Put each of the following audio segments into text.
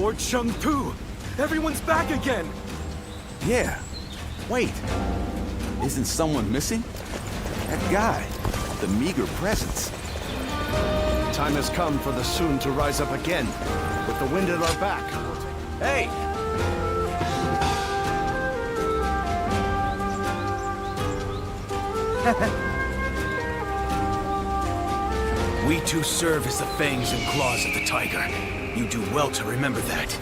Lord Chengpu! Everyone's back again! Yeah. Wait. Isn't someone missing? That guy. The meager presence. Time has come for the Sun to rise up again. With the wind at our back. Hey! We too serve as the fangs and claws of the tiger. You do well to remember that.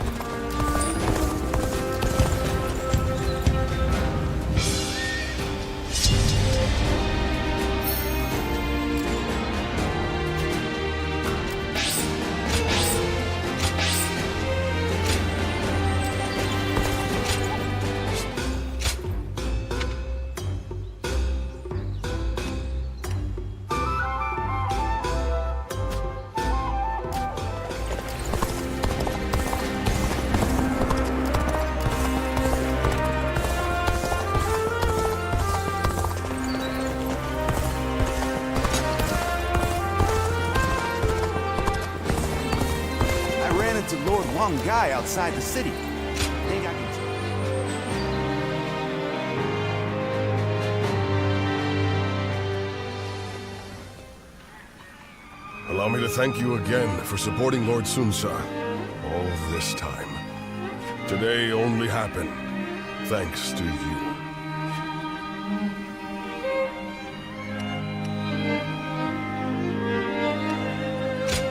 One guy outside the city. Think I can... Allow me to thank you again for supporting Lord Sunsa all this time. Today only happened thanks to you.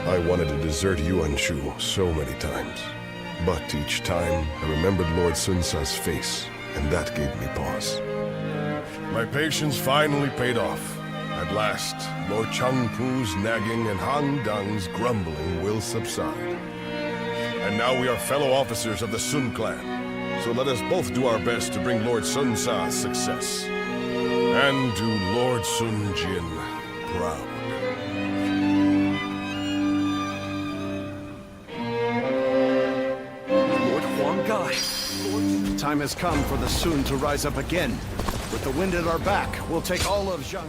I wanted to desert Yuan Shu so many times. But each time, I remembered Lord Sunsa's face, and that gave me pause. My patience finally paid off. At last, Lord Chengpu's nagging and Han Dang's grumbling will subside. And now we are fellow officers of the Sun clan. So let us both do our best to bring Lord Sunsa success. And do Lord Sun Jin proud. Time has come for the Sun to rise up again. With the wind at our back, we'll take all of Jiang.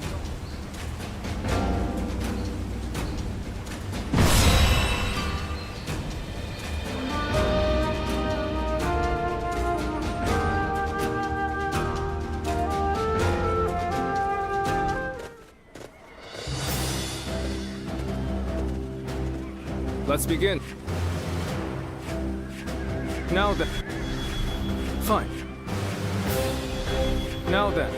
Let's begin. Now then. Fine. Now then.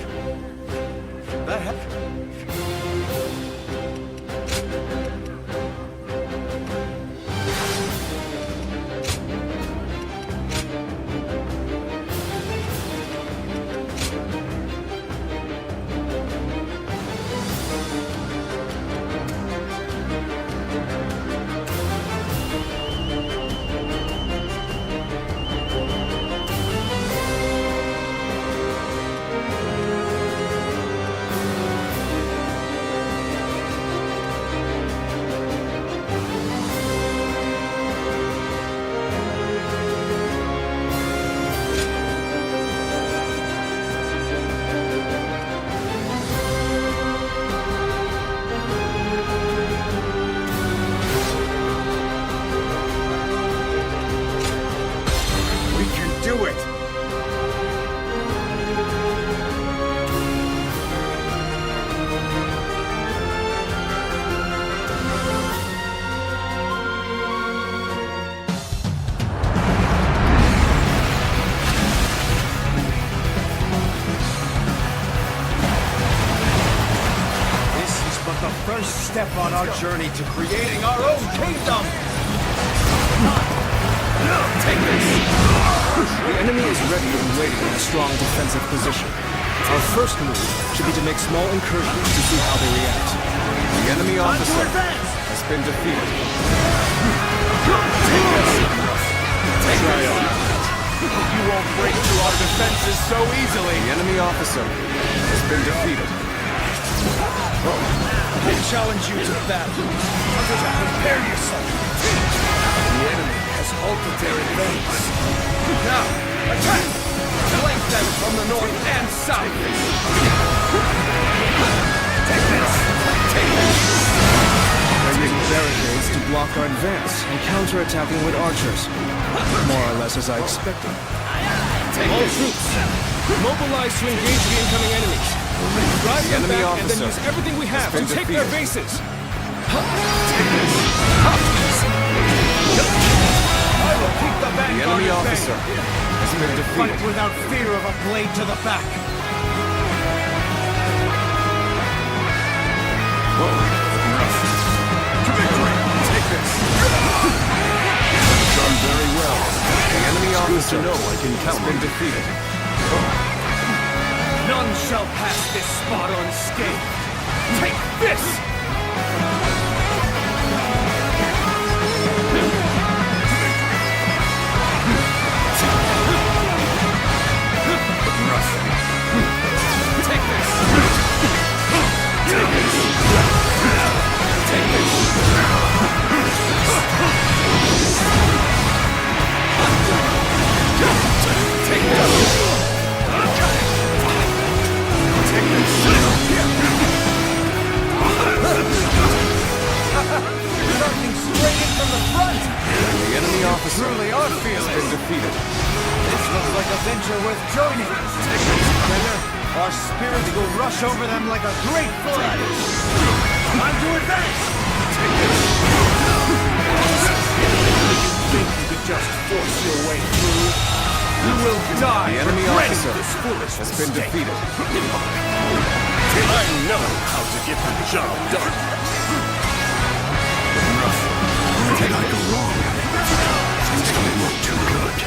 First step on our journey to creating our own kingdom! Take this! The enemy is ready and waiting in a strong defensive position. Our first move should be to make small incursions to see how they react. The enemy officer has been defeated. Take this! Try on. You won't break through our defenses so easily! The enemy officer has been defeated. I challenge you to battle. Prepare yourself. The enemy has halted their advance. Now, attack! Flank them from the north and south. Take this! Take this! They're using barricades to block our advance and counter-attacking with archers. More or less as I expected. All troops, mobilize to engage the incoming enemies. Drive them enemy back and then officer use everything we have to has been take their defeated. bases. I will keep the The enemy officer has been defeated. Fight without fear of a blade to the back. To victory! Take this! Done very well. The enemy officer to know I can has count. been defeated. None shall pass this spot unscathed. Take this! Take this! Take this! Take this! Take this! Starting straight in from the front! The enemy officer Truly are has fearless. been defeated. This looks like a venture worth joining. Together, our spirits will rush over them like a great flood. Time to advance! You think you could just force your way through? You will die. The enemy regretting officer this foolish has been mistake. defeated. I know how to get the job done. Where did I go wrong? Things don't look too good.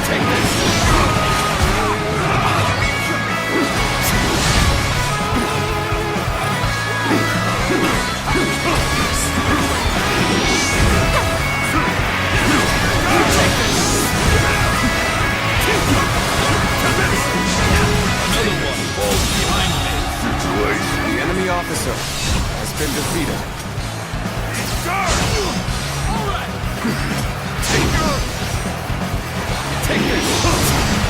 Take this! The enemy officer has been defeated. Take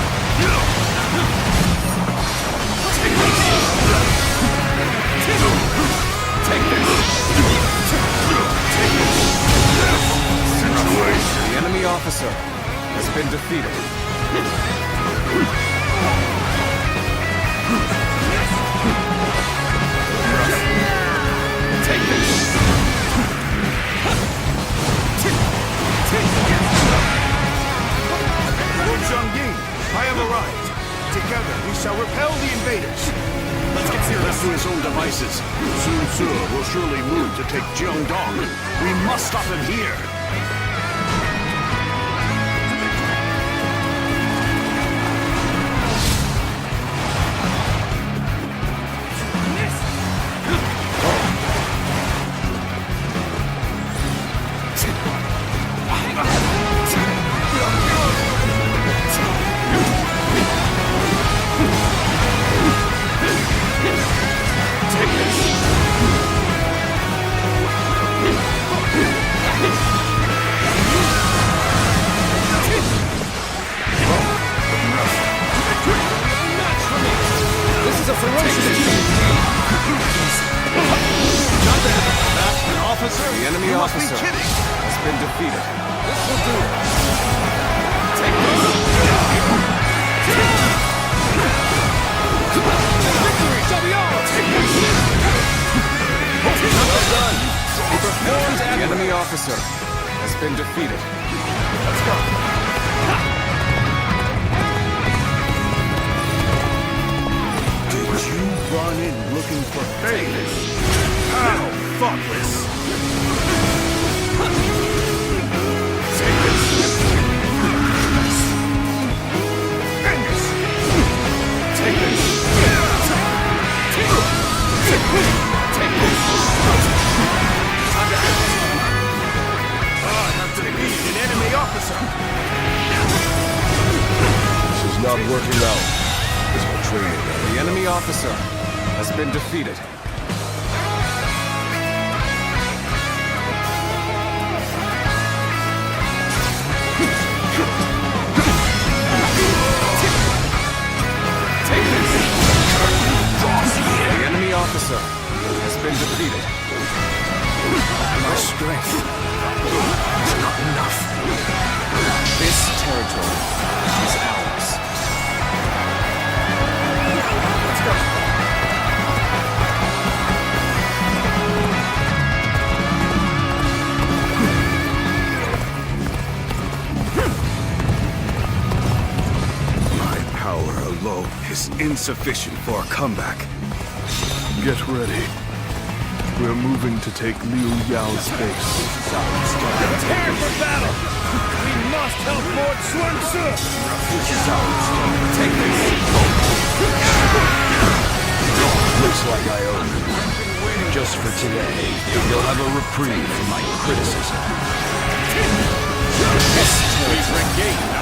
The enemy officer has been defeated. Take this! Lord Zhongying, I have arrived. Together, we shall repel the invaders. Let's get serious. Left to his own devices, Sun Tzu will surely move to take Jiangdong. We must stop him here. This is a ferocious Officer, The enemy you must officer be kidding. has been defeated. This will do. Take this! Victory shall be ours! Well done! He performed The enemy officer has been defeated. Let's go. Did you run in looking for favors? How thoughtless! Take this! Angus! Take this! Take this! I have defeated an enemy officer! This is not working out. Is my training not The enemy officer has been defeated. Take this! The enemy officer has been defeated. strength. Not enough. This territory is ours. Let's go. My power alone is insufficient for a comeback. Get ready. We're moving to take Liu Yao's base. Prepare for battle! We must help Lord Sun Tzu! Take this. Looks like I own you. Just for today, you'll have a reprieve from my criticism.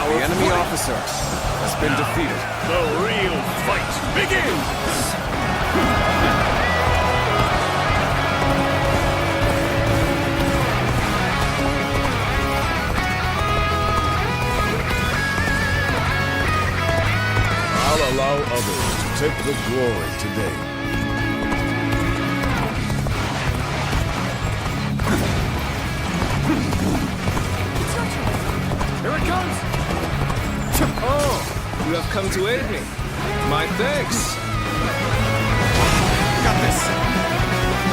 The enemy officer has been defeated. The real fight begins! I'll allow others to take the glory today. Here it comes! Oh, you have come to aid me. My thanks. Got this.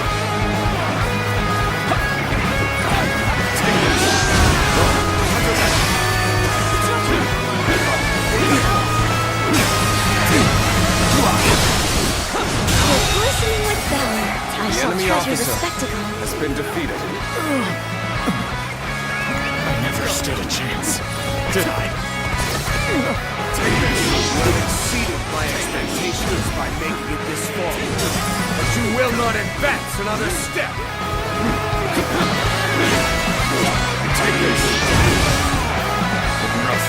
Glistening with valor, I The shall enemy treasure the officer spectacle. has been defeated. I never stood a chance. Did I? You exceeded my expectations by making it this far. But you will not advance another step! Take this. Rough.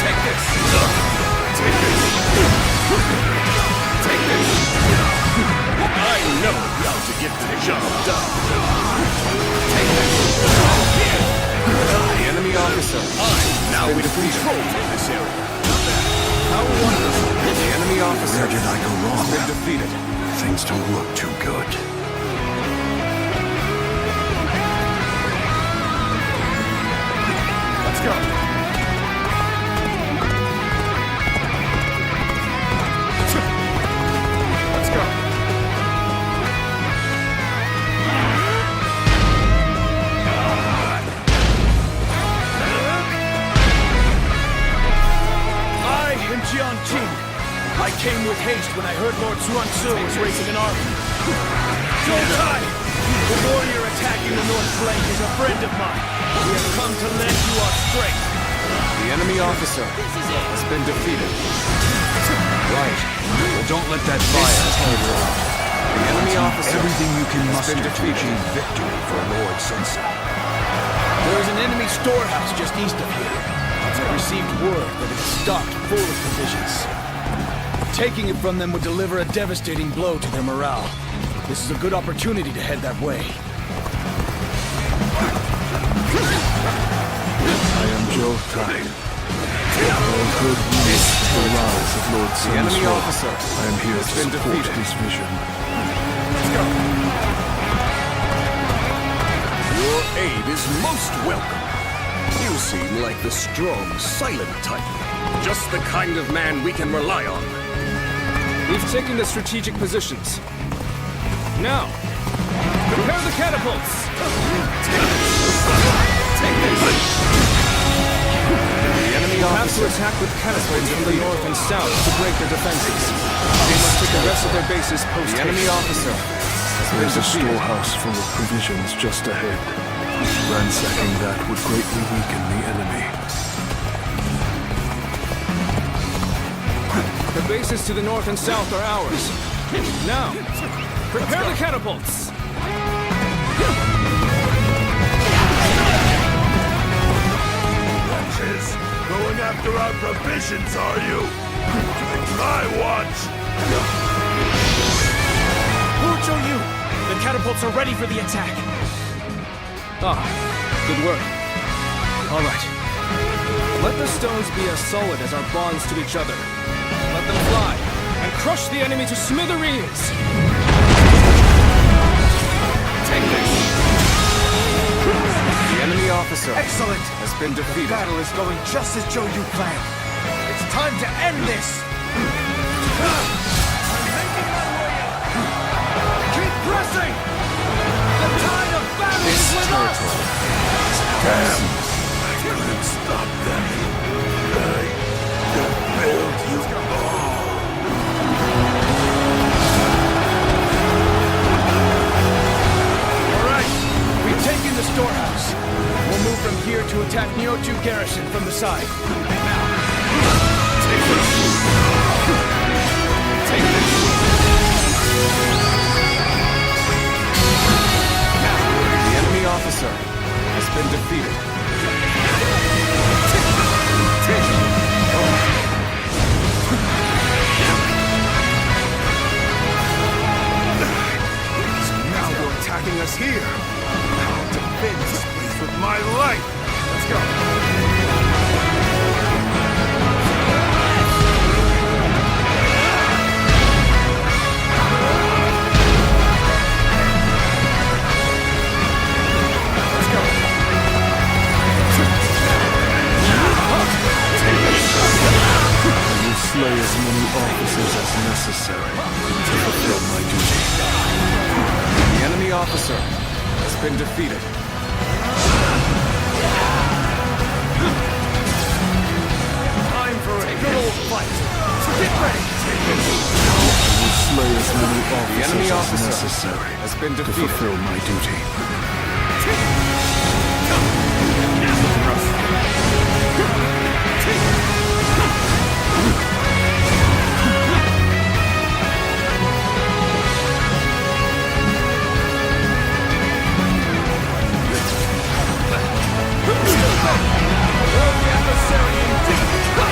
Take this. Take this. Take this. I know how to get the job done. Take this. The enemy officer. Now in control of this area. How wonderful. The enemy officer Where did I go has wrong? been defeated. Things don't look too good. Let's go. Let's go. I am Jian Qing. I came with haste when I heard Lord Sun Tzu was raising an army. Zhou Tai, the warrior attacking the north flank, is a friend of mine. We have come to lend you our strength. The enemy officer has been defeated. Right. Well, don't let that fire tear you out. The enemy officer Everything you can has muster been to defeated. achieve victory for Lord Sun Tzu. There is an enemy storehouse just east of here. I've received word that it is stocked full of provisions. Taking it from them would deliver a devastating blow to their morale. This is a good opportunity to head that way. I am Zhou Tai. All good news to the rise of Lord Sun The enemy Tzu. officer I am here has to been support defeated. his vision. Your aid is most welcome. You seem like the strong, silent type. Just the kind of man we can rely on. We've taken the strategic positions. Now, prepare the catapults! Take this! The enemy have to attack with catapults from the north and south to break their defenses. They must take the rest of their bases post. The enemy officer has been There's a defeated. storehouse full of provisions just ahead. Ransacking that would greatly weaken the enemy. The bases to the north and south are ours. Now, prepare the catapults! Watches, going after our provisions, are you? My watch! Hu Zhou, the catapults are ready for the attack. Ah, good work. All right. Let the stones be as solid as our bonds to each other. Let them fly, and crush the enemy to smithereens! Take this! officer Excellent! has been The defeated. battle is going just as Joe you planned. It's time to end this! I'm making my way up! Keep pressing! The tide of battle This is with us! territory I couldn't stop them. I failed you all. All right, we've taken the storehouse. We'll move from here to attack Niochu garrison from the side. Take this. Take this. The enemy officer has been defeated. So now they're attacking us here. I'll defend this place with my life. Let's go. I will slay as many officers as necessary to fulfill my duty. The enemy officer has been defeated. Time for a good old fight. Get ready! I will slay as many officers enemy as officer necessary has been to defeated. fulfill my duty.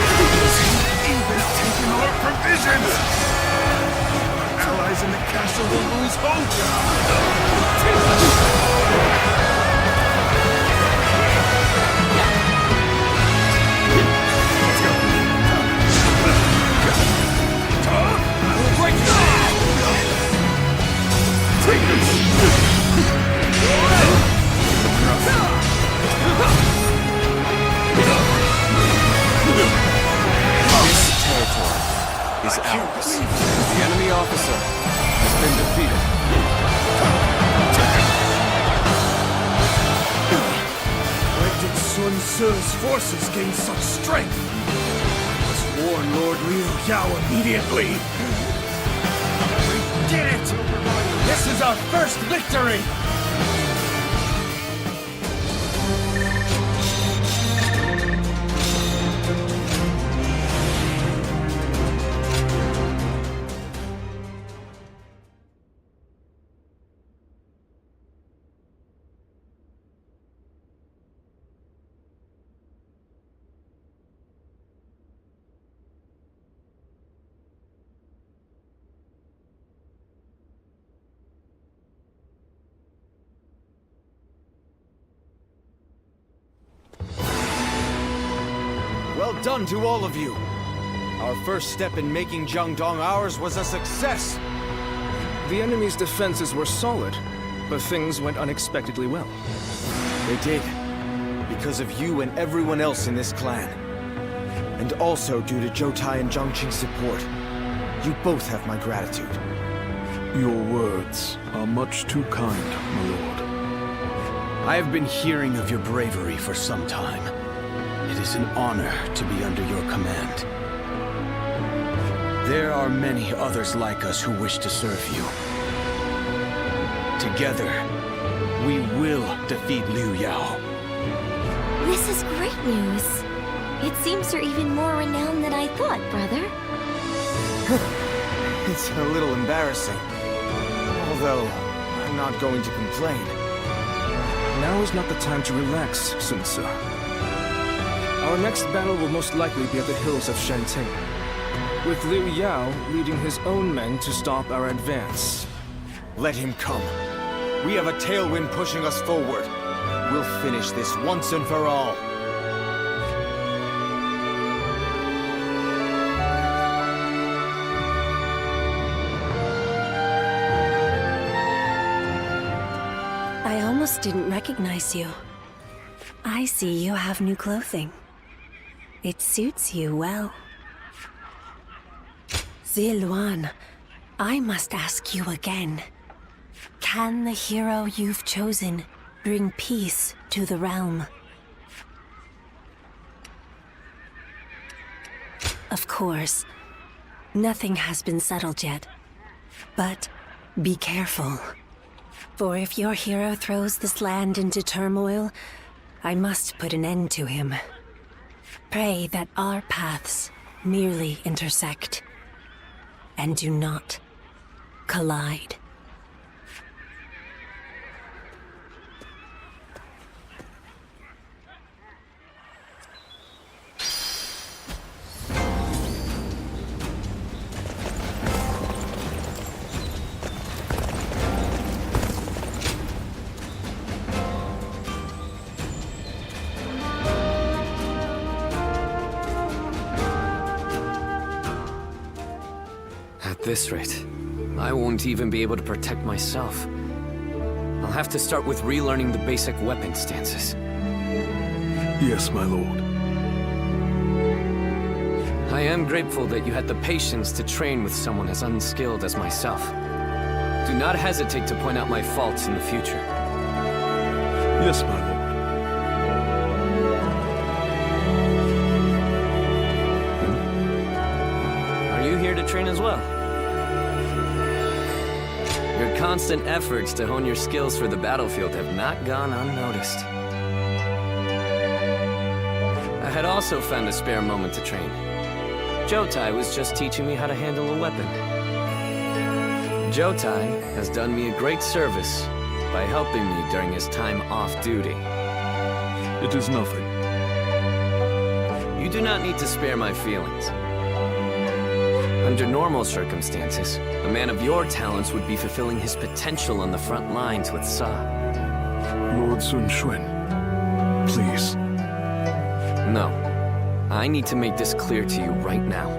Even taking our provisions. Allies in the castle will lose hope. This territory is ours. The enemy officer has been defeated. Where did Sun Tzu's forces gain such strength? I must warn Lord Liu Yao immediately. We did it! This is our first victory! Well done to all of you. Our first step in making Jiangdong ours was a success. The enemy's defenses were solid, but things went unexpectedly well. They did. Because of you and everyone else in this clan. And also due to Jotai and Zhangqing's support. You both have my gratitude. Your words are much too kind, my lord. I have been hearing of your bravery for some time. It is an honor to be under your command. There are many others like us who wish to serve you. Together, we will defeat Liu Yao. This is great news. It seems you're even more renowned than I thought, brother. It's a little embarrassing. Although, I'm not going to complain. Now is not the time to relax, Sun Tzu. Our next battle will most likely be at the hills of Shanting, with Liu Yao leading his own men to stop our advance. Let him come. We have a tailwind pushing us forward. We'll finish this once and for all. I almost didn't recognize you. I see you have new clothing. It suits you well. Ziluan, I must ask you again. Can the hero you've chosen bring peace to the realm? Of course, nothing has been settled yet. But be careful. For if your hero throws this land into turmoil, I must put an end to him. Pray that our paths merely intersect and do not collide. At this rate, I won't even be able to protect myself. I'll have to start with relearning the basic weapon stances. Yes, my lord. I am grateful that you had the patience to train with someone as unskilled as myself. Do not hesitate to point out my faults in the future. Yes, my lord. Are you here to train as well? Your constant efforts to hone your skills for the battlefield have not gone unnoticed. I had also found a spare moment to train. Jotai was just teaching me how to handle a weapon. Jotai has done me a great service by helping me during his time off duty. It is nothing. You do not need to spare my feelings. Under normal circumstances, a man of your talents would be fulfilling his potential on the front lines with Sa. Lord Sun Xuan, please. No. I need to make this clear to you right now.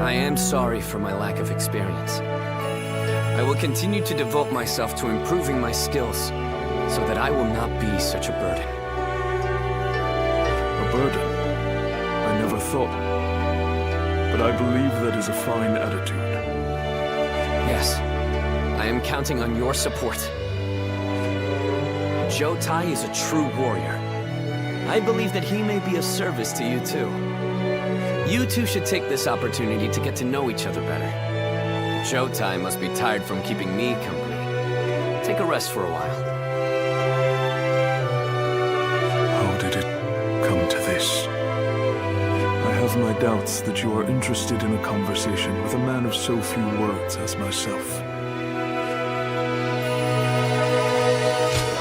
I am sorry for my lack of experience. I will continue to devote myself to improving my skills, so that I will not be such a burden. A burden? I never thought. But I believe that is a fine attitude. Yes, I am counting on your support. Jotai is a true warrior. I believe that he may be of service to you too. You two should take this opportunity to get to know each other better. Jotai must be tired from keeping me company. Take a rest for a while. How did it come to this? I have my doubts that you are interested in a conversation with a man of so few words as myself.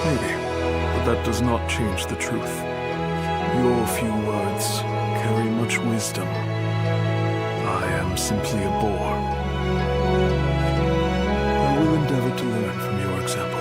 Maybe, but that does not change the truth. Your few words carry much wisdom. I am simply a bore. I will endeavor to learn from your example.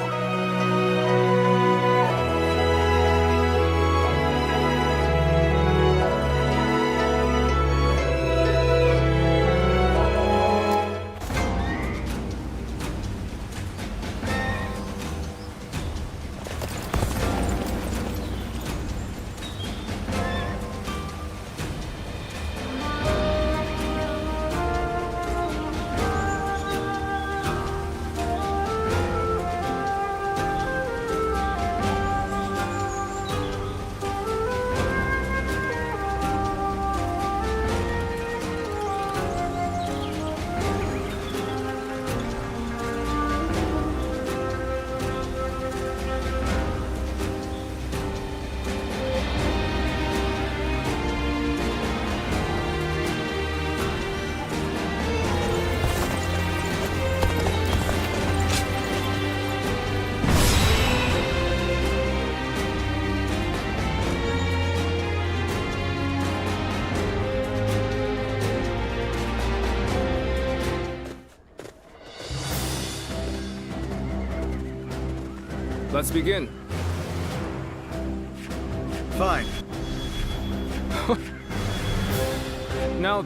Let's begin. Fine. Now,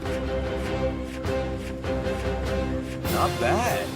Not bad.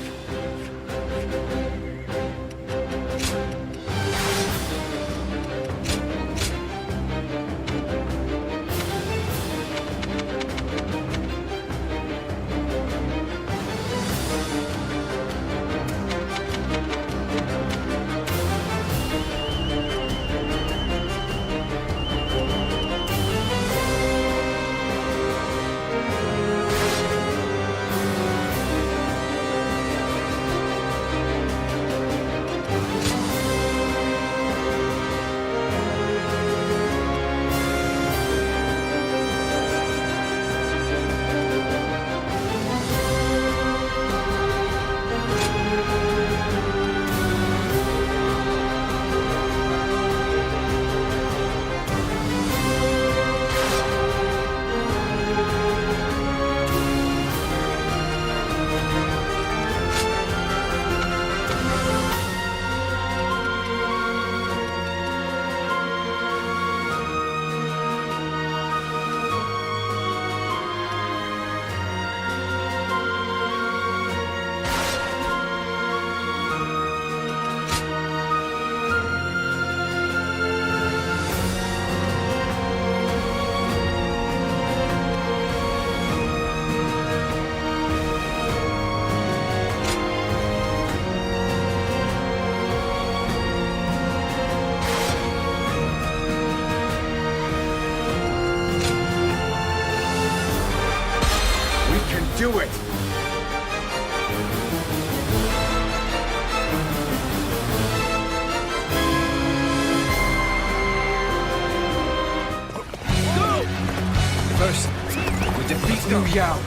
Liu Yao.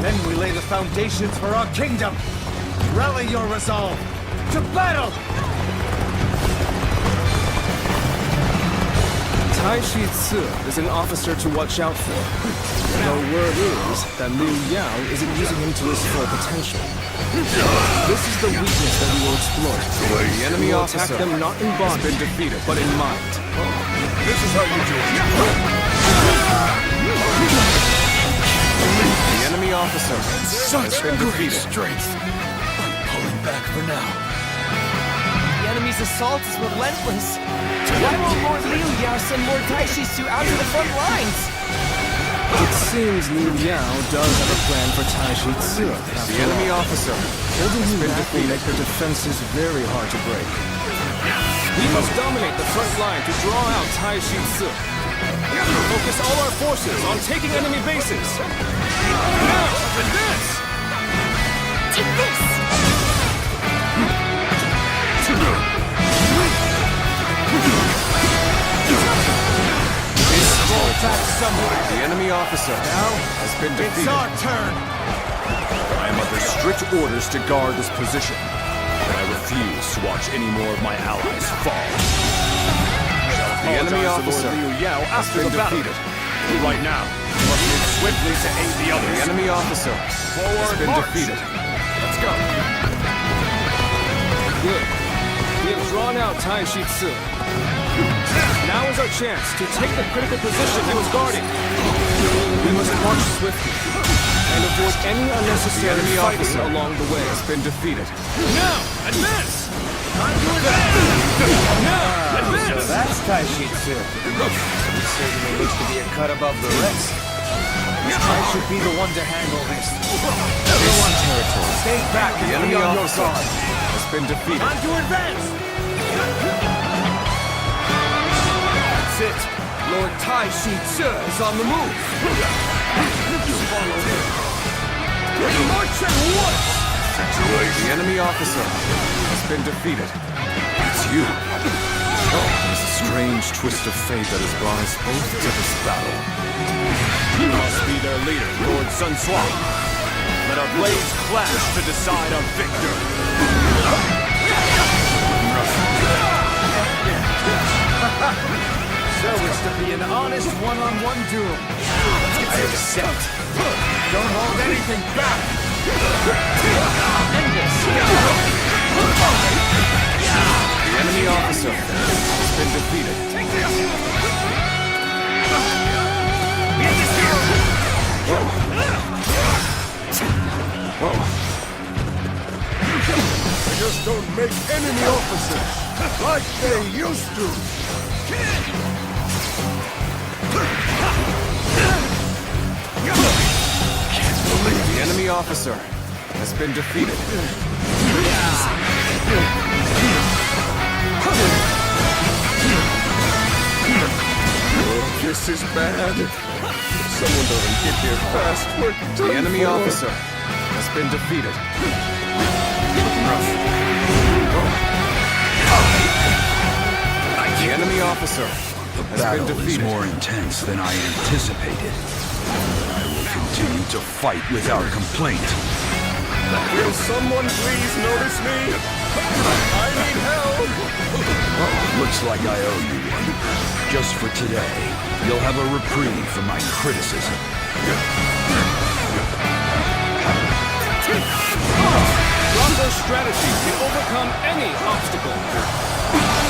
Then we lay the foundations for our kingdom. Rally your resolve. To battle! Tai Shi Tzu is an officer to watch out for. Though word is that Liu Yao isn't using him to his full potential. This is the weakness that we will exploit. The enemy officer attack them not in body, has been defeated, but in mind. This is how you do it. The enemy officer has been defeated. Strength. I'm pulling back for now. The enemy's assault is relentless. Why won't Lord Liu Yao send more Tai Chi Su out to the front lines? It seems Liu Yao does have a plan for Tai Shi Tzu. The enemy officer holding him back will make the defenses very hard to break. We must dominate the front line to draw out Tai Shi Tzu. Focus all our forces on taking enemy bases. Now, advance! Take this! Roll back somewhere. The enemy officer now has been defeated. It's our turn. I am under strict orders to guard this position. And I refuse to watch any more of my allies fall. The enemy officer Liu Yao has been defeated. Right now, we must move swiftly to aid the others. The enemy officer has been defeated. Let's go. Good. We have drawn out Tai Shi Tzu. Now is our chance to take the critical position he was guarding. We must march swiftly and avoid any unnecessary fighting along the way. Has been defeated. Now, advance! Time to advance! Now, advance! That's Tai Chi Tzu. He certainly looks to be a cut above the rest. I should be the one to handle this. Everyone, territory. Stay back The and enemy be on your officer guard. has been defeated. Time to advance! That's it. Lord Tai Shi Tzu is on the move. Follow him. March at once! The enemy officer has been defeated. It's you. Oh, there's a strange twist of fate that has brought us both to this battle. You must be their leader, Lord Sun Swan. Let our blades clash to decide our victor. So it's to be an honest one-on-one duel. I accept. Don't hold anything back. End this. The enemy officer has been defeated. They just don't make enemy officers like they used to. The enemy officer has been defeated. Oh, this is bad. Someone doesn't get here fast. We're done The enemy for. officer has been defeated. The enemy officer has been Battle is defeated. more intense than I anticipated. I will continue to fight without complaint. Will someone please notice me? I need help. Looks like I owe you one. Just for today, you'll have a reprieve from my criticism. Proper strategy can overcome any obstacle.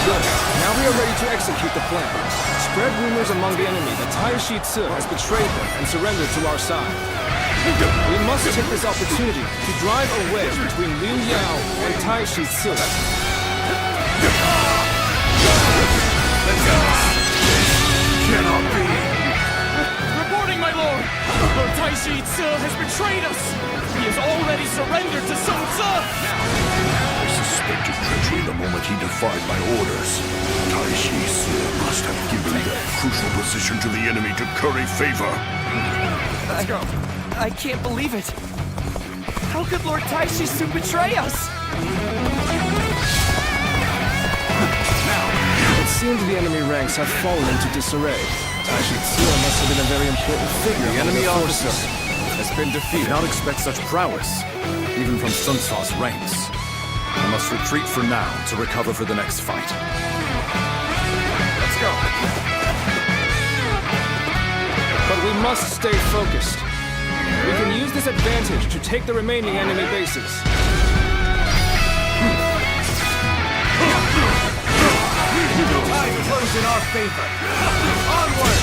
Good. Now we are ready to execute the plan. Spread rumors among the enemy that Tai Shi Tzu has betrayed them and surrendered to our side. We must take this opportunity to drive a wedge between Liu Yao and Tai Shi Tzu. Cannot be. Reporting, my lord! Lord Tai Chi Tzu has betrayed us! He has already surrendered to Sun Tzu! I suspected treachery the moment he defied my orders. Tai Chi Tzu must have given that crucial position to the enemy to curry favor. I can't believe it. How could Lord Tai Chi Tzu betray us? It seems the enemy ranks have fallen into disarray. Tai Shi Tzu must have been a very important figure. The enemy officer been defeated. Do not expect such prowess, even from Sun Tzu's ranks. I must retreat for now to recover for the next fight. Let's go. But we must stay focused. We can use this advantage to take the remaining enemy bases. Tide flows in our favor. Onward!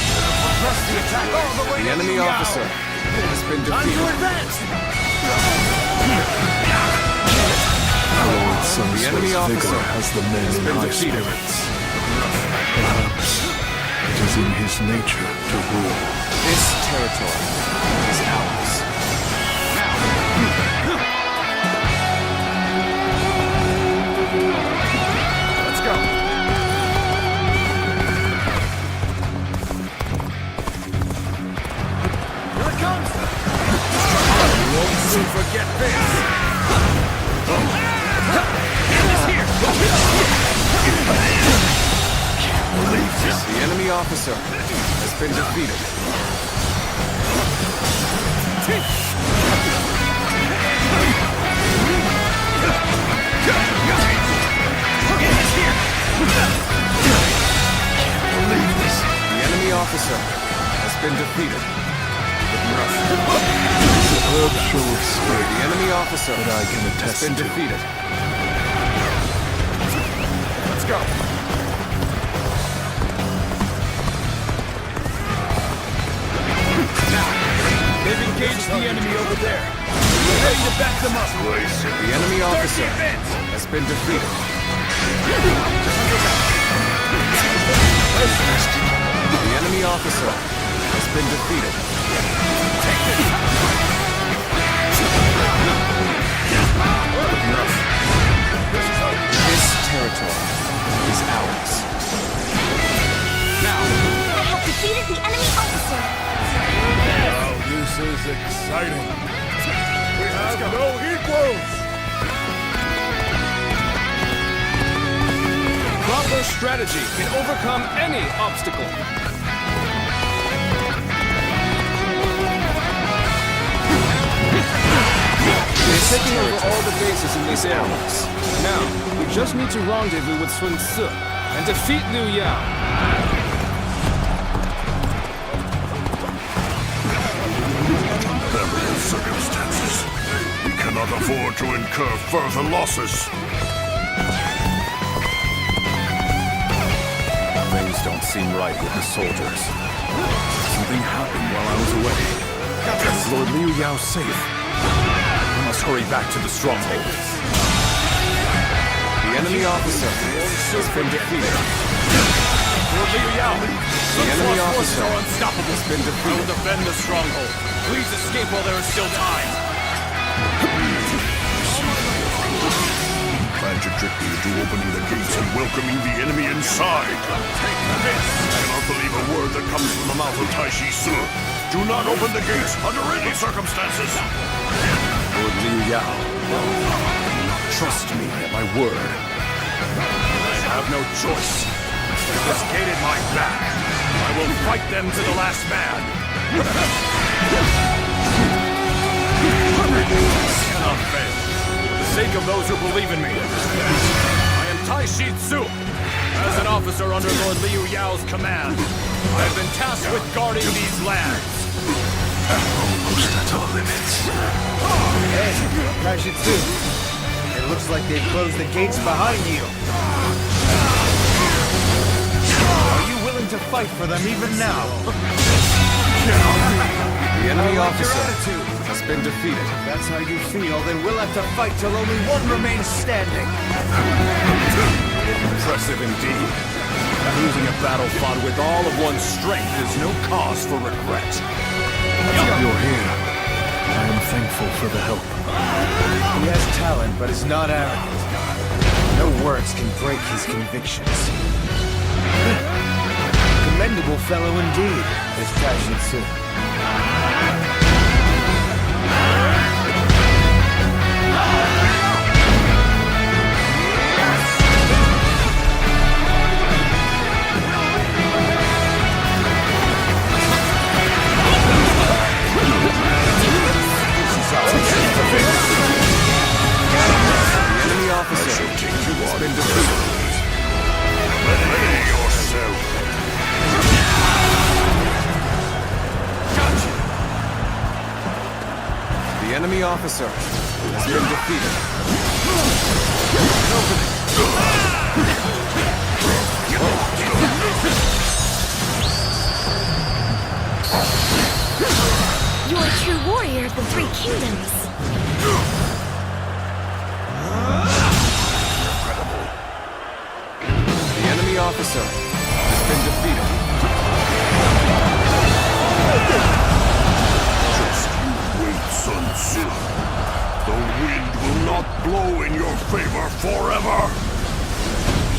Press the attack all the way The to enemy Liu Yao. officer has been Time to defeated. advance! Lord The Sun's enemy vigor officer has the men in been high defeated. spirits. Perhaps it is in his nature to rule. This territory is ours. Let's go. Here it comes! You won't soon forget this! The enemy officer has been defeated. The enemy officer has been defeated. Superb show of spirit The enemy officer that I can has attest been to. defeated. Let's go. They've engaged the enemy over there. We're ready to back them up. The enemy officer has been defeated. The enemy officer has been defeated. This territory is ours. Now, I have defeated the enemy officer. This is exciting. We have no equals. Proper strategy can overcome any obstacle. We're taking over all the bases in these areas. Now, we just need to rendezvous with Sun Tzu and defeat Liu Yao. Unbearable circumstances. We cannot afford to incur further losses. Things don't seem right with the soldiers. Something happened while I was away. Is Lord Liu Yao safe? I must hurry back to the stronghold. The enemy officer has been defeated. Lord Liu Yao, The enemy officer are unstoppable. has been We will defeated. defend the stronghold. Please escape while there is still time. Plan to trick me into opening the gates and welcoming the enemy inside. I cannot believe a word that comes from the mouth of Taishi Su. Do not open the gates under any circumstances. Lord Liu Yao, trust me at my word. I have no choice. With this gate at my back, I will fight them to the last man. This cannot fail. For the sake of those who believe in me, I am Taishi Tzu. As an officer under Lord Liu Yao's command, I have been tasked with guarding these lands. Almost at our limits. Hey, Taishi Tzu. It looks like they've closed the gates behind you. Are you willing to fight for them even now? The enemy Your officer attitude. has been defeated. If that's how you feel, then we'll have to fight till only one remains standing. Impressive indeed. Losing a battle fought with all of one's strength is no cause for regret. You're here. I am thankful for the help. He has talent, but is not arrogant. No words can break his convictions. Commendable fellow indeed, this Taishi Tzu. enemy officer has been defeated. You're a true warrior of the Three Kingdoms. The enemy officer has been defeated. Just you wait, Sun Tzu. The wind will not blow in your favor forever.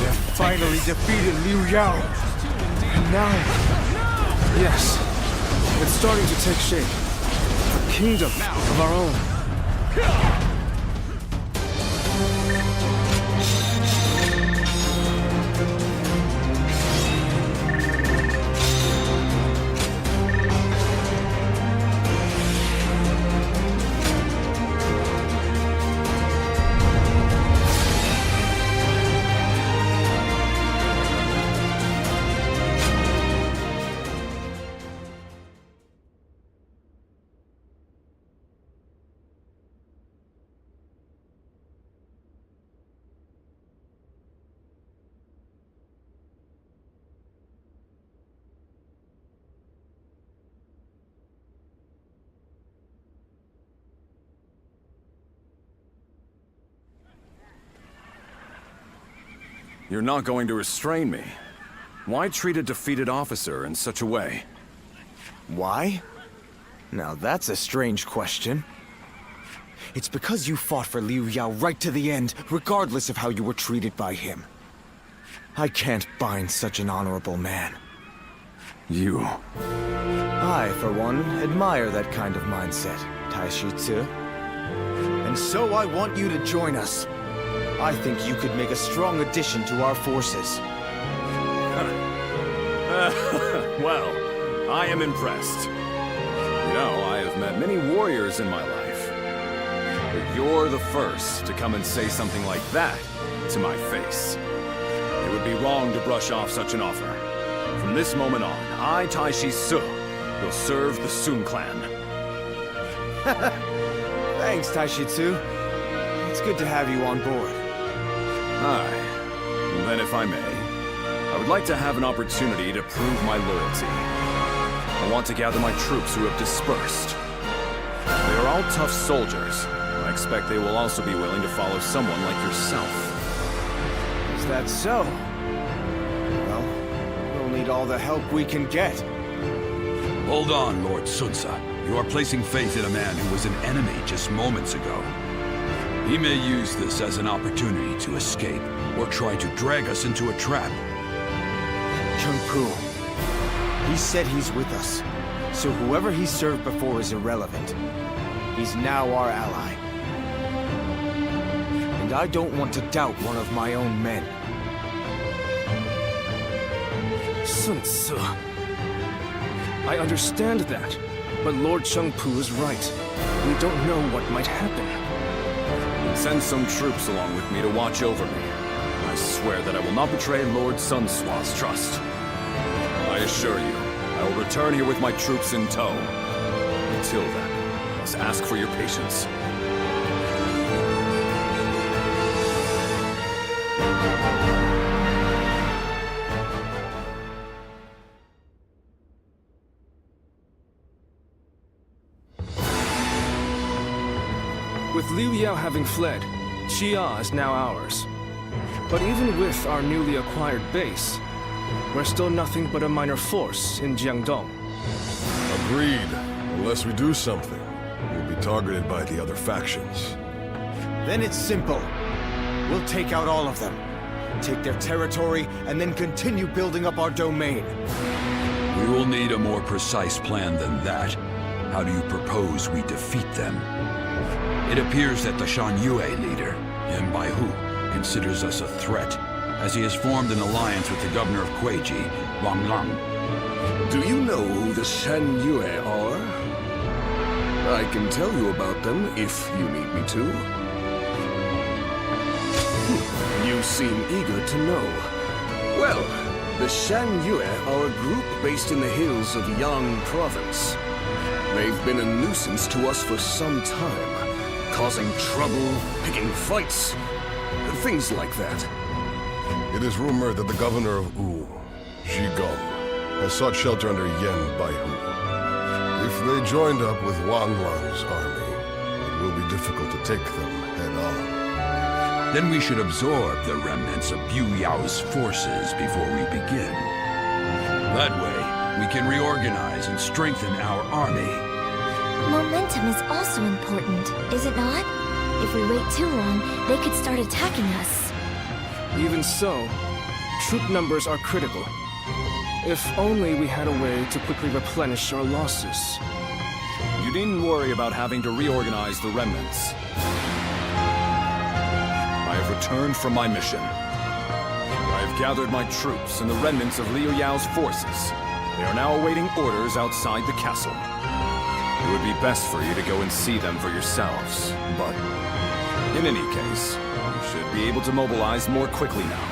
They've finally defeated Liu Yao. And now, Yes. It's starting to take shape. A kingdom of our own. You're not going to restrain me. Why treat a defeated officer in such a way? Why? Now that's a strange question. It's because you fought for Liu Yao right to the end, regardless of how you were treated by him. I can't bind such an honorable man. You... I, for one, admire that kind of mindset, Taishi Tzu. And so I want you to join us. I think you could make a strong addition to our forces. Well, I am impressed. You know, I have met many warriors in my life. But you're the first to come and say something like that to my face. It would be wrong to brush off such an offer. From this moment on, I, Taishi Tzu, will serve the Sun clan. Thanks, Taishi Tzu. It's good to have you on board. Aye. Then if I may, I would like to have an opportunity to prove my loyalty. I want to gather my troops who have dispersed. They are all tough soldiers. I expect they will also be willing to follow someone like yourself. Is that so? Well, we'll need all the help we can get. Hold on, Lord Sun Tzu. You are placing faith in a man who was an enemy just moments ago. He may use this as an opportunity to escape, or try to drag us into a trap. Chung Pu. He said he's with us, so whoever he served before is irrelevant. He's now our ally. And I don't want to doubt one of my own men. Sun Tzu. I understand that, but Lord Chung Pu is right. We don't know what might happen. Send some troops along with me to watch over me. I swear that I will not betray Lord Sun Tzu's trust. I assure you, I will return here with my troops in tow. Until then, I must ask for your patience. With Liu Yao having fled, Xia is now ours. But even with our newly acquired base, we're still nothing but a minor force in Jiangdong. Agreed. Unless we do something, we'll be targeted by the other factions. Then it's simple. We'll take out all of them, take their territory, and then continue building up our domain. We will need a more precise plan than that. How do you propose we defeat them? It appears that the Shan Yue leader, Yan Baihu, considers us a threat, as he has formed an alliance with the governor of Kueiji, Wang Lang. Do you know who the Shan Yue are? I can tell you about them if you need me to. You seem eager to know. Well, the Shan Yue are a group based in the hills of Yang Province. They've been a nuisance to us for some time, causing trouble, picking fights, things like that. It is rumored that the governor of Wu, Zhigong, has sought shelter under Yen Baihu. If they joined up with Wang Lang's army, it will be difficult to take them head-on. Then we should absorb the remnants of Bu Yao's forces before we begin. That way, we can reorganize and strengthen our army. Momentum is also important, is it not? If we wait too long, they could start attacking us. Even so, troop numbers are critical. If only we had a way to quickly replenish our losses. You needn't worry about having to reorganize the remnants. I have returned from my mission. I have gathered my troops and the remnants of Liu Yao's forces. They are now awaiting orders outside the castle. It would be best for you to go and see them for yourselves, but in any case, you should be able to mobilize more quickly now.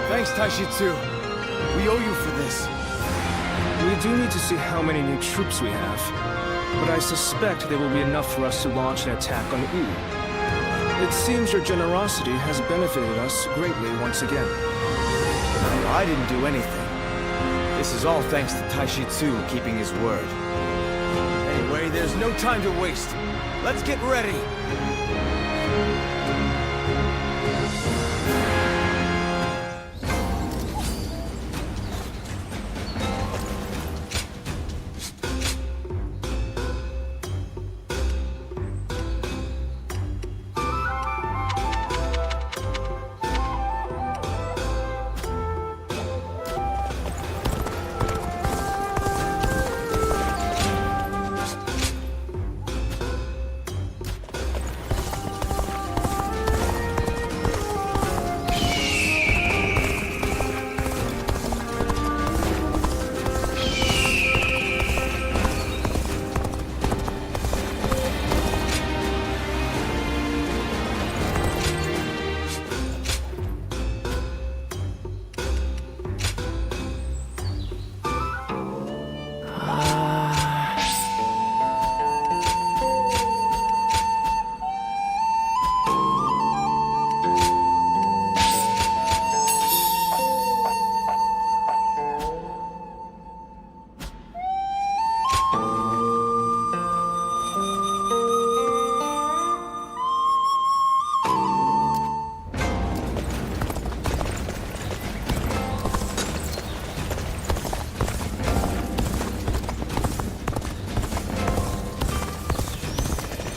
Thanks, Taishitsu. We owe you for this. We do need to see how many new troops we have, but I suspect there will be enough for us to launch an attack on Wu. It seems your generosity has benefited us greatly once again. I didn't do anything. This is all thanks to Taishitsu keeping his word. Anyway, there's no time to waste. Let's get ready!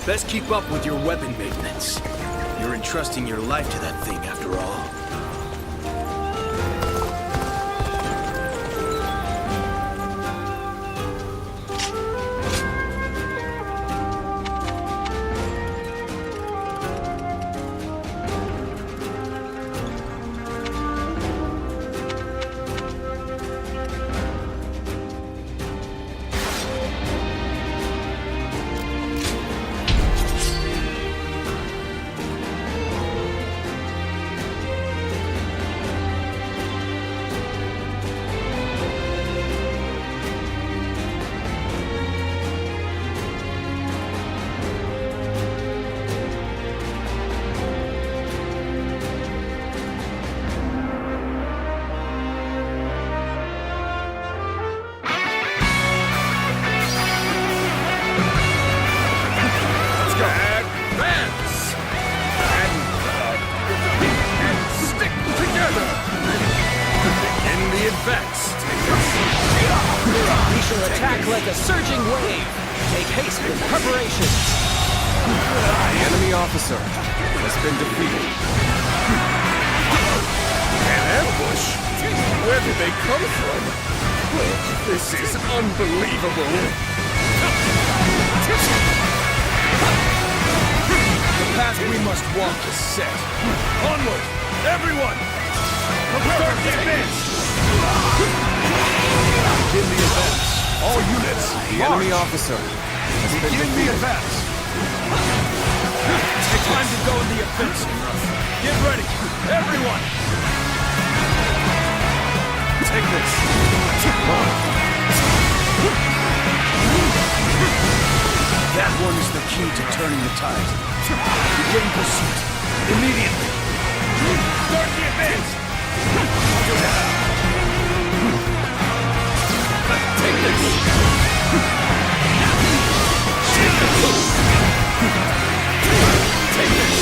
Best keep up with your weapon maintenance. You're entrusting your life to that thing after all. Attack like a surging wave! Make haste with preparations! The enemy officer has been defeated. An ambush? Where did they come from? This is unbelievable. The path we must walk is set. Onward! Everyone! Start the advance! Begin the advance. All units, The enemy officer has been begin the defeated. advance. It's time to go in the offensive. Get ready, everyone! Take this. key to turning the tide. Begin pursuit. Immediately. Start the advance! Take this! Take this! Take this!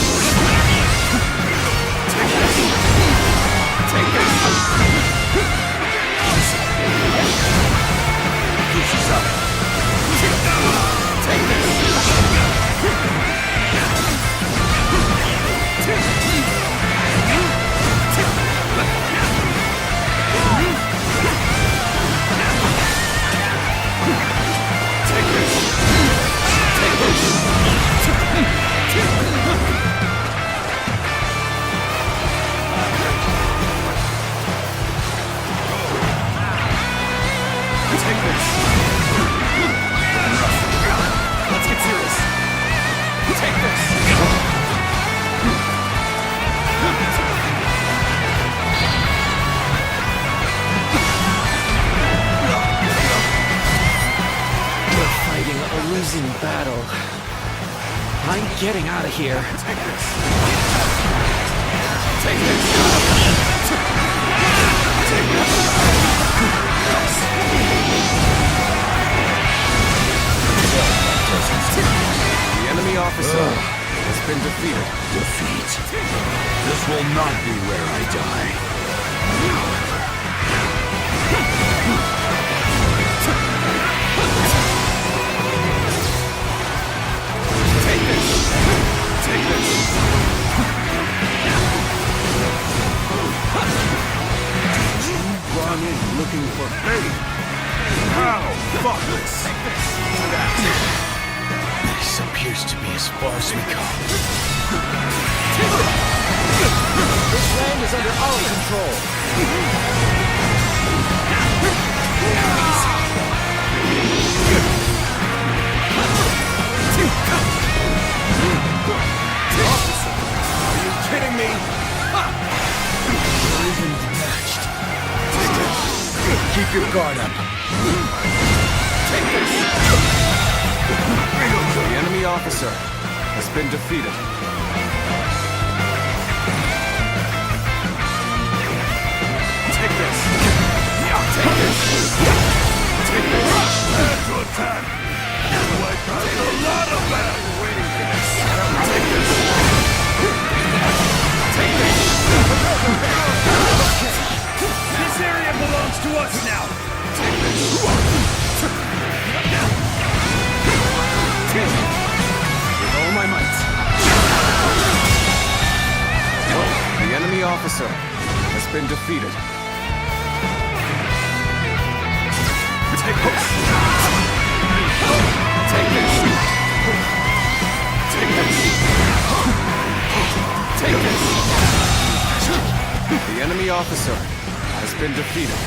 Take this! Take this! Push us up. Take this! Let's get serious. Take this. We're fighting a losing battle. I'm getting out of here. Take this. Take this. Take this. The enemy officer has been defeated. Defeat. This will not be where I die. Take this. Take this. You run in looking for faith. How thoughtless. Take this. This appears to be as far as we come. This land is under our control. Officer, are you kidding me? You're even matched. Take this. Keep your guard up. Take this. The enemy officer has been defeated. Take this. Take this. Take this. Time to attack. Like there's a lot of them waiting for this. Take this. Take this. This area belongs to us now. Take this. With all my might. The enemy officer has been defeated. Take this. Take this. Take this. Take this. The enemy officer has been defeated.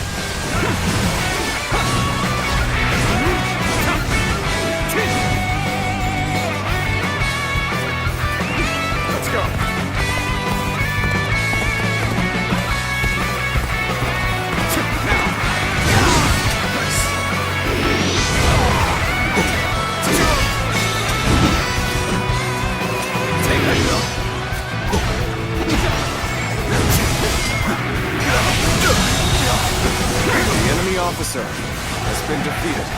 Let's go. The enemy officer has been defeated.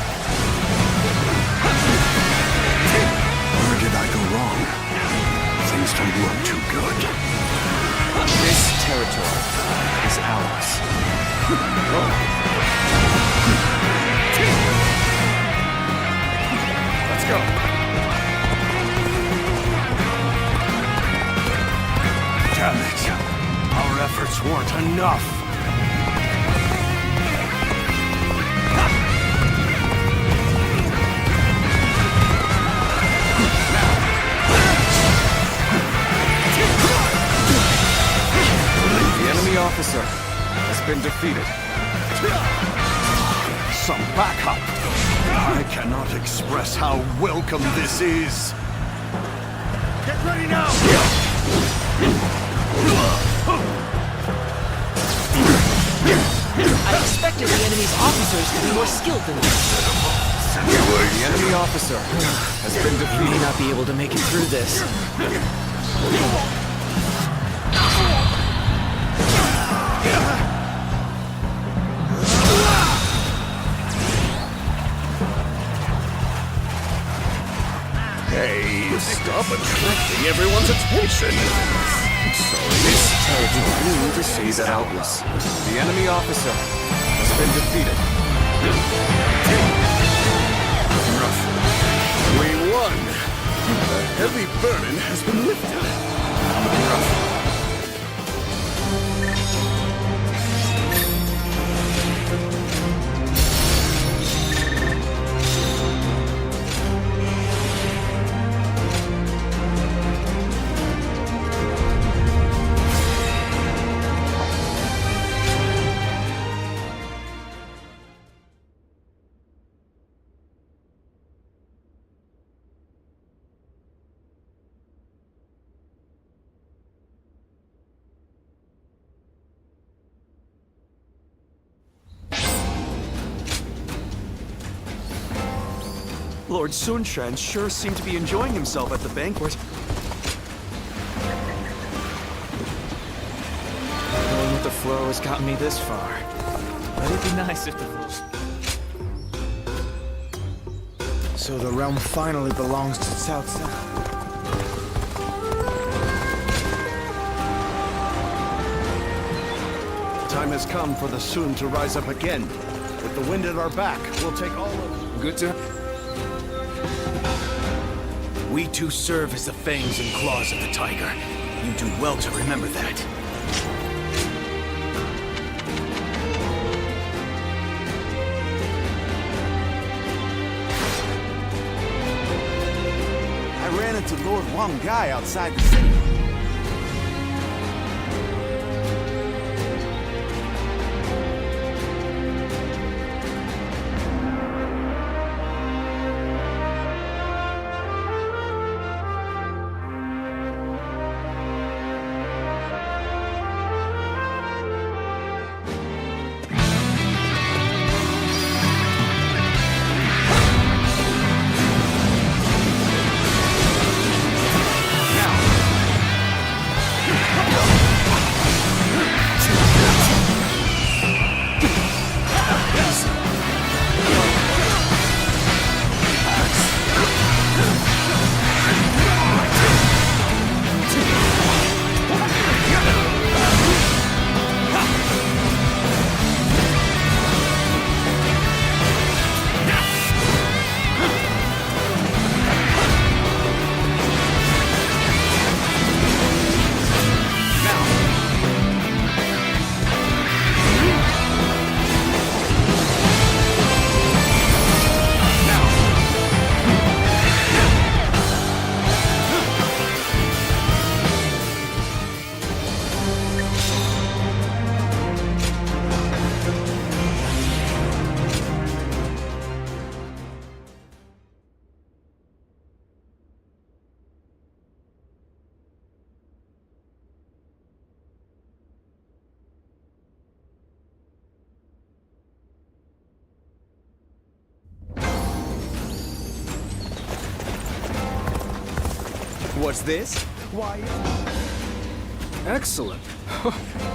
Where did I go wrong? Things don't look too good. This territory is ours. Let's go. Damn it. Our efforts weren't enough. The enemy officer has been defeated. Some backup. I cannot express how welcome this is. Get ready now! I expected the enemy's officers to be more skilled than this. The enemy officer has been defeated. You may not be able to make it through this. Hey, stop attracting everyone's attention! This territory need to say that out loud. The enemy officer has been defeated. We won! The heavy burden has been lifted. Lord Sun Quan sure seemed to be enjoying himself at the banquet. Knowing what the flow has gotten me this far. Let it be nice if the flow... So the realm finally belongs to Cao Cao. Time has come for the Sun to rise up again. With the wind at our back, we'll take all of... Good to... We too serve as the fangs and claws of the tiger. You do well to remember that. I ran into Lord Wang Gai outside the city. What's this? Why... Excellent.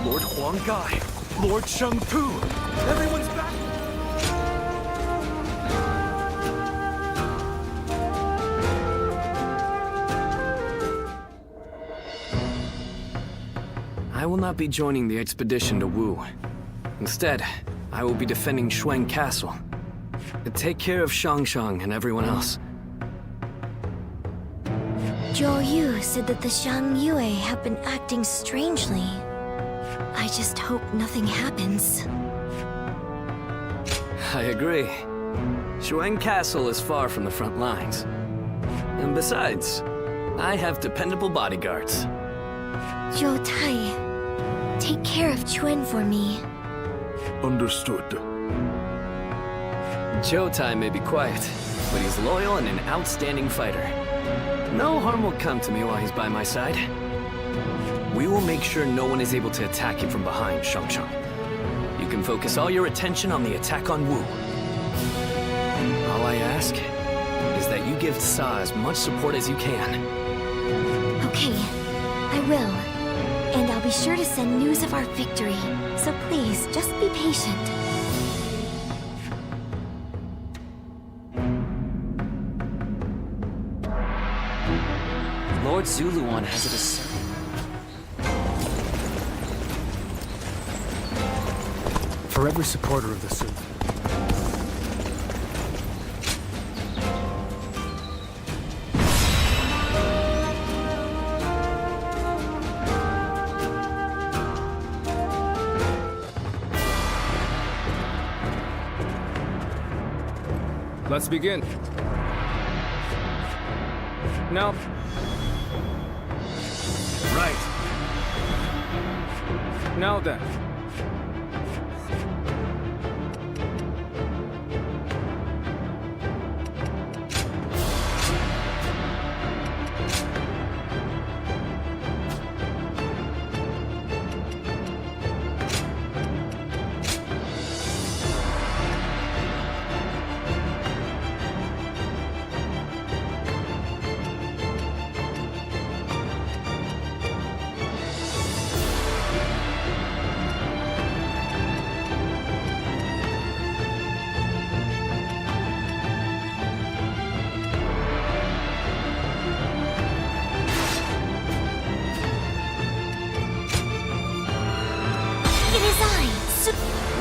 Lord Huang Gai, Lord Sheng Tu, everyone's back! I will not be joining the expedition to Wu. Instead, I will be defending Xuan Castle. Take care of Shang and everyone else. Zhou Yu said that the Shang Yue have been acting strangely. I just hope nothing happens. I agree. Xuan Castle is far from the front lines. And besides, I have dependable bodyguards. Zhou Tai, take care of Chuen for me. Understood. Zhou Tai may be quiet, but he's loyal and an outstanding fighter. No harm will come to me while he's by my side. We will make sure no one is able to attack him from behind, Shang. You can focus all your attention on the attack on Wu. All I I ask is that you give Sa as much support as you can. Okay, I will. And I'll be sure to send news of our victory. So please, just be patient. Lord Zuluan has it as... For every supporter of the Sun. Let's begin. Now. Right. Now then.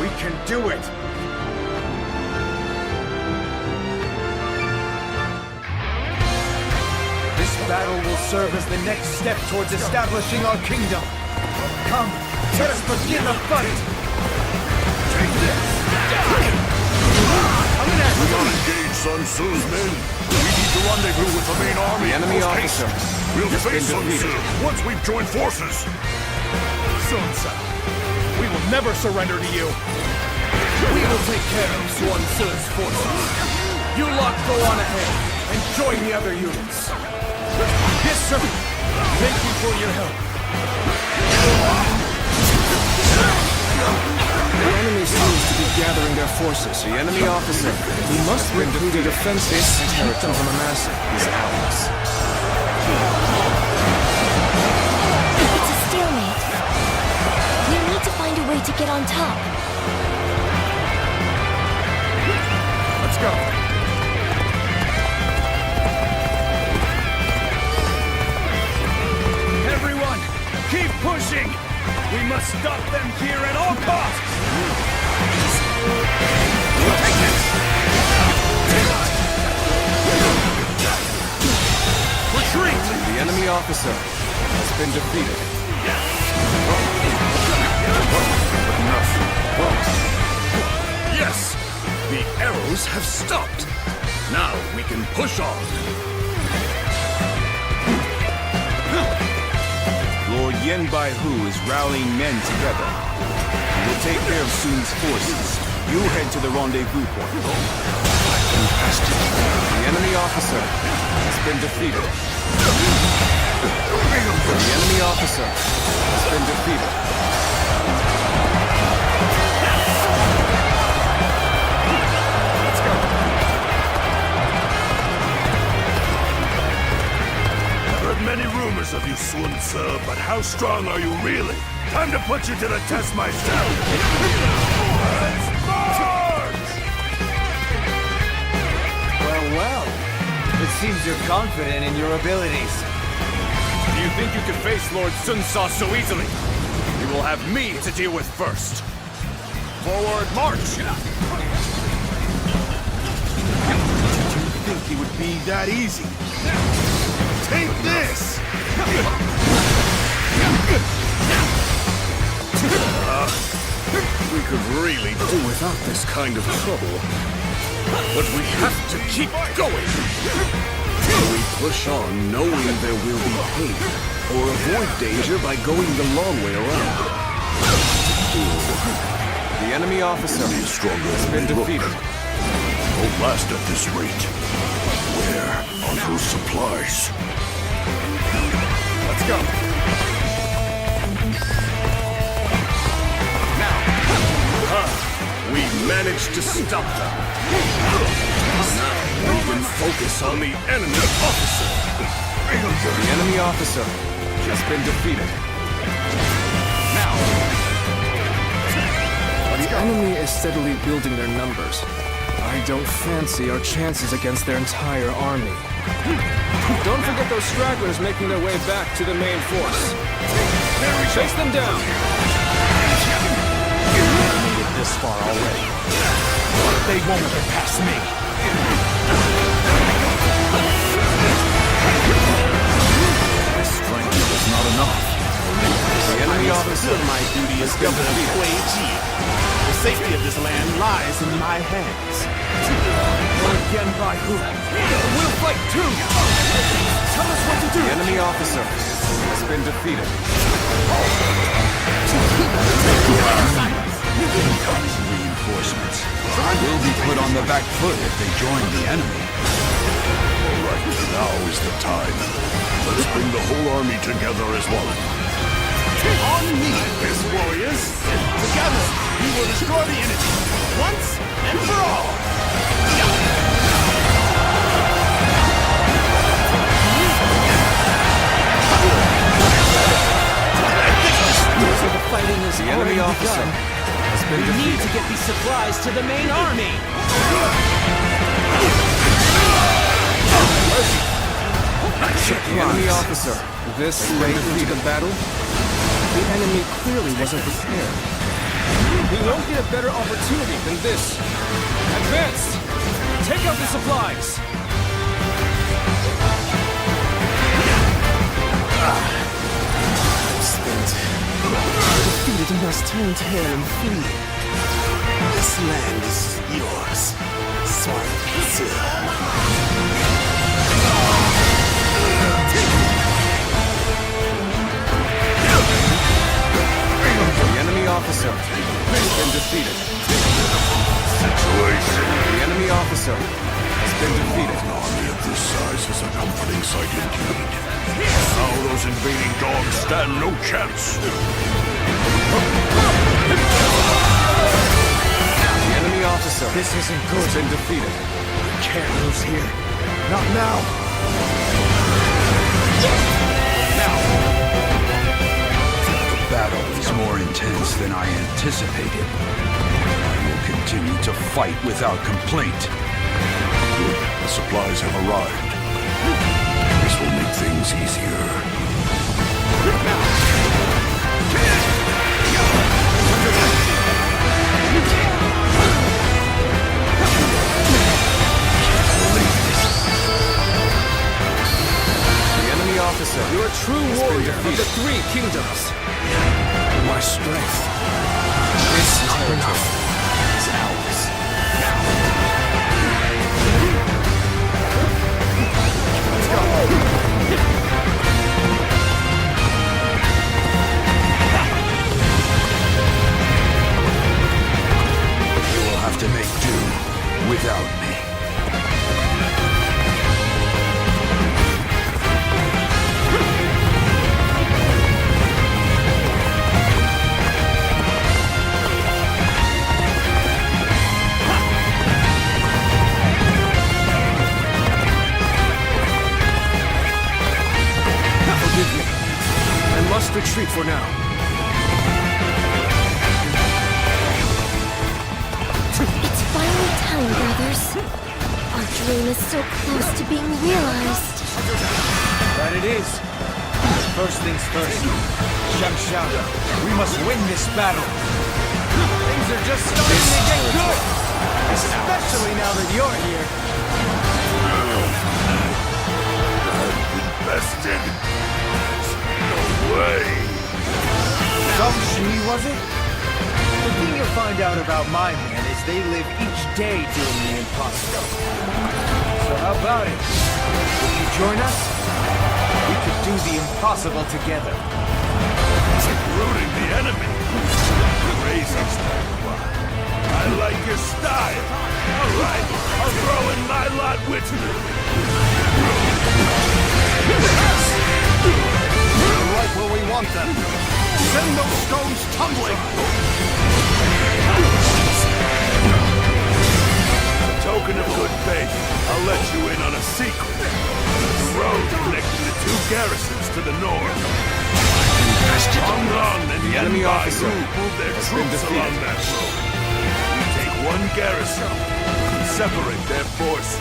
We can do it! This battle will serve as the next step towards establishing our kingdom. Come, let us begin the fight! Take this! We are engaged, Sun Tzu's men. We need to rendezvous with the main army. The enemy officer. We'll face Sun Tzu once we've joined forces. Sun Tzu, we will never surrender to you. We will take care of Sun Tzu's forces. You lot go on ahead and join the other units. Yes, sir. Thank you for your help. The enemy seems to be gathering their forces. The enemy officer. We must recruit a defensive and keep them from amassing. Is ours. It's a stalemate. We need to find a way to get on top. Let's go. Everyone, keep pushing! We must stop them here at all costs! Retreat! The enemy officer has been defeated. Yes, the arrows have stopped. Now we can push on. Lord Yenbai-Hu is rallying men together. He will take care of Sun's forces. You head to the rendezvous point. The enemy officer has been defeated. The enemy officer has been defeated. Let's go. I've heard many rumors of you, Sun Tzu, but how strong are you really? Time to put you to the test myself. Let's march! Well, well. It seems you're confident in your abilities. Do you think you can face Lord Sun Tzu so easily? You will have me to deal with first. Forward march! Did you think it would be that easy? Take this! We could really do without this kind of trouble. But we have to keep going. We push on knowing there will be pain, or avoid danger by going the long way around. The enemy officer has been defeated. Won't last at this rate. Where are those supplies? Let's go! We managed to stop them. Now, even focus on the enemy officer. The enemy officer has been defeated. Now, the enemy is steadily building their numbers. I don't fancy our chances against their entire army. Don't forget those stragglers making their way back to the main force. Chase them down! Made it this far already. They won't get past me. My strength was not enough. The enemy officer My duty is governor of Kuei-ji. The safety of this land lies in my hands. Again by who? We'll fight too! Tell us what to do! The enemy officer has been defeated. Incoming reinforcements will be put on the back foot if they join the enemy. All right, now is the time. Let us bring the whole army together as one. On me, Miss Warriors! Together, we will destroy the enemy, once and for all! So the fighting is The enemy already officer begun. has been We need defeated. to get these supplies to the main army! The enemy officer, this late into the battle, the enemy clearly wasn't prepared. We won't get a better opportunity than this. Advance! Take out the supplies! Defeated and must turn tail and flee. This land is yours, The enemy officer has been defeated. The enemy officer has been defeated. An army of this size is a comforting sight indeed. Now those invading dogs stand no chance. The enemy officer This isn't has good. been defeated. Can't lose here. Not now. The battle is more intense than I anticipated. I will continue to fight without complaint. The supplies have arrived. This will make things easier. The enemy officer, you're a true warrior of the three kingdoms. My strength, this territory is ours. You will have to make do without me. Forgive me. I must retreat for now. It's finally time, brothers. Our dream is so close to being realized. That it is. First things first. Shamshada, we must win this battle. Things are just starting to get good. Especially now that you're here. Invested? No way. Some Shi, was it? The thing you'll find out about my men is they live each day doing the impossible. So how about it? Will you join us? We could do the impossible together. Rooting the enemy. Crazy stuff. I like your style. All right, I'll throw in my lot with you. They're right where we want them. Send those stones tumbling. Told token of good faith, I'll let you in on a secret. The road connecting the two garrisons to the north. Hong and the enemy officer move their troops along that road. We take one garrison and separate their forces.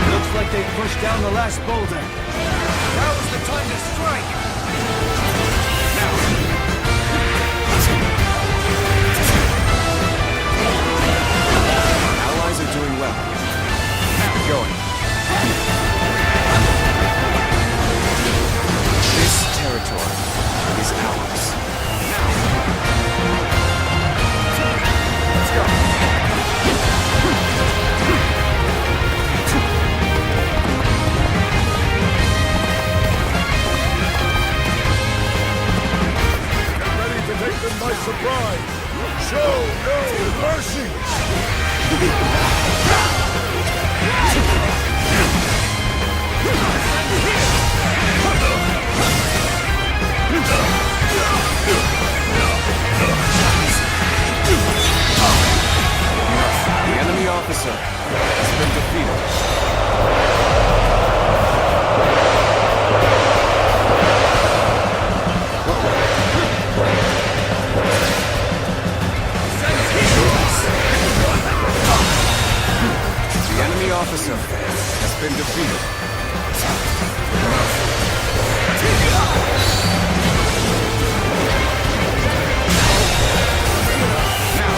Looks like they pushed down the last boulder. Now is the time to strike! Allies are doing well. Keep going. This territory is ours. Let's go. Get ready to take them by surprise. Show no mercy. The enemy officer has been defeated. The enemy officer has been defeated.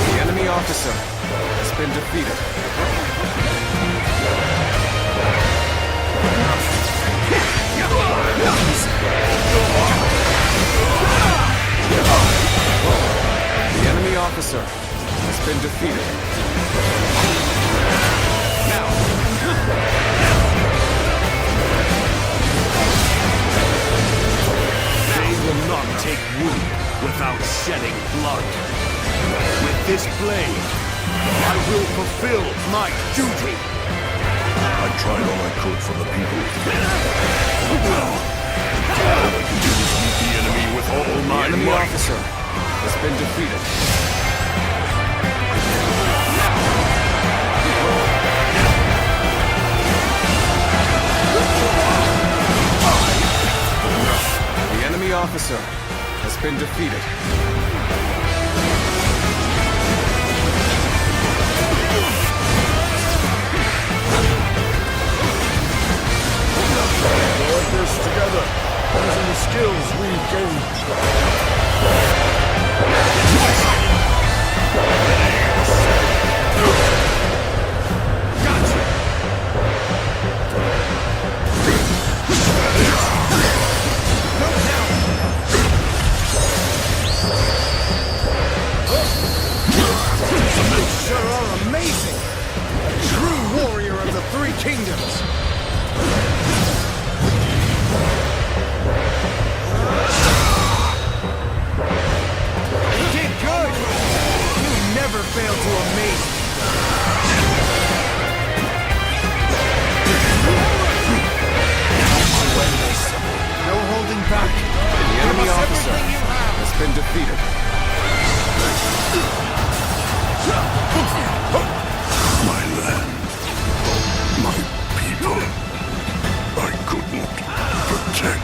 The enemy officer has been defeated. The enemy officer has been defeated. They will not take wound without shedding blood. With this blade, I will fulfill my duty. I tried all I could for the people. Now, all I can do is meet the enemy with all my The enemy might. officer has been defeated. The enemy officer has been defeated. We'll work this together, using the skills we've gained. You sure are amazing! A true warrior of the Three Kingdoms! You did good! You never fail to amaze me! No holding back! The enemy officer has been defeated. My land, my people, I couldn't protect.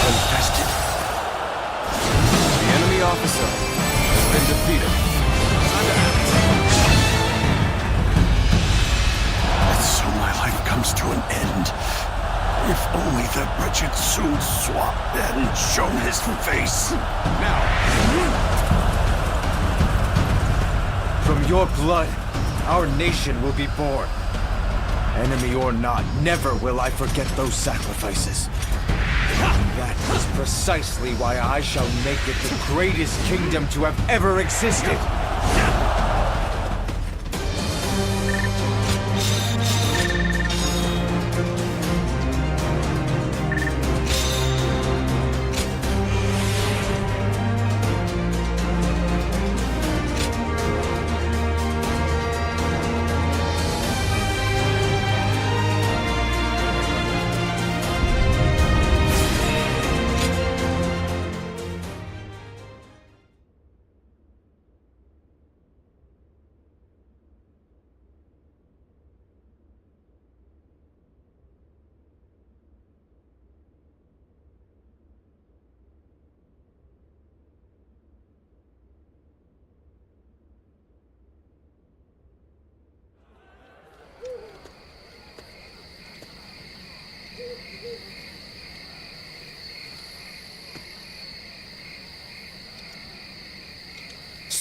Contested. The enemy officer has been defeated. And so my life comes to an end. If only that wretched Sun Swa hadn't shown his face. From your blood, our nation will be born. Enemy or not, never will I forget those sacrifices. And that is precisely why I shall make it the greatest kingdom to have ever existed.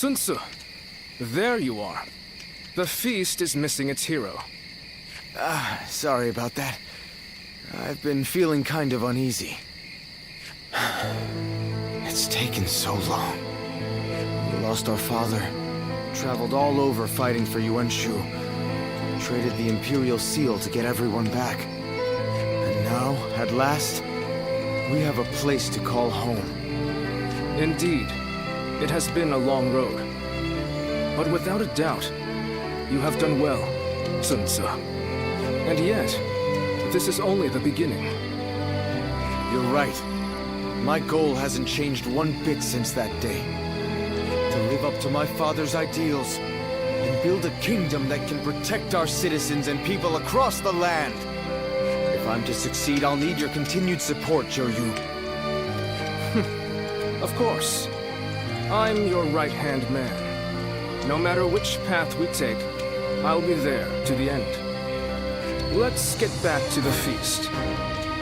Sun Tzu, there you are. The feast is missing its hero. Sorry about that. I've been feeling kind of uneasy. It's taken so long. We lost our father, traveled all over fighting for Yuan-Shu, traded the Imperial Seal to get everyone back. And now, at last, we have a place to call home. Indeed, it has been a long road. But without a doubt, you have done well, Sun Tzu. And yet, this is only the beginning. You're right. My goal hasn't changed one bit since that day. To live up to my father's ideals, and build a kingdom that can protect our citizens and people across the land. If I'm to succeed, I'll need your continued support, Zhou. Of course. I'm your right-hand man. No matter which path we take, I'll be there to the end. Let's get back to the feast.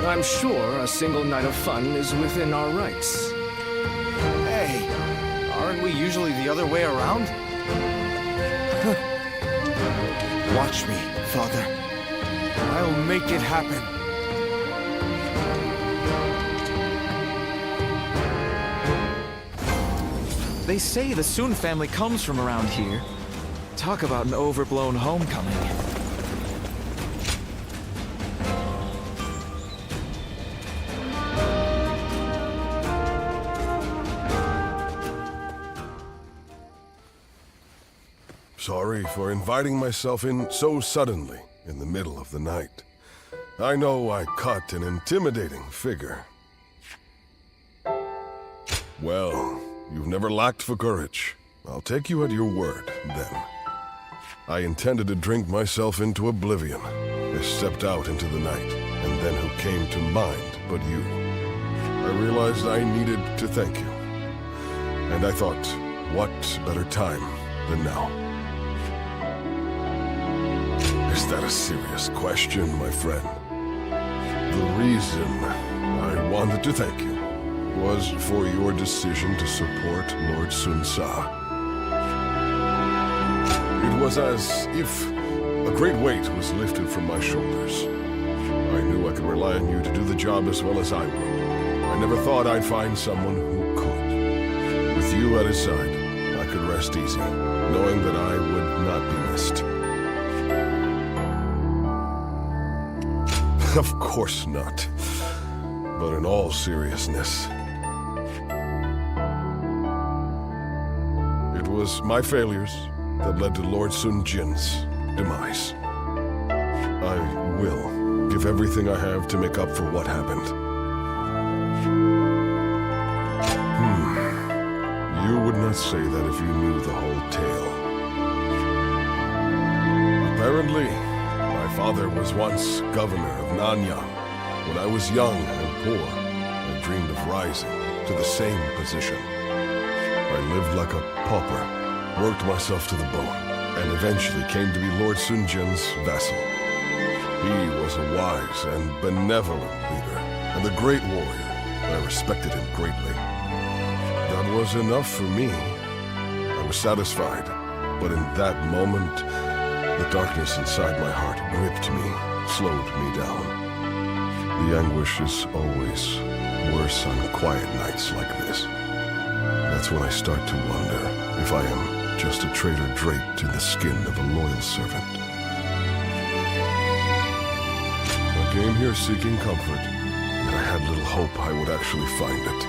I'm sure a single night of fun is within our rights. Hey, aren't we usually the other way around? Watch me, Father. I'll make it happen. They say the Sun family comes from around here. Talk about an overblown homecoming. Sorry for inviting myself in so suddenly in the middle of the night. I know I cut an intimidating figure. Well, you've never lacked for courage. I'll take you at your word, then. I intended to drink myself into oblivion. I stepped out into the night, and then who came to mind but you? I realized I needed to thank you. And I thought, what better time than now? Is that a serious question, my friend? The reason I wanted to thank you was for your decision to support Lord Sun Tzu. It was as if a great weight was lifted from my shoulders. I knew I could rely on you to do the job as well as I would. I never thought I'd find someone who could. With you at his side, I could rest easy, knowing that I would not be missed. Of course not. But in all seriousness, it was my failures that led to Lord Sun Jin's demise. I will give everything I have to make up for what happened. You would not say that if you knew the whole tale. Apparently, my father was once governor of Nanyang. When I was young and poor, I dreamed of rising to the same position. I lived like a pauper, worked myself to the bone, and eventually came to be Lord Sun Jin's vassal. He was a wise and benevolent leader, and a great warrior. I respected him greatly. That was enough for me. I was satisfied, but in that moment, the darkness inside my heart gripped me, slowed me down. The anguish is always worse on quiet nights like this. That's when I start to wonder if I am just a traitor draped in the skin of a loyal servant. I came here seeking comfort, and I had little hope I would actually find it.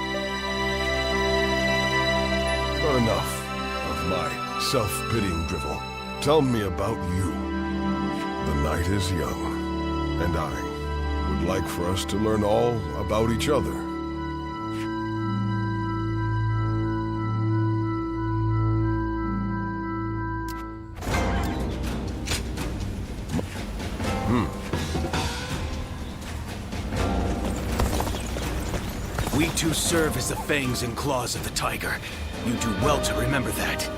But enough of my self-pitying drivel. Tell me about you. The night is young, and I would like for us to learn all about each other. We two serve as the fangs and claws of the tiger. You do well to remember that.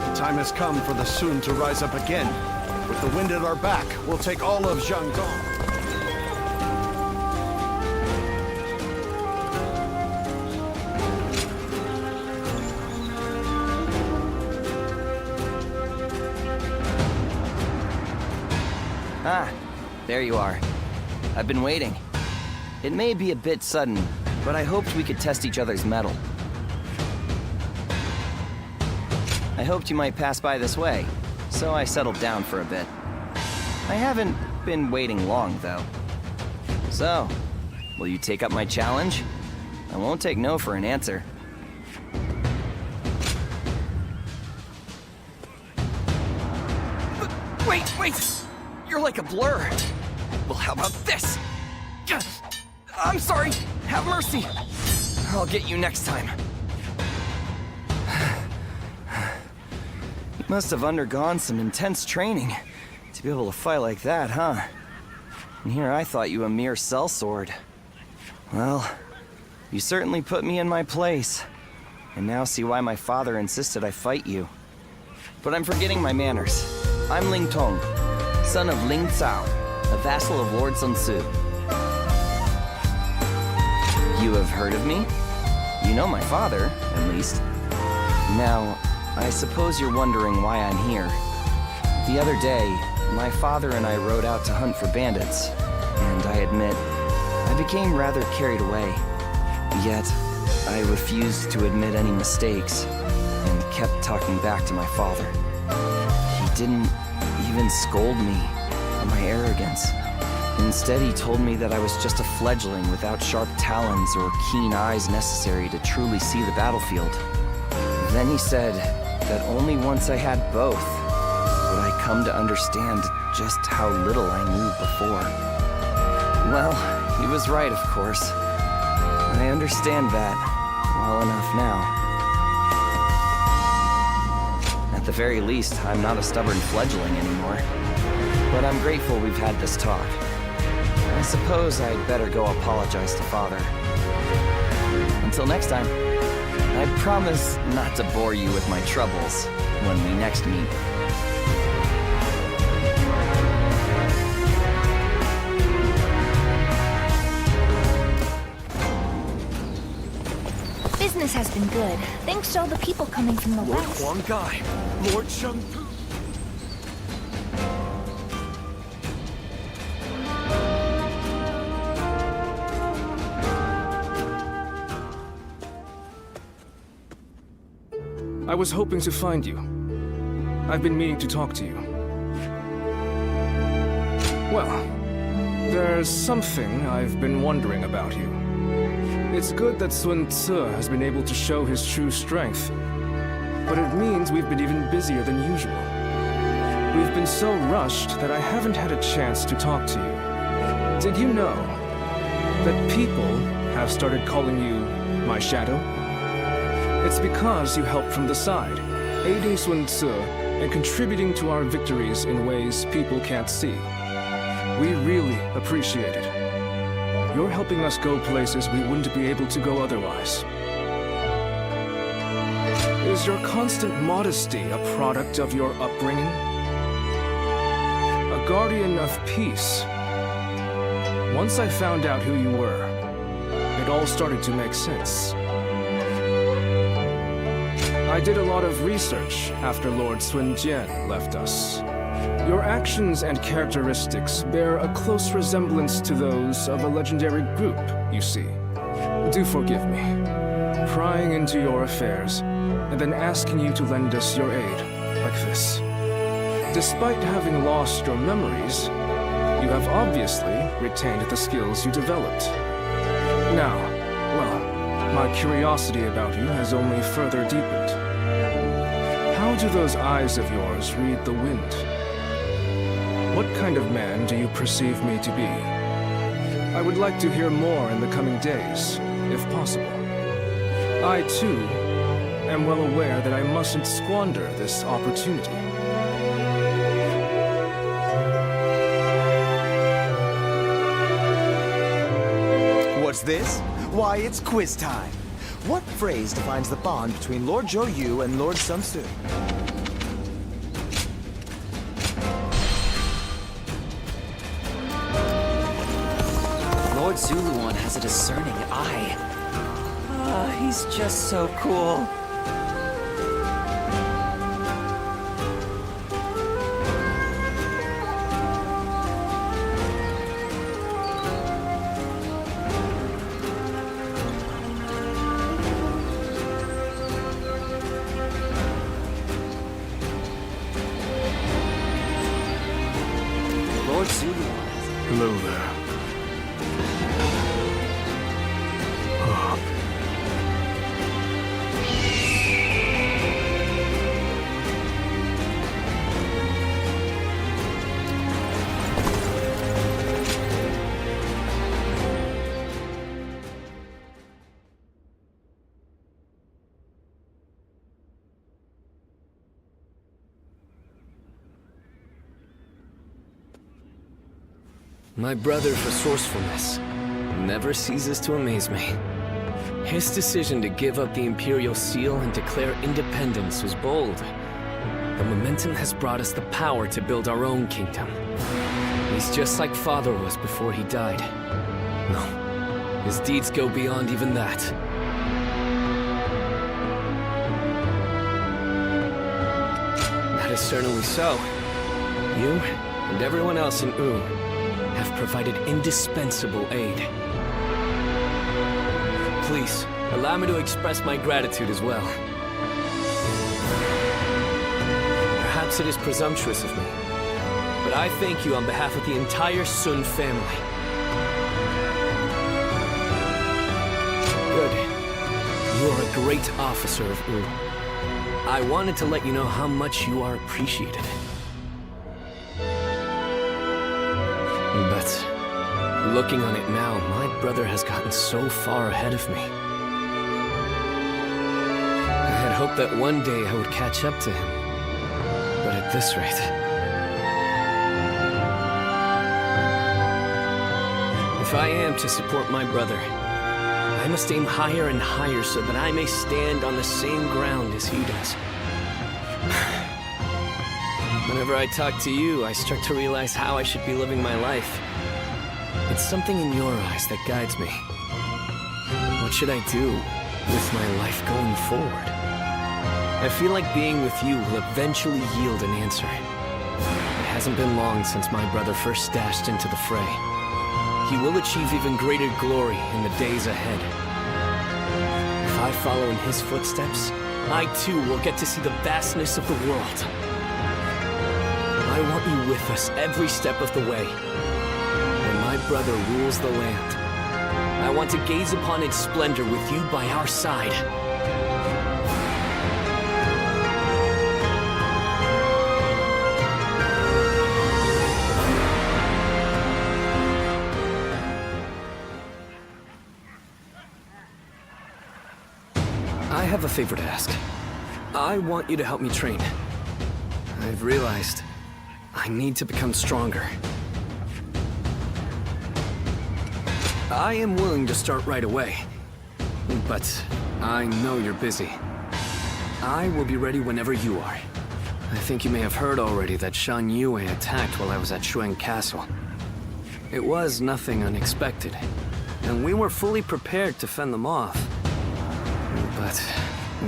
The time has come for the Sun to rise up again. With the wind at our back, we'll take all of Jiangdong. Ah, there you are. I've been waiting. It may be a bit sudden, but I hoped we could test each other's mettle. I hoped you might pass by this way, so I settled down for a bit. I haven't been waiting long, though. So, will you take up my challenge? I won't take no for an answer. Wait! You're like a blur. Well, how about this? I'm sorry. Have mercy. I'll get you next time. You must have undergone some intense training to be able to fight like that, huh? And here I thought you a mere sellsword. Well, you certainly put me in my place. And now see why my father insisted I fight you. But I'm forgetting my manners. I'm Ling Tong, son of Ling Cao, a vassal of Lord Sun Tzu. You have heard of me? You know my father, at least. Now, I suppose you're wondering why I'm here. The other day, my father and I rode out to hunt for bandits, and I admit, I became rather carried away. Yet, I refused to admit any mistakes, and kept talking back to my father. He didn't even scold me for my arrogance. Instead, he told me that I was just a fledgling without sharp talons or keen eyes necessary to truly see the battlefield. Then he said that only once I had both would I come to understand just how little I knew before. Well, he was right, of course. I understand that well enough now. At the very least, I'm not a stubborn fledgling anymore. But I'm grateful we've had this talk. I suppose I'd better go apologize to Father. Until next time, I promise not to bore you with my troubles when we next meet. Business has been good, thanks to all the people coming from the west. Lord Huang Gai, Lord Shang Pu. I was hoping to find you. I've been meaning to talk to you. Well, there's something I've been wondering about you. It's good that Sun Tzu has been able to show his true strength, but it means we've been even busier than usual. We've been so rushed that I haven't had a chance to talk to you. Did you know that people have started calling you my shadow? It's because you help from the side, aiding Sun Tzu and contributing to our victories in ways people can't see. We really appreciate it. You're helping us go places we wouldn't be able to go otherwise. Is your constant modesty a product of your upbringing? A guardian of peace. Once I found out who you were, it all started to make sense. I did a lot of research after Lord Sun Jian left us. Your actions and characteristics bear a close resemblance to those of a legendary group, you see. Do forgive me. Prying into your affairs, and then asking you to lend us your aid, like this. Despite having lost your memories, you have obviously retained the skills you developed. Now, well, my curiosity about you has only further deepened. How do those eyes of yours read the wind? What kind of man do you perceive me to be? I would like to hear more in the coming days, if possible. I, too, am well aware that I mustn't squander this opportunity. What's this? Why, it's quiz time. What phrase defines the bond between Lord Zhou Yu and Lord Sun Tzu? Lord Zuluan has a discerning eye. Ah, he's just so cool. Hello there. My brother, for resourcefulness, never ceases to amaze me. His decision to give up the Imperial Seal and declare independence was bold. The momentum has brought us the power to build our own kingdom. He's just like Father was before he died. No, his deeds go beyond even that. That is certainly so. You and everyone else in Wu have provided indispensable aid. Please, allow me to express my gratitude as well. Perhaps it is presumptuous of me, but I thank you on behalf of the entire Sun family. Good. You are a great officer of Wu. I wanted to let you know how much you are appreciated. But looking on it now, my brother has gotten so far ahead of me. I had hoped that one day I would catch up to him. But at this rate... If I am to support my brother, I must aim higher and higher so that I may stand on the same ground as he does. Whenever I talk to you, I start to realize how I should be living my life. It's something in your eyes that guides me. What should I do with my life going forward? I feel like being with you will eventually yield an answer. It hasn't been long since my brother first dashed into the fray. He will achieve even greater glory in the days ahead. If I follow in his footsteps, I too will get to see the vastness of the world. I want you with us every step of the way. When my brother rules the land, I want to gaze upon its splendor with you by our side. I have a favor to ask. I want you to help me train. I've realized I need to become stronger. I am willing to start right away, but I know you're busy. I will be ready whenever you are. I think you may have heard already that Shan Yue attacked while I was at Shuang Castle. It was nothing unexpected, and we were fully prepared to fend them off. But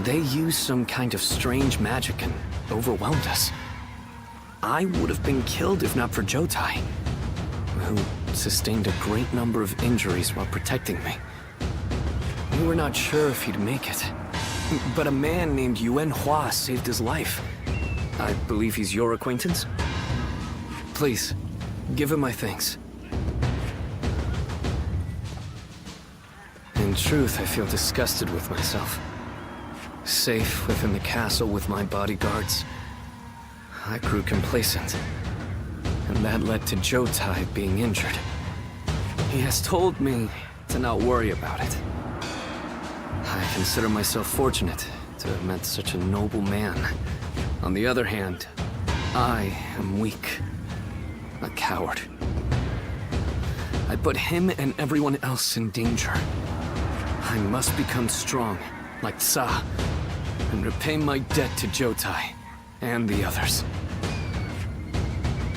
they used some kind of strange magic and overwhelmed us. I would have been killed if not for Jotai, who sustained a great number of injuries while protecting me. We were not sure if he'd make it, but a man named Yuan Hua saved his life. I believe he's your acquaintance? Please, give him my thanks. In truth, I feel disgusted with myself. Safe within the castle with my bodyguards, I grew complacent, and that led to Jotai being injured. He has told me to not worry about it. I consider myself fortunate to have met such a noble man. On the other hand, I am weak, a coward. I put him and everyone else in danger. I must become strong, like Tsa, and repay my debt to Jotai and the others.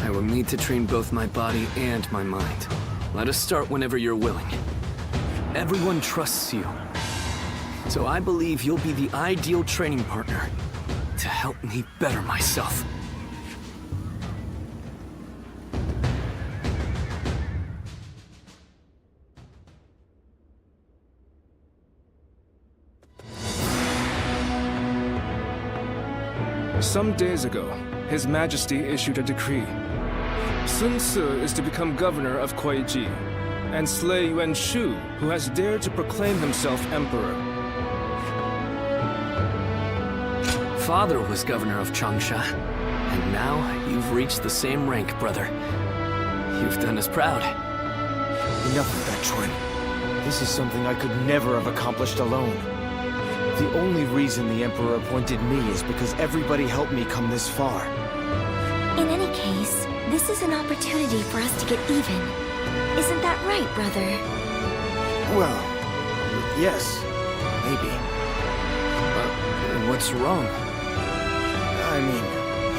I will need to train both my body and my mind. Let us start whenever you're willing. Everyone trusts you, so I believe you'll be the ideal training partner to help me better myself. Some days ago, His Majesty issued a decree. Sun Ce is to become governor of Kuai-ji, and slay Yuan Shu, who has dared to proclaim himself emperor. Father was governor of Changsha, and now you've reached the same rank, brother. You've done us proud. Enough of that, Chuan. This is something I could never have accomplished alone. The only reason the Emperor appointed me is because everybody helped me come this far. In any case, this is an opportunity for us to get even. Isn't that right, brother? Well, yes, maybe. What's wrong? I mean,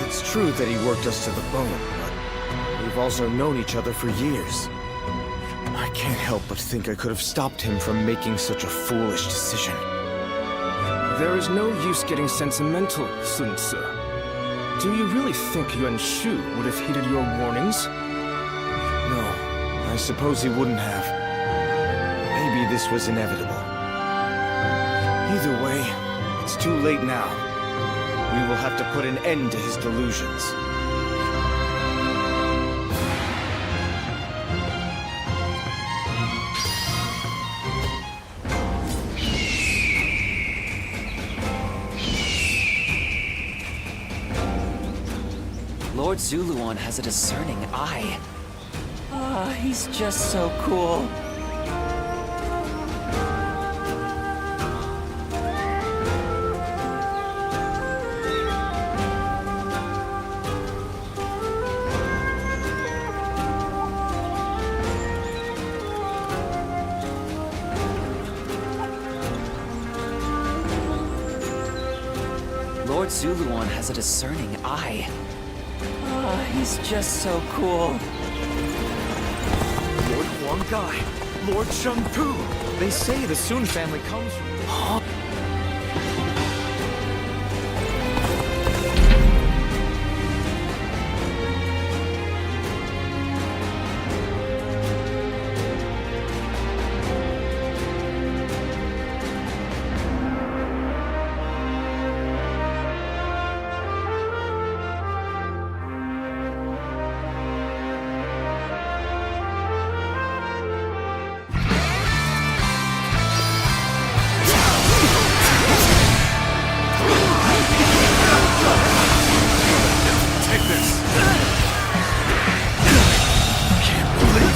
it's true that he worked us to the bone, but we've also known each other for years. I can't help but think I could have stopped him from making such a foolish decision. There is no use getting sentimental, Sun Ce. Do you really think Yuan Shu would have heeded your warnings? No, I suppose he wouldn't have. Maybe this was inevitable. Either way, it's too late now. We will have to put an end to his delusions. Lord Zuluan has a discerning eye. Ah, he's just so cool. Lord Zuluan has a discerning eye. Ah, he's just so cool. Lord Huang Gai, Lord Shang Tu. They say the Sun family comes from...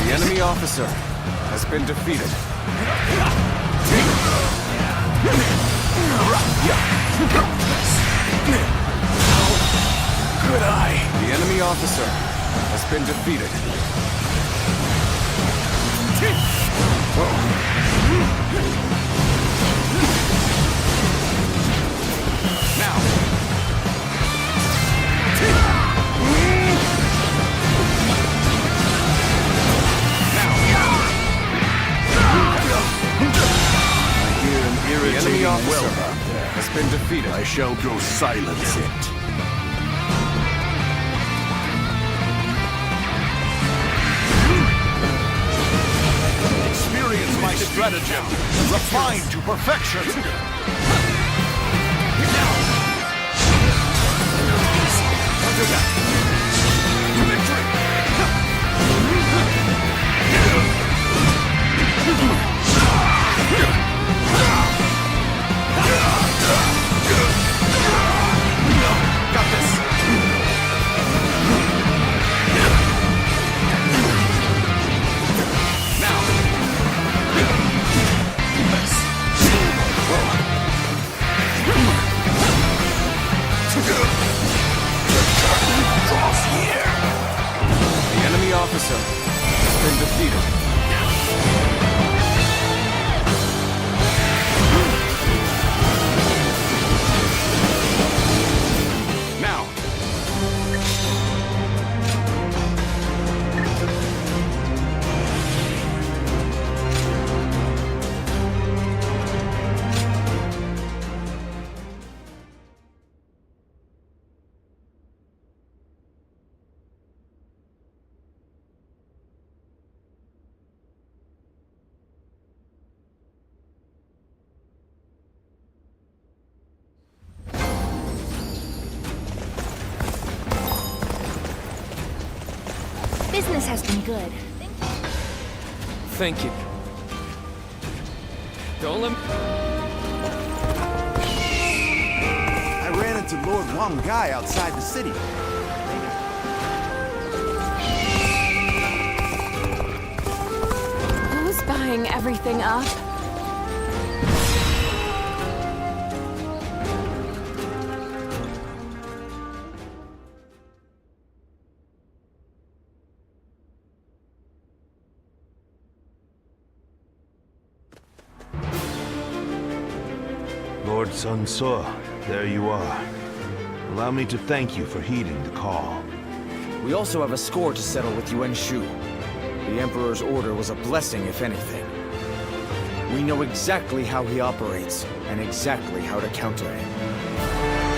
The enemy officer has been defeated. Could I? The enemy officer has been defeated. Now. The enemy officer has been defeated. I shall go silence it. Experience my stratagem, refined to perfection. Under that. Got this. Now. Cross here. The enemy officer has been defeated. Business has been good. Thank you. Don't let me... I ran into Lord Wang Gai outside the city. Who's buying everything up? Lord Sun Ce, there you are. Allow me to thank you for heeding the call. We also have a score to settle with Yuan Shu. The Emperor's order was a blessing, if anything. We know exactly how he operates, and exactly how to counter him.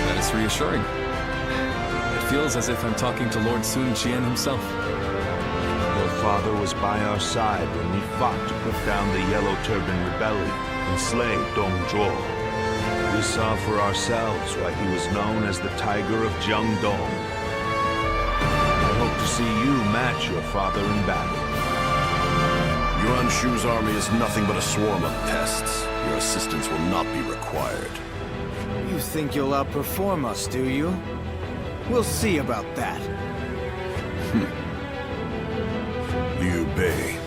That is reassuring. It feels as if I'm talking to Lord Sun Jian himself. Your father was by our side when we fought to put down the Yellow Turban Rebellion and slay Dong Zhuo. We saw for ourselves why he was known as the Tiger of Jiangdong. I hope to see you match your father in battle. Yuan Shu's army is nothing but a swarm of pests. Your assistance will not be required. You think you'll outperform us, do you? We'll see about that. Liu Bei,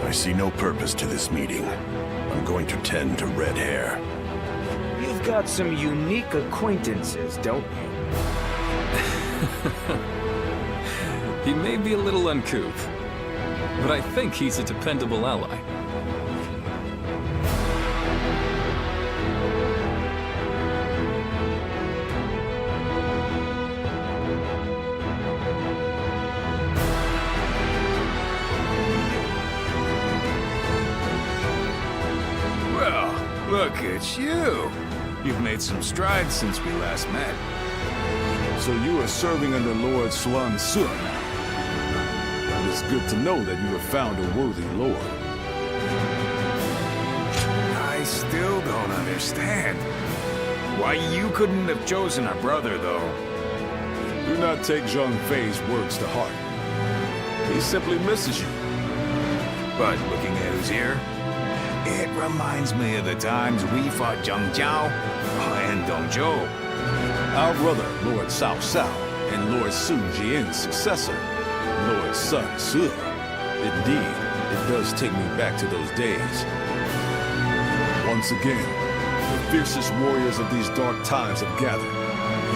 I see no purpose to this meeting. I'm going to tend to red hair. You've got some unique acquaintances, don't you? He may be a little uncouth, but I think he's a dependable ally. Well, look at you. You've made some strides since we last met. So you are serving under Lord Sun Ce now. It's good to know that you have found a worthy lord. I still don't understand. Why you couldn't have chosen a brother, though. Do not take Zhang Fei's words to heart. He simply misses you. But looking at who's here, it reminds me of the times we fought Zhang Jiao and Dong Zhuo. Our brother, Lord Cao Cao, and Lord Sun Jian's successor, Lord Sun Ce. Indeed, it does take me back to those days. Once again, the fiercest warriors of these dark times have gathered.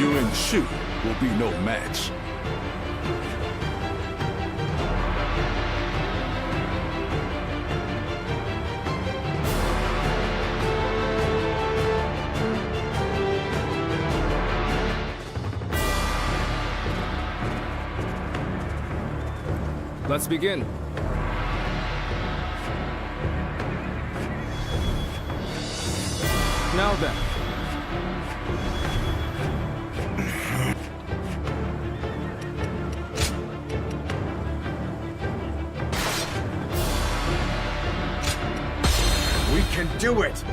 Yuan Shu will be no match. Let's begin. Now then. We can do it!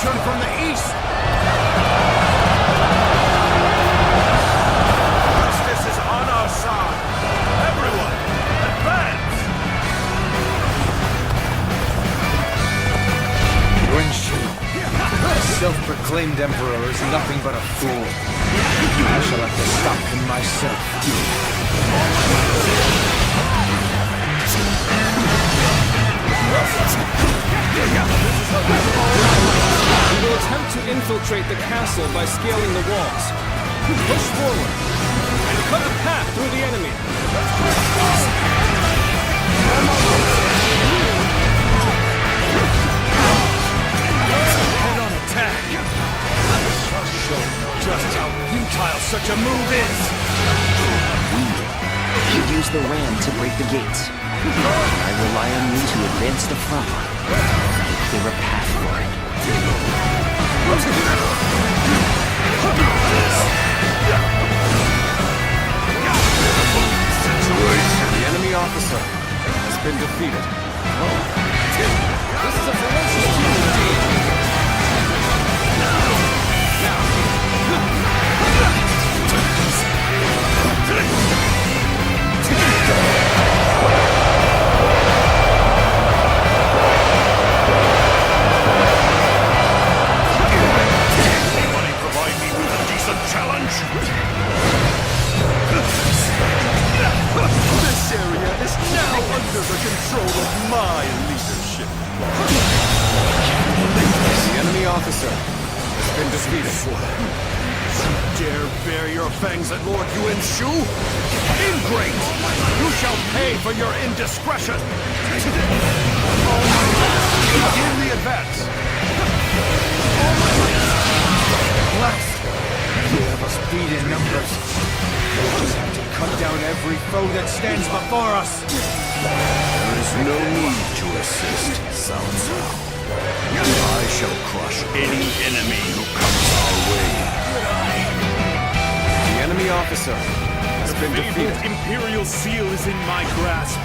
Turn from the east! Justice is on our side! Everyone, advance! Yuan Shu, the self-proclaimed emperor, is nothing but a fool. I shall have to stop him myself. We will attempt to infiltrate the castle by scaling the walls. Push forward and cut a path through the enemy. Head-on attack! Just show just how futile such a move is! You use the ram to break the gates. I rely on you to advance the front. Clear a path for it. The enemy officer been defeated. This is a ferocious team indeed. Anybody provide me with a decent challenge? This area is now under the control of my leadership. The enemy officer has been defeated. You dare bare your fangs at Lord Yuan Shu? Ingrate! You shall pay for your indiscretion! Begin the advance! Blast! You have us beat in numbers. We just have to cut down every foe that stands before us. There is no need to assist, Cao Cao. I shall crush any enemy who comes our way. The enemy officer has been defeated. The Imperial seal is in my grasp.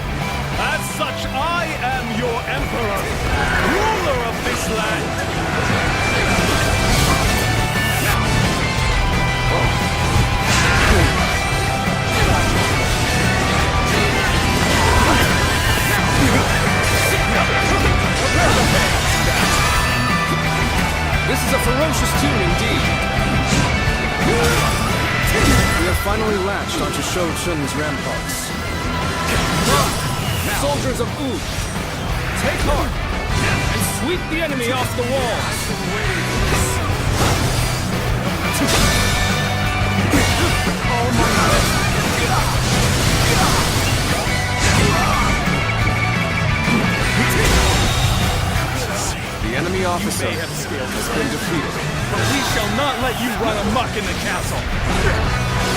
As such, I am your emperor, ruler of this land. This is a ferocious team indeed. We have finally latched onto Shou Chun's ramparts. Soldiers of Wu, take heart and sweep the enemy off the walls. The enemy officer has been defeated. But we shall not let you run amok in the castle.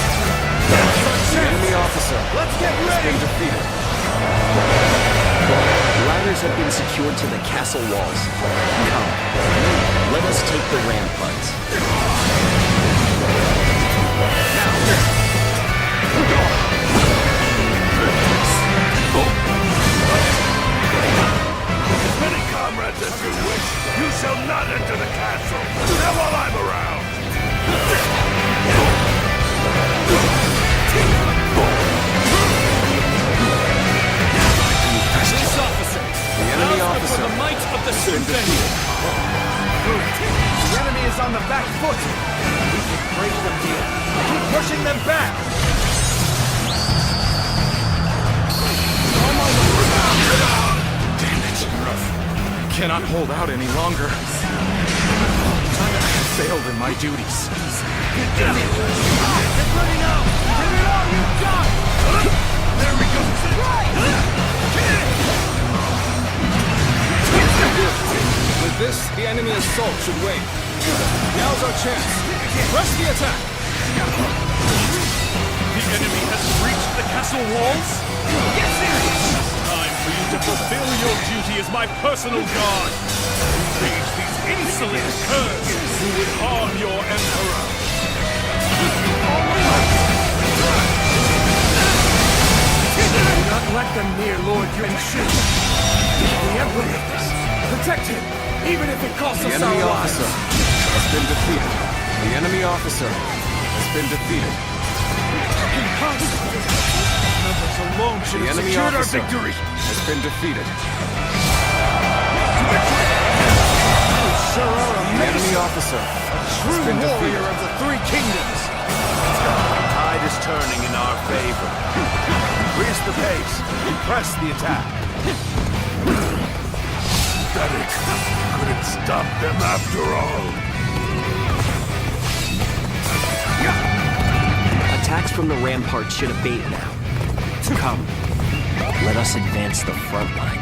The enemy officer has been defeated. Ladders have been secured to the castle walls. Come, let us take the ramparts. As many comrades as you wish, you shall not enter the castle. Not while I'm around. This officer, The enemy officer for the might of the Sun Family. The enemy is on the back foot. We can break them here. Keep pushing them back. Damn it. I cannot hold out any longer. I have failed in my duties. Get ready now. Give it all you've got. There we go. With this, the enemy assault should wait. Now's our chance. Press the attack. The enemy has breached the castle walls? Get serious! Time for you to fulfill your duty as my personal guard. Engage these insolent curs who would harm your emperor. Do not let them near Lord Yuan Shu. The emperor. Protect him, even if it costs The us enemy our officer lives. has been defeated. The enemy officer has been defeated. Impossible! Numbers alone should The have enemy secured our officer victory. has been defeated. You sure are The amazing. enemy officer has True been warrior defeated. of the Three Kingdoms. The tide is turning in our favor. Increase the pace. Press the attack. Pathetic. Couldn't stop them after all. Attacks from the ramparts should abate now. Come, let us advance the front line.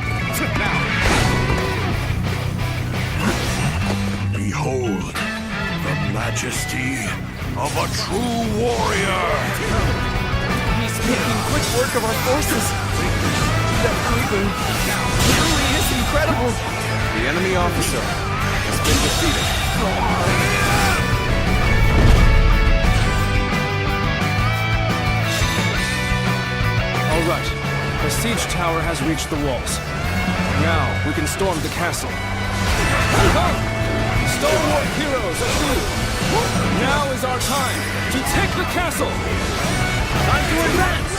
Behold, the majesty of a true warrior! He's making quick work of our forces. That creeper really is incredible. The enemy officer has been defeated. All right. The siege tower has reached the walls. Now we can storm the castle. Stalwart heroes of Blue! Now is our time to take the castle! Time to advance!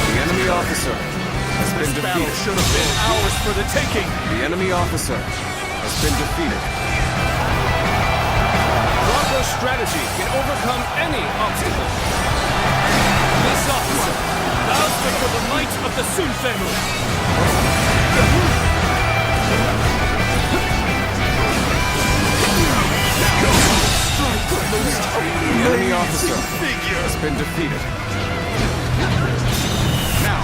The enemy officer has been defeated. Battle should have been ours for the taking! The enemy officer has been defeated. Proper strategy can overcome any obstacle. This officer vows for the might of the Sun family! The enemy officer has been defeated. Now!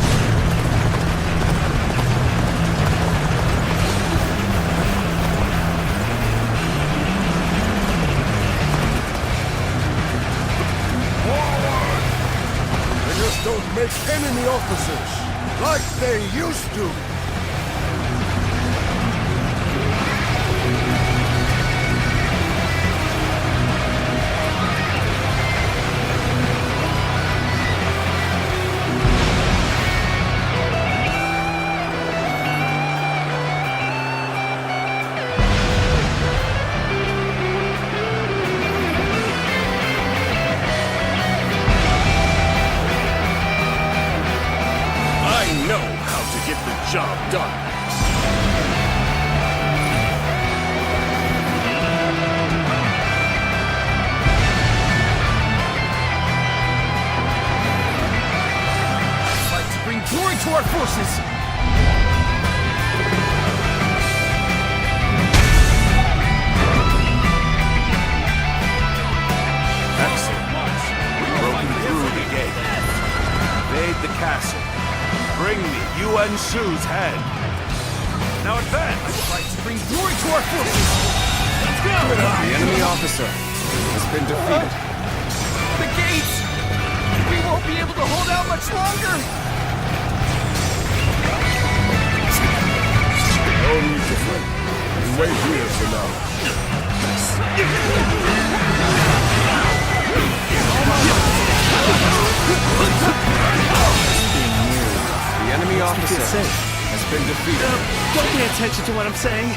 They just don't make enemy officers like they used to. Job done. Fight to bring glory to our forces! Excellent. We've broken through the gate. Invade the castle. Bring me Yuan Shu's head. Now advance! Fight to bring glory to our forces! Let's go! The enemy officer has been defeated. The gates! We won't be able to hold out much longer! No need to fight. Wait here for now. The enemy officer has been defeated. Don't pay attention to what I'm saying.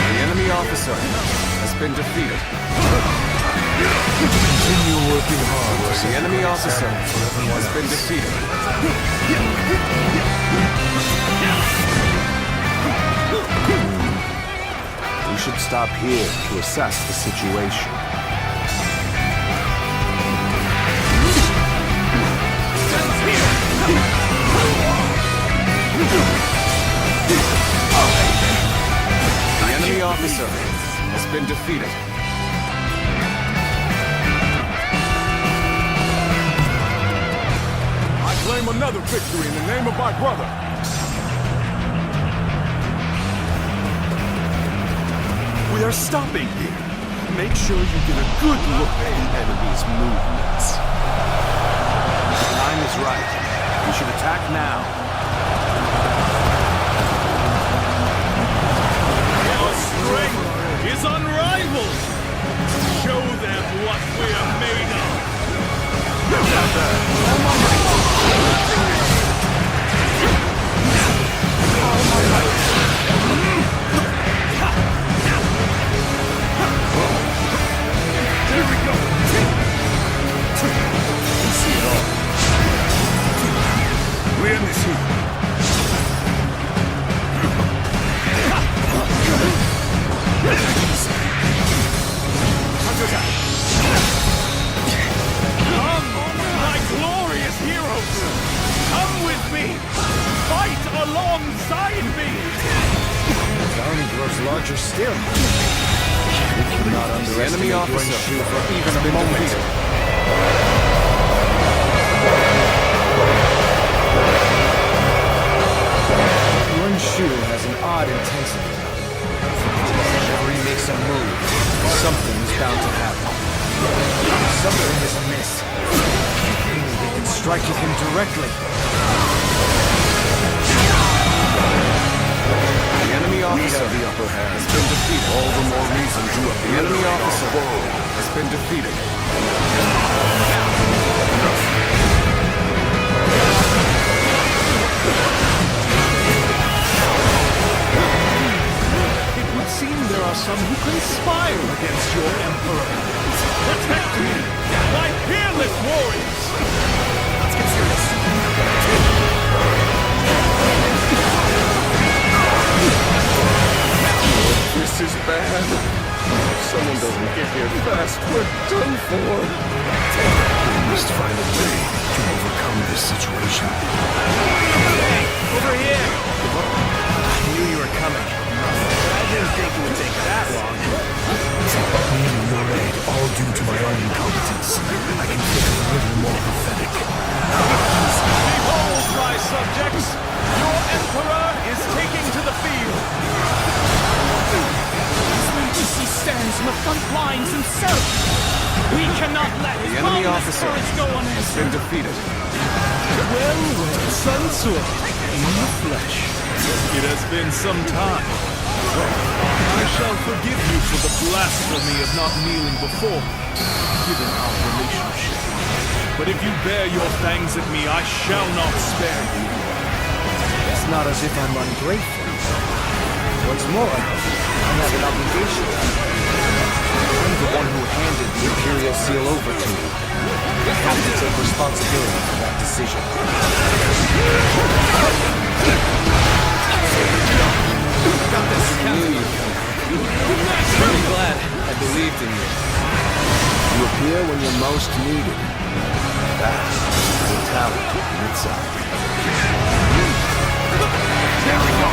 The enemy officer has been defeated. Continue working hard. The enemy officer has been defeated. We should stop here to assess the situation. The enemy officer has been defeated. I claim another victory in the name of my brother. We are stopping here. Make sure you get a good look at the enemy's movements. The time is right. We should attack now. Our strength is unrivaled. Show them what we're made of. Here we go! You see it all. We end this here. Counter-attack! larger still. We cannot underestimate Yuan-Shu for even a moment. Yuan-Shu has an odd intensity. Whenever he makes a move, something is bound to happen. Something is amiss. Maybe they can strike at him directly. The enemy officer the upper hand has been defeated. All the more reason to appear. The enemy officer has been defeated. It would seem there are some who conspire against your emperor. Protect me, my fearless warriors! Let's get serious. This is bad. If someone doesn't get here fast, we're done for. We must find a way to overcome this situation. Hey, over here! I knew you were coming. I didn't think it would take that long. Needing your aid, all due to my own incompetence. I can feel a little more pathetic. Behold, my subjects! Your emperor is taking to the field! He stands in the front lines himself! We cannot let his The enemy officer courage go has unanswered! been defeated. Well, Sun Tzu, in the flesh. It has been some time. I shall forgive you for the blasphemy of not kneeling before me, given our relationship. But if you bare your fangs at me, I shall not spare you. It's not as if I'm ungrateful. What's more, I have an obligation. I'm the one who handed the Imperial Seal over to you. I have to take responsibility for that decision. Got this, Captain. I'm glad I believed in you. You appear when you're most needed. That's brutality in itself. There we go.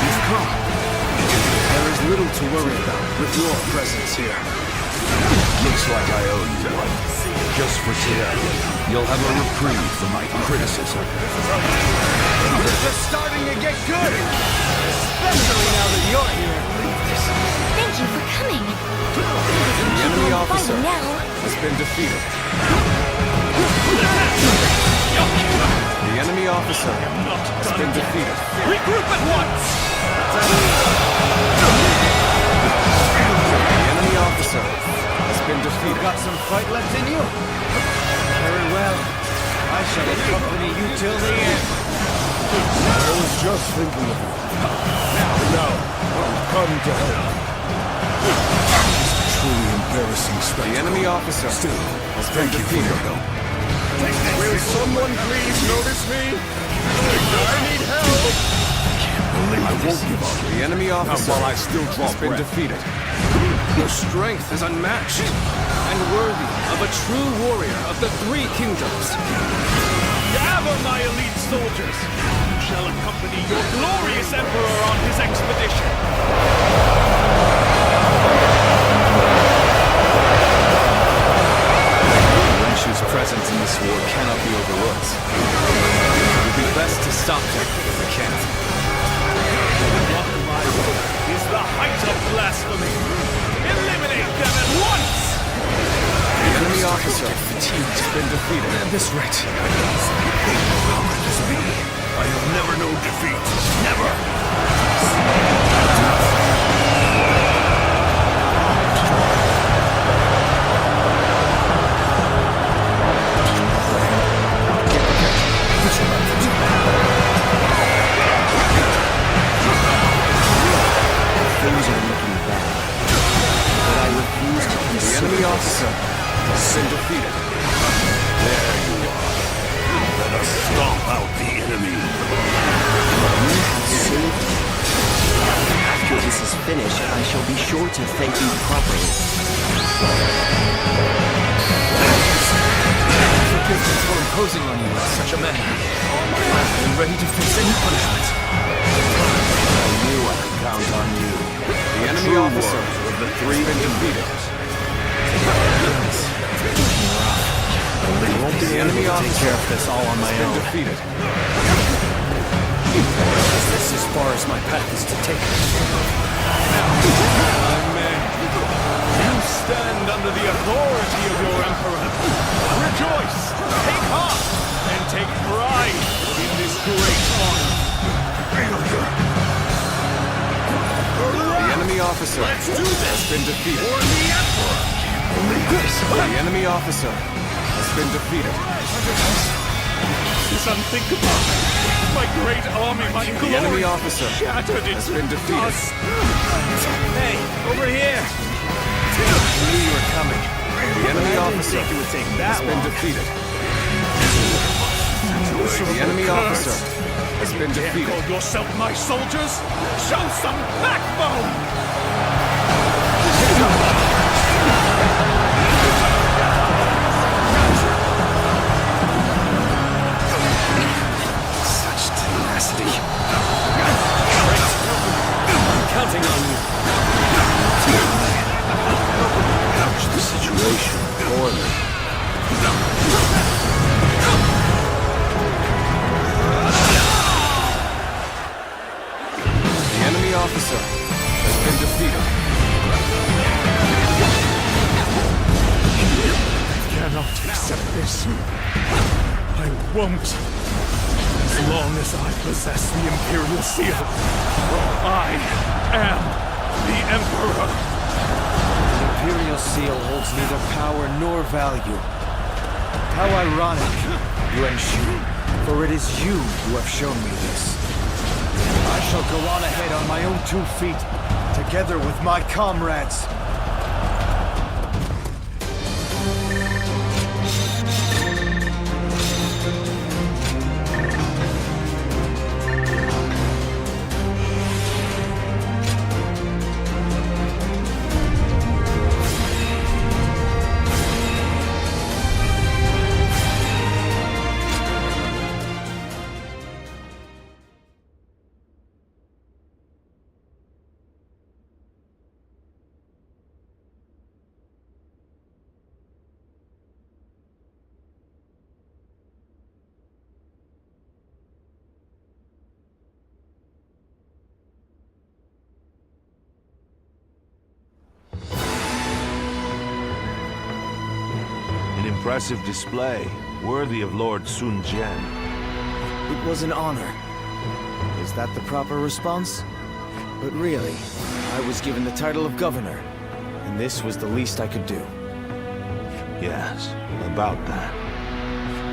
You've come. There is little to worry about with your presence here. Looks like I owe you one. Just for today, you'll have a reprieve from my criticism. It's just starting to get good! Especially now that you're here. Thank you for coming. The enemy officer now. has been defeated. The enemy officer has been defeated. Regroup at once! The enemy officer has been defeated. Got some fight left in you? Very well. I shall accompany you till the end. I was just thinking of you. Now, I've come to help. Truly embarrassing spectacle. The enemy officer Still, has been defeated. Will someone please notice me? I need help! I won't give up. The enemy officer While I still draw has been breath. defeated. Your strength is unmatched and worthy of a true warrior of the Three Kingdoms. Gather, my elite soldiers! You shall accompany your glorious emperor on his expedition! Yuan-Shu's presence in this war cannot be overlooked. It would be best to stop them if we can. Block my way is the height of blasphemy! Eliminate them at once! The enemy officer has been defeated. At this rate, I have never known defeat. Never! Things are looking bad, but I refuse to The consider enemy this. officer has been defeated. There you are. Let us stomp out the enemy. You have saved me. After this is finished, I shall be sure to thank you properly. forgive me for imposing on you in such a manner. I am ready to face any punishment. I knew I count on you. The enemy True officer warrior of the three has been defeated. The enemy officer Take care of this all on my has been own. defeated. Is this as far as my path is to take? You stand under the authority of your emperor. Rejoice, take heart, and take pride in this great honor. The enemy officer has been defeated. For the emperor. The enemy officer has been defeated. This is unthinkable. My great army, my glory, The enemy officer shattered has into been defeated. dust. Hey, over here! I knew you were coming. The enemy officer It would take has that been long. defeated. The enemy officer has been Dare defeated. call yourself my soldiers? Show some backbone! Such tenacity. I'm counting on you. Manage the situation poorly. The enemy officer has been defeated. I cannot accept this. I won't. As long as I possess the Imperial Seal. I am the Emperor. The Imperial Seal holds neither power nor value. How ironic, Yuan Shu, for it is you who have shown me this. I shall go on ahead on my own 2 feet, together with my comrades. An impressive display, worthy of Lord Sun Jian. It was an honor. Is that the proper response? But really, I was given the title of governor, and this was the least I could do. Yes, about that.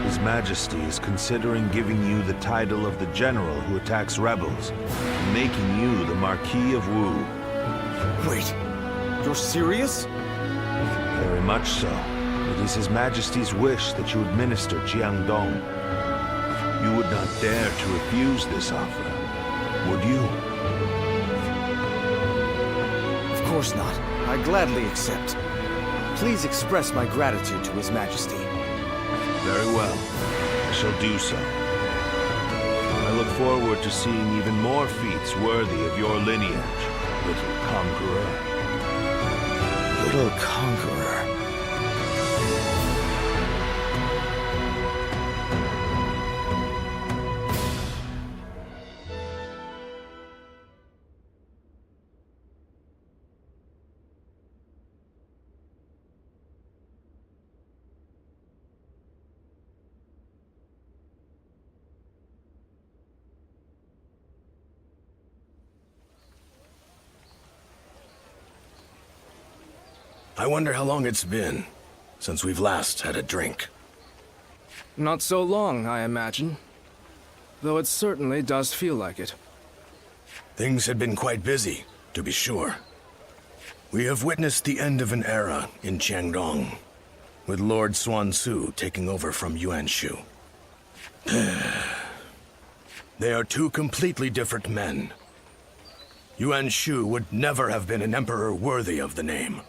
His Majesty is considering giving you the title of the general who attacks rebels, and making you the Marquis of Wu. Wait, you're serious? Very much so. It is His Majesty's wish that you administer Jiangdong. You would not dare to refuse this offer, would you? Of course not. I gladly accept. Please express my gratitude to His Majesty. Very well. I shall do so. I look forward to seeing even more feats worthy of your lineage, little conqueror. Little conqueror. I wonder how long it's been since we've last had a drink. Not so long, I imagine. Though it certainly does feel like it. Things had been quite busy, to be sure. We have witnessed the end of an era in Jiangdong, with Lord Xuan Su taking over from Yuan Shu. They are two completely different men. Yuan Shu would never have been an emperor worthy of the name.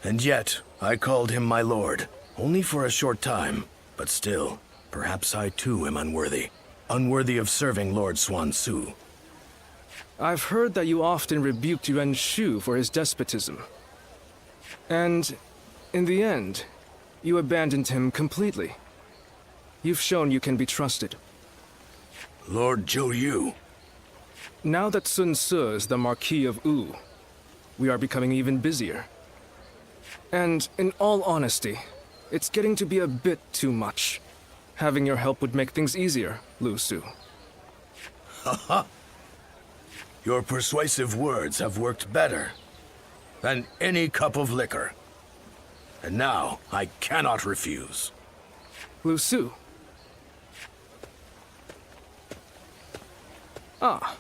And yet, I called him my lord, only for a short time, but still, perhaps I too am unworthy. Unworthy of serving Lord Xuan Su. I've heard that you often rebuked Yuan Shu for his despotism. And, in the end, you abandoned him completely. You've shown you can be trusted. Lord Zhou Yu. Now that Sun Ce is the Marquis of Wu, we are becoming even busier. And, in all honesty, it's getting to be a bit too much. Having your help would make things easier, Lu Su. Haha. Your persuasive words have worked better than any cup of liquor. And now, I cannot refuse. Lu Su. Ah,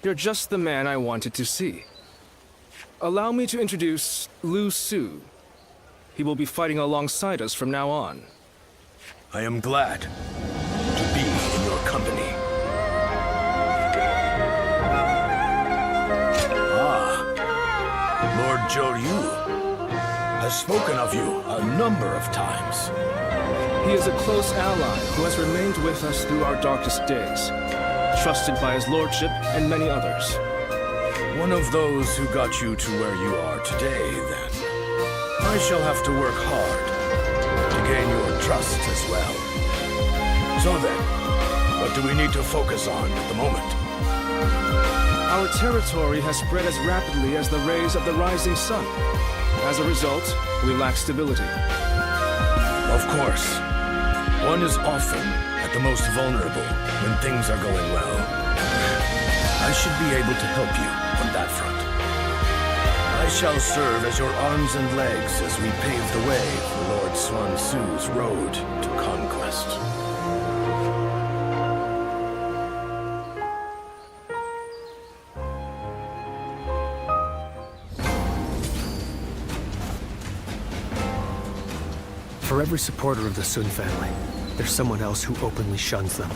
you're just the man I wanted to see. Allow me to introduce Lu Su. He will be fighting alongside us from now on. I am glad to be in your company. Lord Zhou Yu has spoken of you a number of times. He is a close ally who has remained with us through our darkest days, trusted by his lordship and many others. One of those who got you to where you are today, then. I shall have to work hard to gain your trust as well. So then, what do we need to focus on at the moment? Our territory has spread as rapidly as the rays of the rising sun. As a result, we lack stability. Of course. One is often at the most vulnerable when things are going well. I should be able to help you on that front. I shall serve as your arms and legs as we pave the way for Lord Xuan Su's road to conquest. For every supporter of the Sun family, there's someone else who openly shuns them.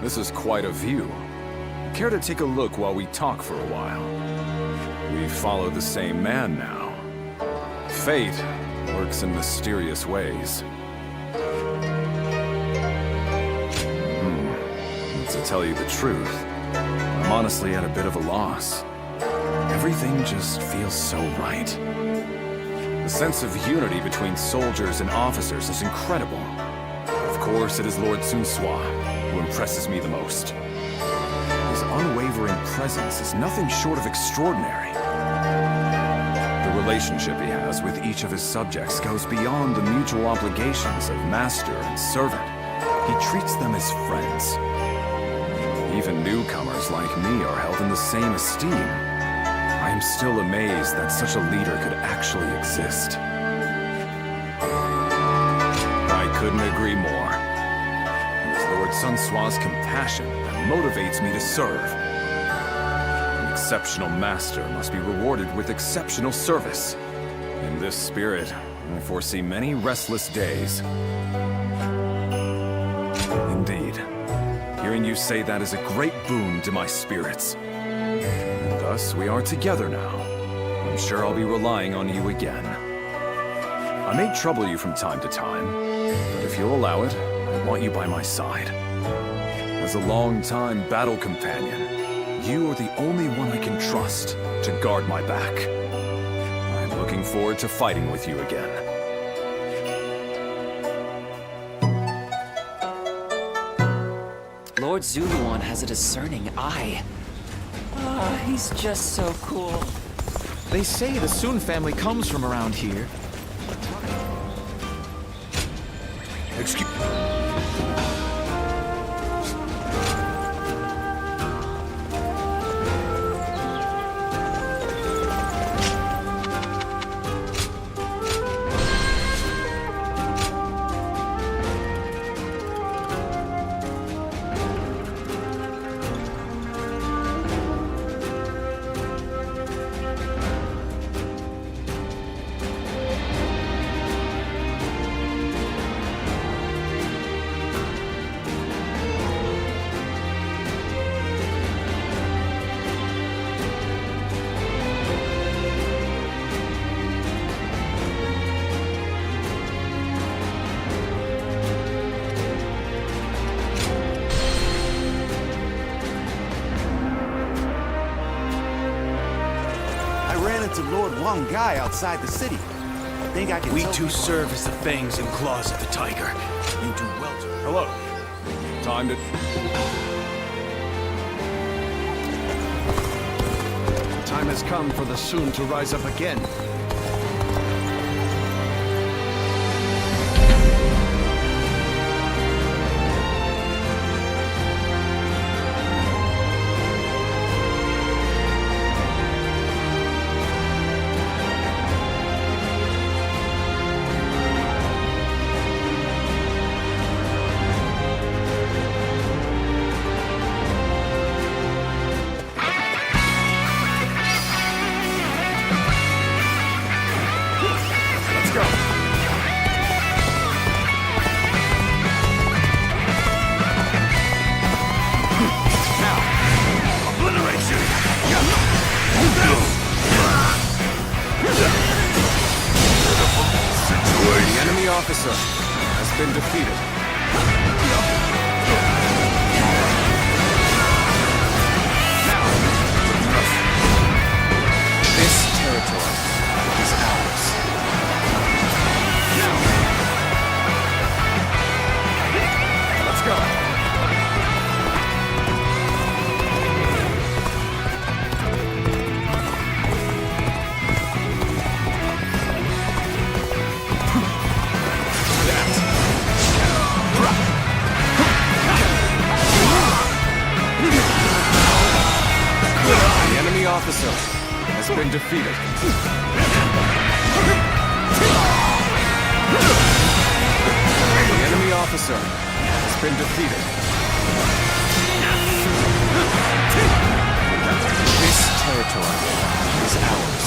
This is quite a view. Care to take a look while we talk for a while? We follow the same man now. Fate works in mysterious ways. To tell you the truth, I'm honestly at a bit of a loss. Everything just feels so right. The sense of unity between soldiers and officers is incredible. Of course, it is Lord Sun Sua who impresses me the most. His unwavering presence is nothing short of extraordinary. The relationship he has with each of his subjects goes beyond the mutual obligations of master and servant. He treats them as friends. Even newcomers like me are held in the same esteem. I am still amazed that such a leader could actually exist. I couldn't agree more. It is Lord Sun Sua's compassion that motivates me to serve. An exceptional master must be rewarded with exceptional service. In this spirit, I foresee many restless days. Indeed. Hearing you say that is a great boon to my spirits. And thus, we are together now. I'm sure I'll be relying on you again. I may trouble you from time to time, but if you'll allow it, I want you by my side. As a long-time battle companion, you are the only one I can trust to guard my back. I'm looking forward to fighting with you again. Lord Zuluan has a discerning eye. Ah, he's just so cool. They say the Sun family comes from around here. Excuse... into Lord Wang Gai outside the city. I think I can We tell two people- serve as the fangs and claws of the tiger. You do well to... Hello. Time to... The time has come for the Sun to rise up again. The enemy officer has been defeated. Now, this territory is ours. Now, let's go. The enemy officer has been defeated. The enemy officer has been defeated. This territory is ours.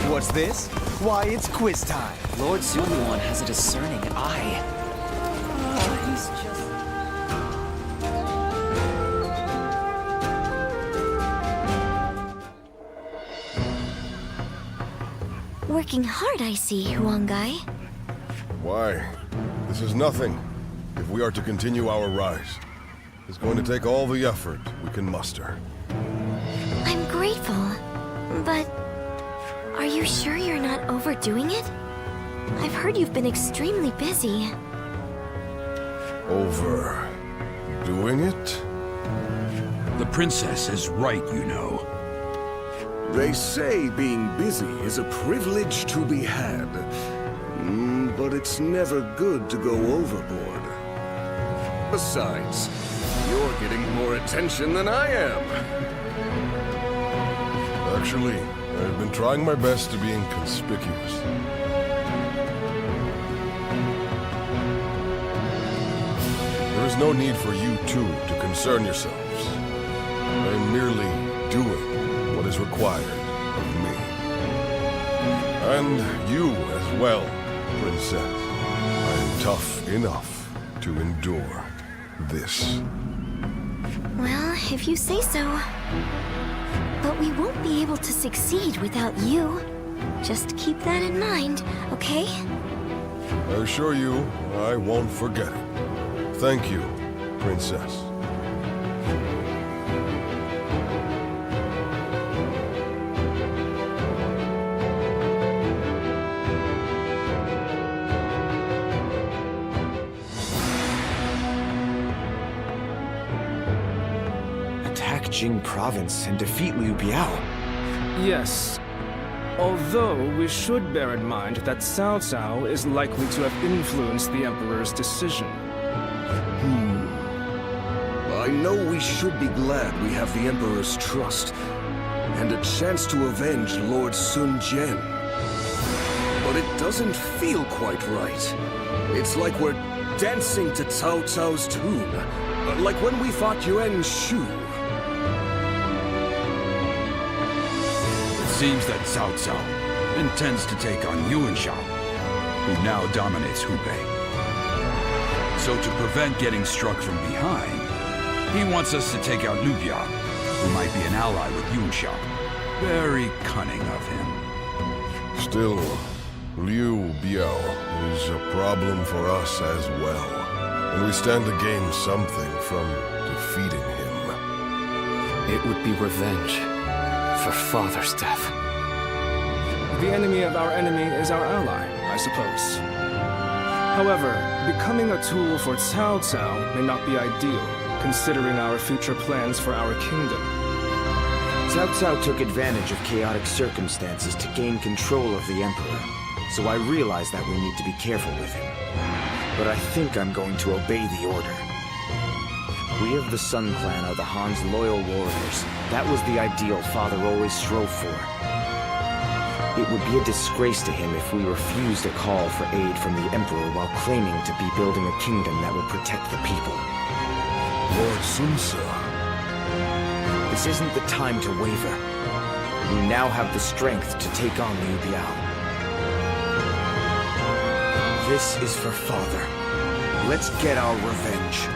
What's this? Why, it's quiz time. Lord Zuluan has a discerning eye. He's just... Working hard, I see, Huangai. Why? This is nothing. If we are to continue our rise, it's going to take all the effort we can muster. I'm grateful, but are you sure you're not overdoing it? I've heard you've been extremely busy. Overdoing it? The princess is right, you know. They say being busy is a privilege to be had. But it's never good to go overboard. Besides, you're getting more attention than I am. Actually, I've been trying my best to be inconspicuous. There is no need for you two to concern yourselves. I am merely doing what is required of me. And you as well, Princess. I am tough enough to endure this. Well, if you say so. But we won't be able to succeed without you. Just keep that in mind, okay? I assure you, I won't forget it. Thank you, Princess. Attack Jing Province and defeat Liu Biao. Yes. Although we should bear in mind that Cao Cao is likely to have influenced the Emperor's decision. I know we should be glad we have the Emperor's trust, and a chance to avenge Lord Sun Jian. But but it doesn't feel quite right. It's like we're dancing to Cao Cao's tune, like when we fought Yuan Shu. It seems that Cao Cao intends to take on Yuan Shao, who now dominates Hubei. So to prevent getting struck from behind, he wants us to take out Liu Biao, who might be an ally with Yuan Shao. Very cunning of him. Still, Liu Biao is a problem for us as well. And we stand to gain something from defeating him. It would be revenge for Father's death. The enemy of our enemy is our ally, I suppose. However, becoming a tool for Cao Cao may not be ideal, considering our future plans for our kingdom. Cao Cao took advantage of chaotic circumstances to gain control of the Emperor, so I realize that we need to be careful with him. But I think I'm going to obey the order. We of the Sun Clan are the Han's loyal warriors. That was the ideal Father always strove for. It would be a disgrace to him if we refused a call for aid from the Emperor while claiming to be building a kingdom that would protect the people. Lord Sun Ce. This isn't the time to waver. We now have the strength to take on Liu Biao. This is for Father. Let's get our revenge.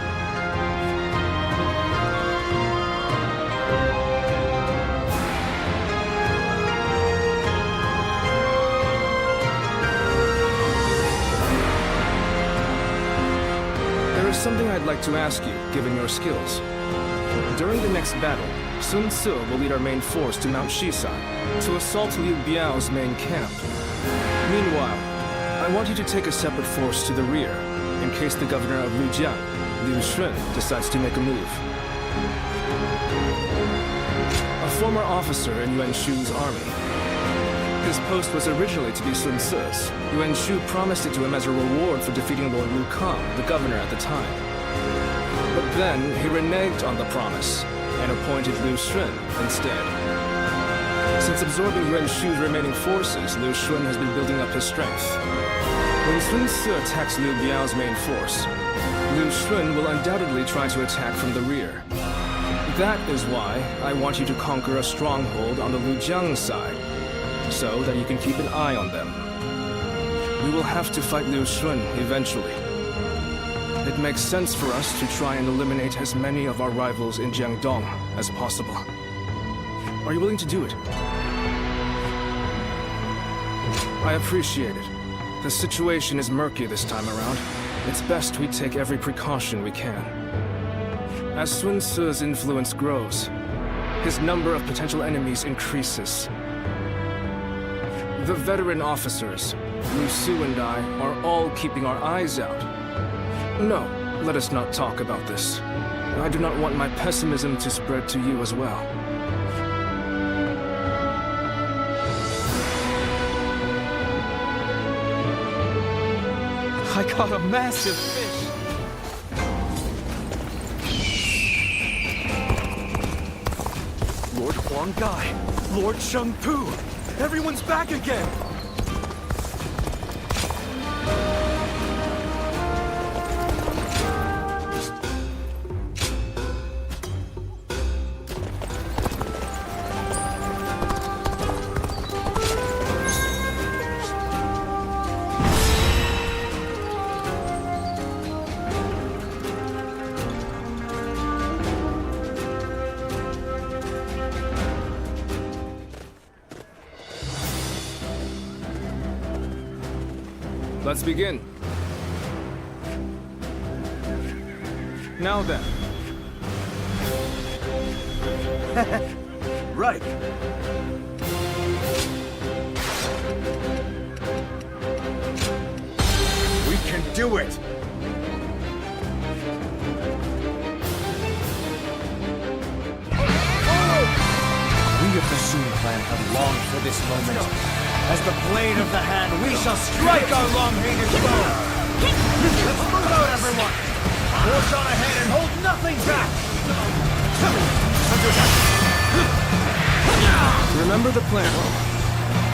There is something I'd like to ask you, given your skills. During the next battle, Sun Ce will lead our main force to Mount Shishan to assault Liu Biao's main camp. Meanwhile, I want you to take a separate force to the rear, in case the governor of Liujiang, Liu Shun, decides to make a move. A former officer in Yuan Shu's army. His post was originally to be Sun Ce's. Yuan Shu promised it to him as a reward for defeating Lord Wu Kang, the governor at the time. But then, he reneged on the promise, and appointed Liu Shun instead. Since absorbing Yuan Shu's remaining forces, Liu Shun has been building up his strength. When Sun Ce attacks Liu Biao's main force, Liu Shun will undoubtedly try to attack from the rear. That is why I want you to conquer a stronghold on the Liujiang side, so that you can keep an eye on them. We will have to fight Liu Shun eventually. It makes sense for us to try and eliminate as many of our rivals in Jiangdong as possible. Are you willing to do it? I appreciate it. The situation is murky this time around. It's best we take every precaution we can. As Sun Ce's influence grows, his number of potential enemies increases. The veteran officers, Lu Su and I, are all keeping our eyes out. No, let us not talk about this. I do not want my pessimism to spread to you as well. I caught a massive fish! Lord Huang Gai! Lord Sheng Tu! Everyone's back again! Let's begin. Now then. Right. We can do it! We of the Sun Clan have longed for this moment. As the blade of the hand, we shall strike our long-hated foe! Let's move out, everyone! Forge on ahead and hold nothing back! Remember the plan.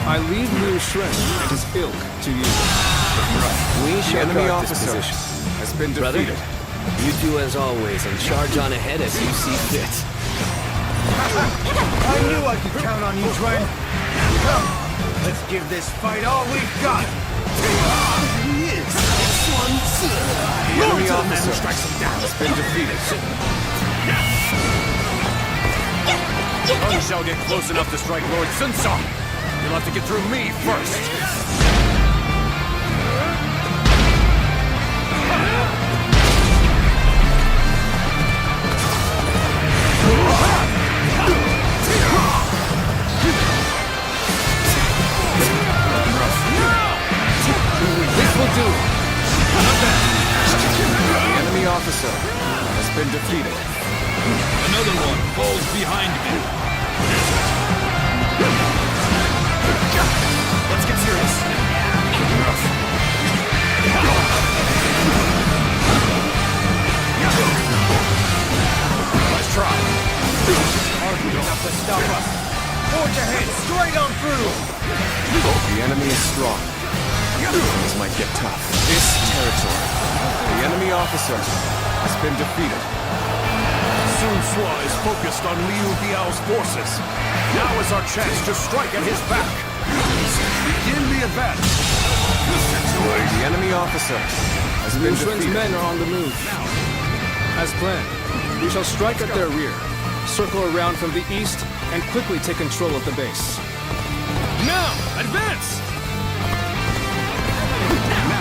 I leave Liu Shren and his ilk to you. We shall enemy guard this officer position. has been Brother, defeated. you do as always and charge on ahead as you see fit. I knew I could count on you, Dwayne. Come, let's give this fight all we've got. The enemy officer has been defeated. None shall get close enough to strike Lord Sun Tzu. You'll have to get through me first. This will do. The enemy officer has been defeated. Another one falls behind me. Let's get serious. Let's try. Hardly enough to stop us. Forge ahead, straight on through. The enemy is strong. Things might get tough. This territory. The enemy officer has been defeated. Sun Tzu is focused on Liu Biao's forces. Now is our chance to strike at his back. Begin the advance. The enemy officer has Liu been Shren's defeated. men are on the move. As planned, we shall strike at their rear, circle around from the east, and quickly take control of the base. Now, advance!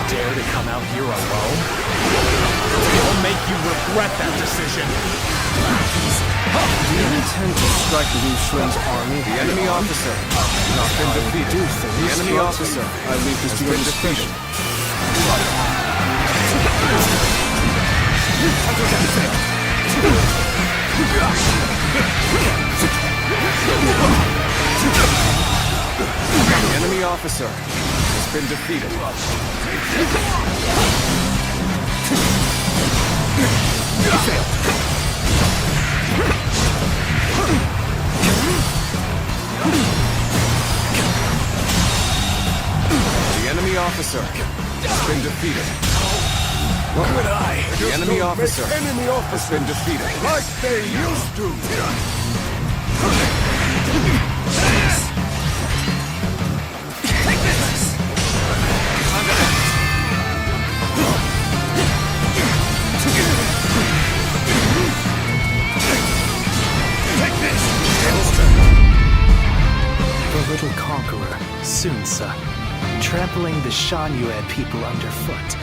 Dare to come out here alone? It'll make you regret that decision. Do you intend to strike Liu Shren's army? The enemy officer has been defeated. The enemy officer I leave this to your discretion. The enemy officer has been defeated. The enemy officer has been defeated. Could I? The enemy officer has been defeated. Like they used to. The little conqueror, Sun Tzu, trampling the Shan Yue people underfoot,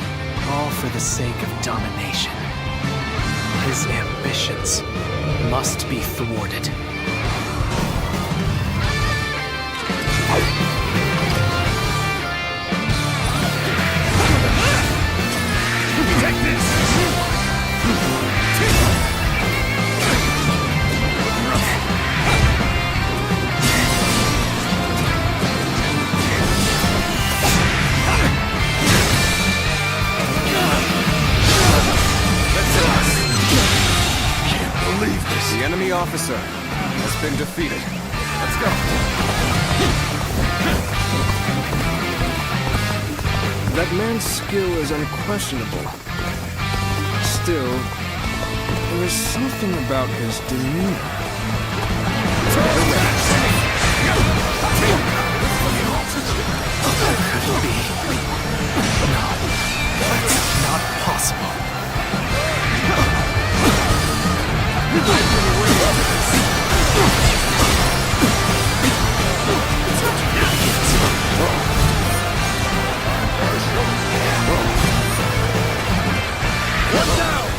all for the sake of domination. His ambitions must be thwarted. Take this! The enemy officer has been defeated. Let's go. That man's skill is unquestionable. Still, there is something about his demeanor. That's not possible. Watch out!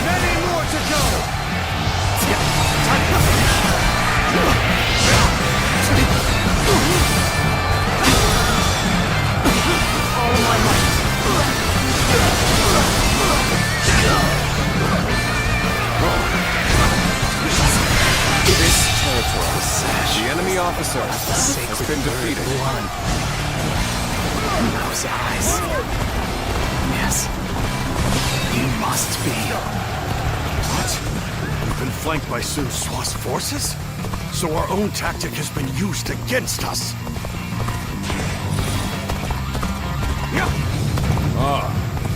Many more to go! This territory. The enemy officer has been defeated. Those eyes. Yes. You must be. What? We've been flanked by Sun Tzu's forces? So our own tactic has been used against us.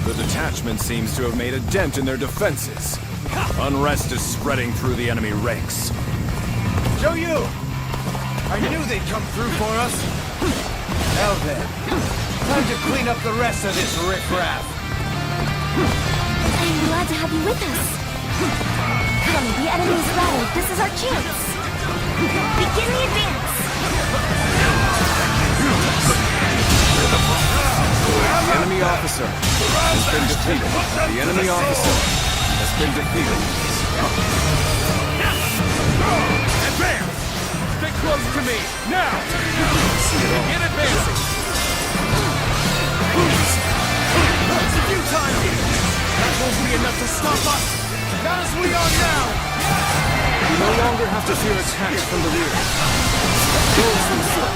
The detachment seems to have made a dent in their defenses. Unrest is spreading through the enemy ranks. Zhou! I knew they'd come through for us. Now then, time to clean up the rest of this riffraff. I'm glad to have you with us. Come, the enemy is routed. This is our chance. Begin the advance. The enemy officer has been defeated. The enemy officer has been defeated. Advance! Stick close to me, now! Begin advancing! It's a few times here! That won't be enough to stop us! Not as we are now! You no longer have to fear attacks from the rear. Lord Sun Ce,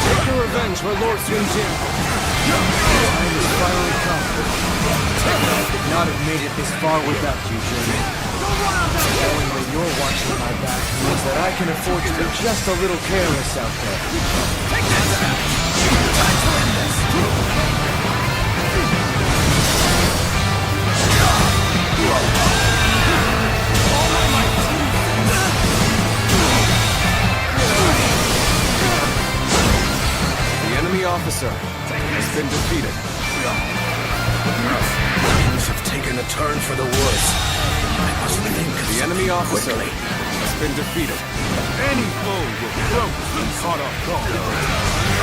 take your revenge where Lord Sun Jin. The time has finally come. I could not have made it this far without you, Jimmy. Knowing that you're watching my back means that I can afford to be just a little careless out there. Take this! Time to end this! All my might! The enemy officer has been defeated. Things have taken a turn for the worse. I must think. The enemy officer has been defeated. Any foe will crumble when caught off guard.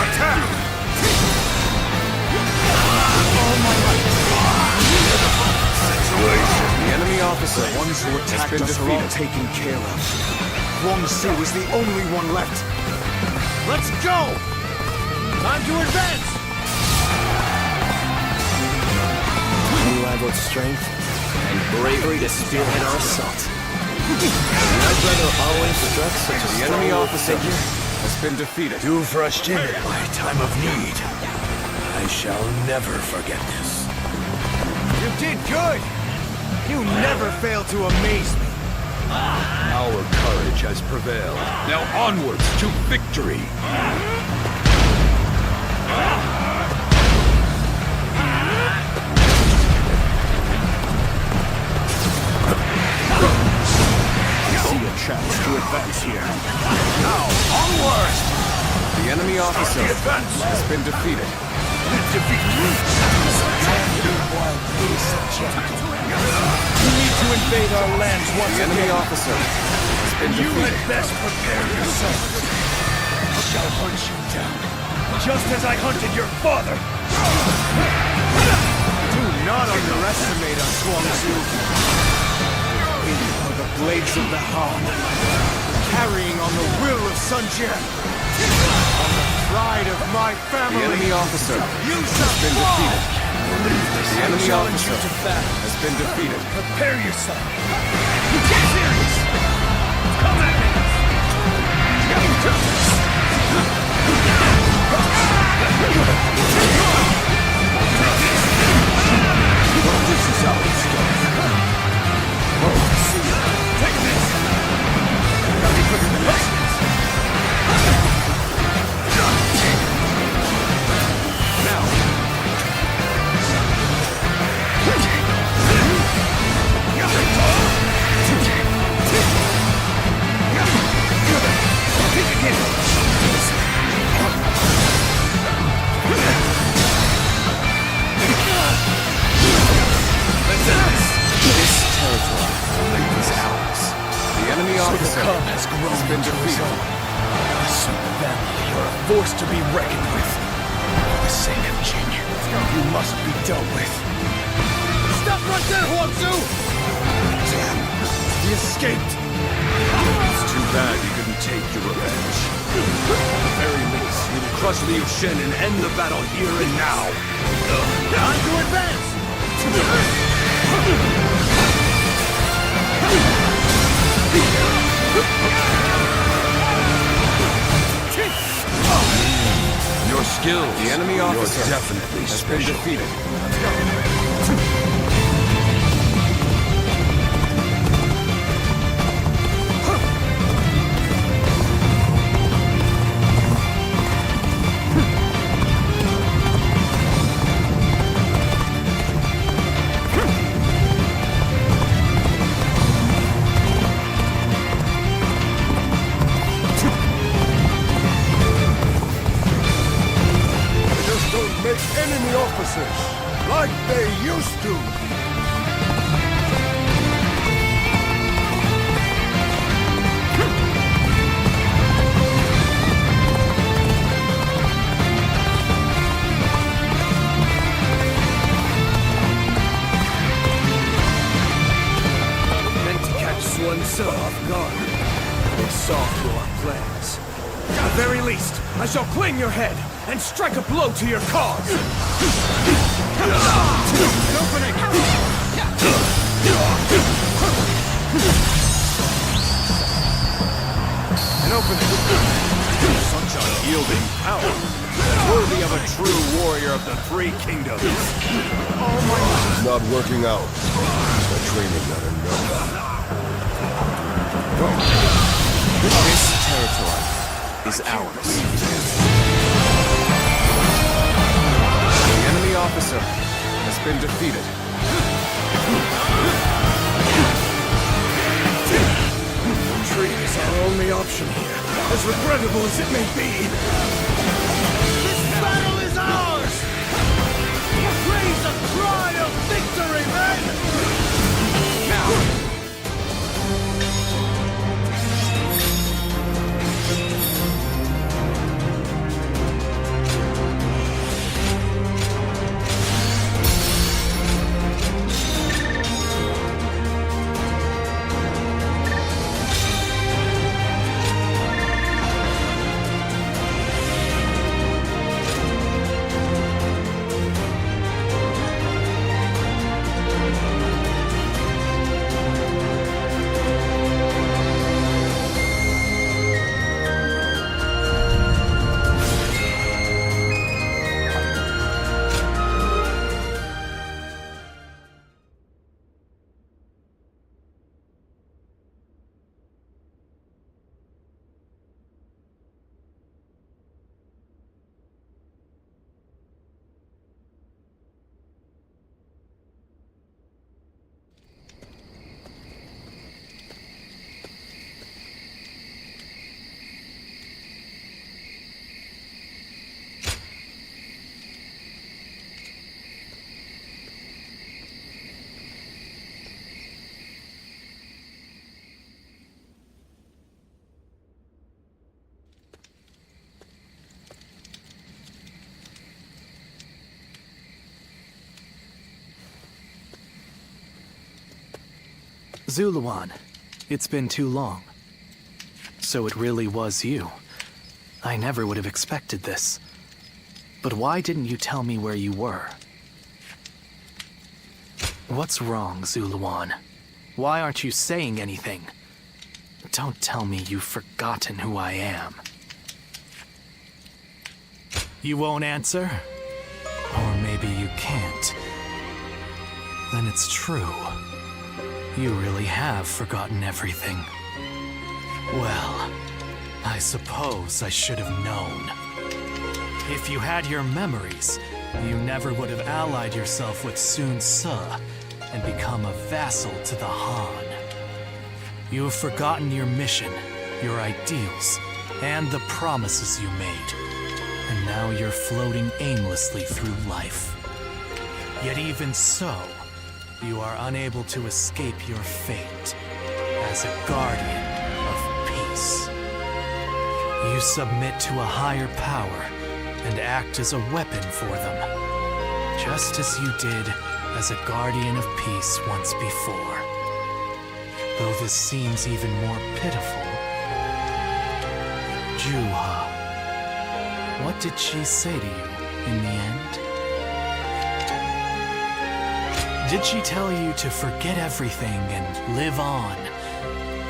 Attack! All my might! The enemy officer The ones who has attacked been us are all defeated. taken care of. Huang Su is the only one left. Let's go! Time to advance! Unrivaled strength and bravery to spearhead our assault. My brother always struck such a The enemy stalwart officer figure. has been defeated. Do for us, Jin, at my time of need. I shall never forget this. You did good! You never fail to amaze me! Our courage has prevailed. Now onwards to victory! I see a chance to advance here. Now, onward! The enemy officer has been defeated. You need to invade our lands once The enemy again. officer has been You had defeated. best prepare yourself. I shall hunt you down, just as I hunted your father. Do not underestimate us, Huang Su. We are the blades of the Han, carrying on the will of Sun Jian, on the pride of my The family. enemy officer You has shall been fall. defeated. The enemy challenge officer you to battle. has been defeated. Prepare yourself. Get serious. Come at me. This is how it's done. Take this. Gotta be quicker than this. Now. This territory is ours. The enemy officer has grown has been into his defeated. own. Son family, you're a force to be reckoned with. For the sake of Jin, you must be dealt with. Stop right there, Huang Su! Damn, he escaped. It's too bad you couldn't take your revenge. At the very least, you will crush Liu Shen and end the battle here and now. Time to advance! Your skills, The enemy officer you're definitely has been special. defeated. they used to! So off guard. They saw through our plans. At the very least, I shall cling your head and strike a blow to your cause! An opening! An opening! Such unyielding power! Worthy of a true warrior of the Three Kingdoms! It's not working out. The training not enough. This territory is ours. The enemy officer has been defeated. Retreat is our only option here, as regrettable as it may be. This battle is ours! Raise a cry of victory, men! Now! Zuluan, it's been too long. So it really was you. I never would have expected this. But why didn't you tell me where you were? What's wrong, Zuluan? Why aren't you saying anything? Don't tell me you've forgotten who I am. You won't answer? Or maybe you can't. Then it's true. You really have forgotten everything. Well, I suppose I should have known. If you had your memories, you never would have allied yourself with Sun Ce and become a vassal to the Han. You have forgotten your mission, your ideals, and the promises you made. And now you're floating aimlessly through life. Yet even so, you are unable to escape your fate as a guardian of peace. You submit to a higher power and act as a weapon for them, just as you did as a guardian of peace once before. Though this seems even more pitiful. Juha, what did she say to you in the end? Did she tell you to forget everything and live on,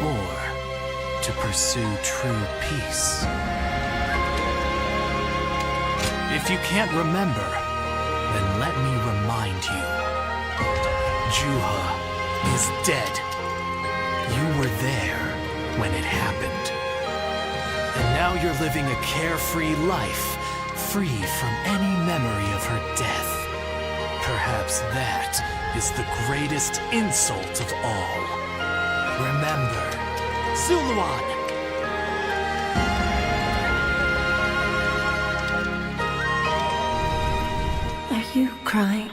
or to pursue true peace? If you can't remember, then let me remind you. Juha is dead. You were there when it happened. And now you're living a carefree life, free from any memory of her death. Perhaps that is the greatest insult of all. Remember, Zuluan! Are you crying?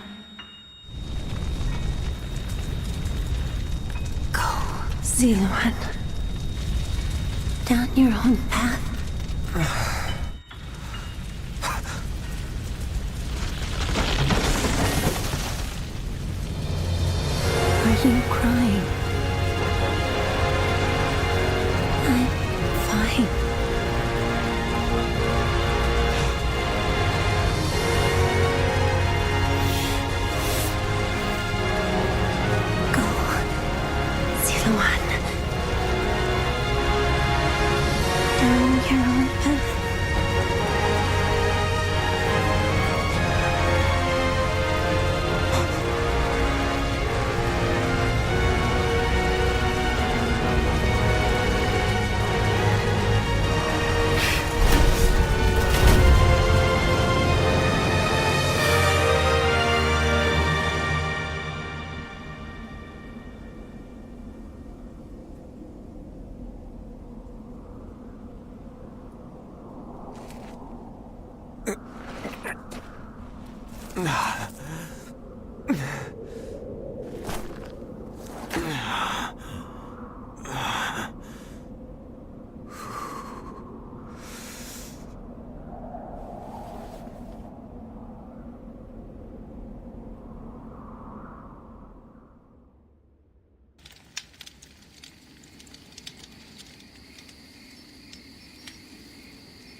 Ziluan. Down your own path. Are you crying? I'm fine. Go, Ziluan. Down your own path.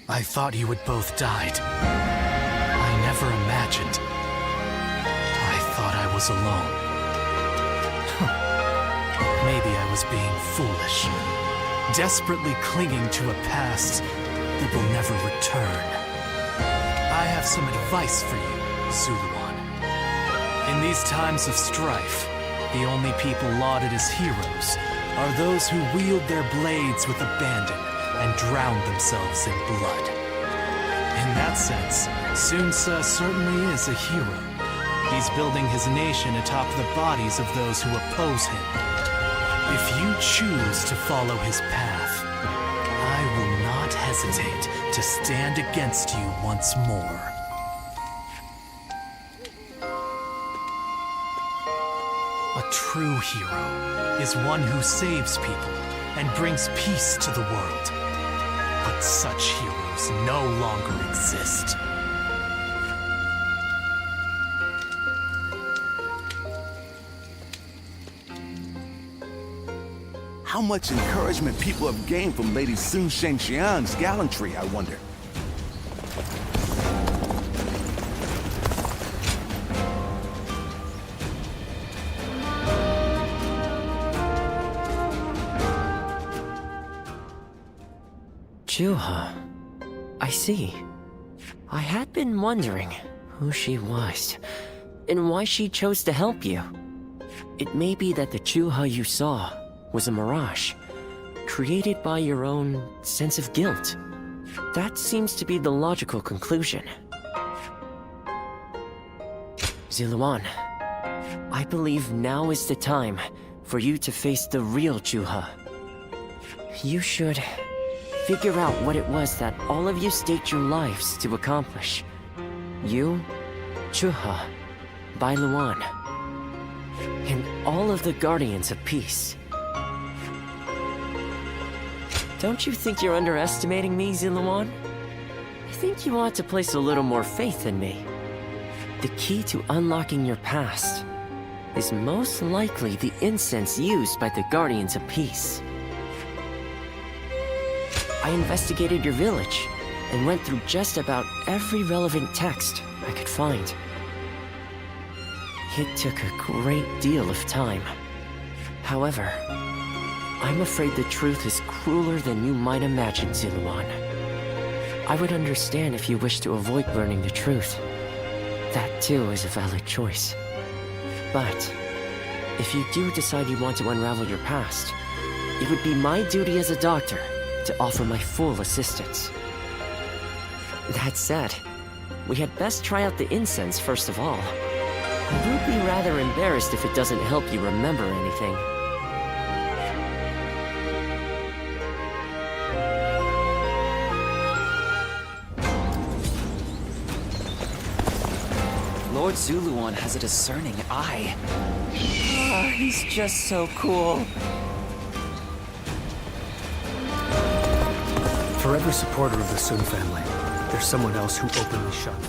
I thought you had both died. I never imagined. I thought I was alone. Maybe I was being foolish, desperately clinging to a past that will never return. I have some advice for you, Zuluan. In these times of strife, the only people lauded as heroes are those who wield their blades with abandon and drown themselves in blood. In that sense, Sun Ce certainly is a hero. He's building his nation atop the bodies of those who oppose him. If you choose to follow his path, I will not hesitate to stand against you once more. A true hero is one who saves people and brings peace to the world. But such heroes no longer exist. How much encouragement people have gained from Lady Sun Shengxian's gallantry, I wonder. Juha. I see. I had been wondering who she was, and why she chose to help you. It may be that the Juha you saw was a mirage, created by your own sense of guilt. That seems to be the logical conclusion. Ziluan, I believe now is the time for you to face the real Juha. You should figure out what it was that all of you staked your lives to accomplish. You, Juha, Bailuan, and all of the Guardians of Peace. Don't you think you're underestimating me, Ziluan? I think you ought to place a little more faith in me. The key to unlocking your past is most likely the incense used by the Guardians of Peace. I investigated your village and went through just about every relevant text I could find. It took a great deal of time. However, I'm afraid the truth is crueler than you might imagine, Ziluan. I would understand if you wish to avoid learning the truth. That too is a valid choice. But if you do decide you want to unravel your past, it would be my duty as a doctor to offer my full assistance. That said, we had best try out the incense first of all. I will be rather embarrassed if it doesn't help you remember anything. Lord Zuluan has a discerning eye. Ah, he's just so cool. For every supporter of the Sun family, there's someone else who openly shunned.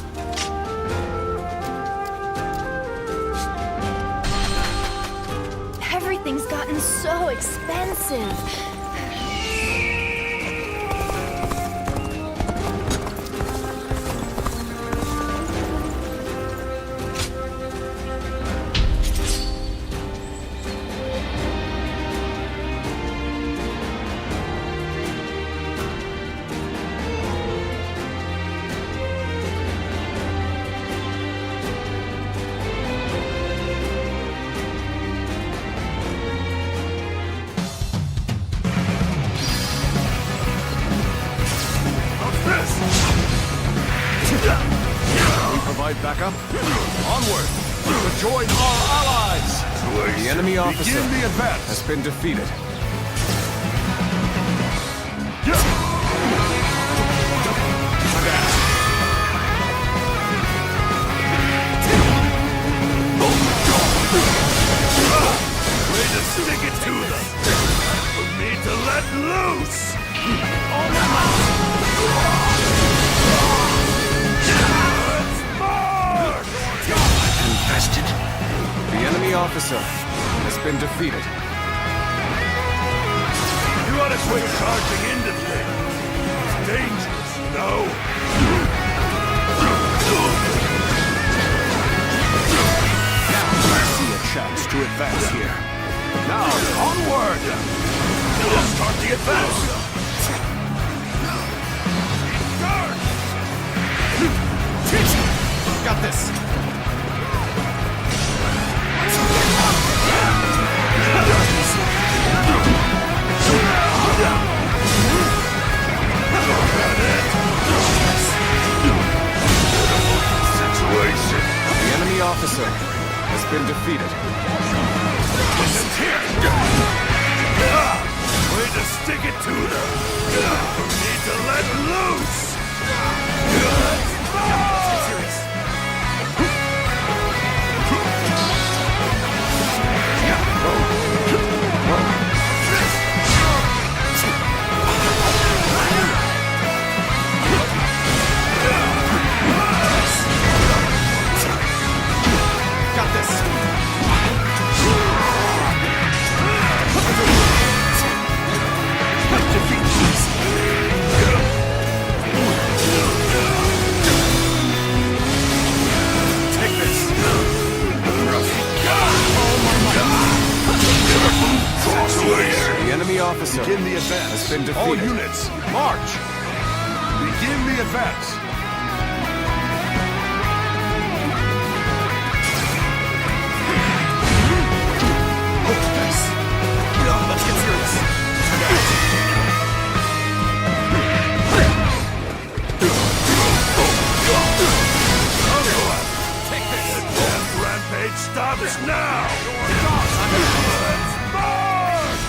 Everything's gotten so expensive. Backup. Onward! To join our allies! The enemy officer Begin the advance! has been defeated. Way to stick it to them! For me to let loose! Infested. The enemy officer has been defeated. You ought to quit charging into things. It's dangerous, you know? Now I see a chance to advance here. Now, onward! Let's start the advance! Got this! Situation. The enemy officer has been defeated. It's here! Way to stick it to them! Need to let loose! Got this! Take this! The enemy officer Begin the advance. has been defeated. All units, march! Begin the advance! Let's get serious. Take this! Death rampage stops now! Let's march!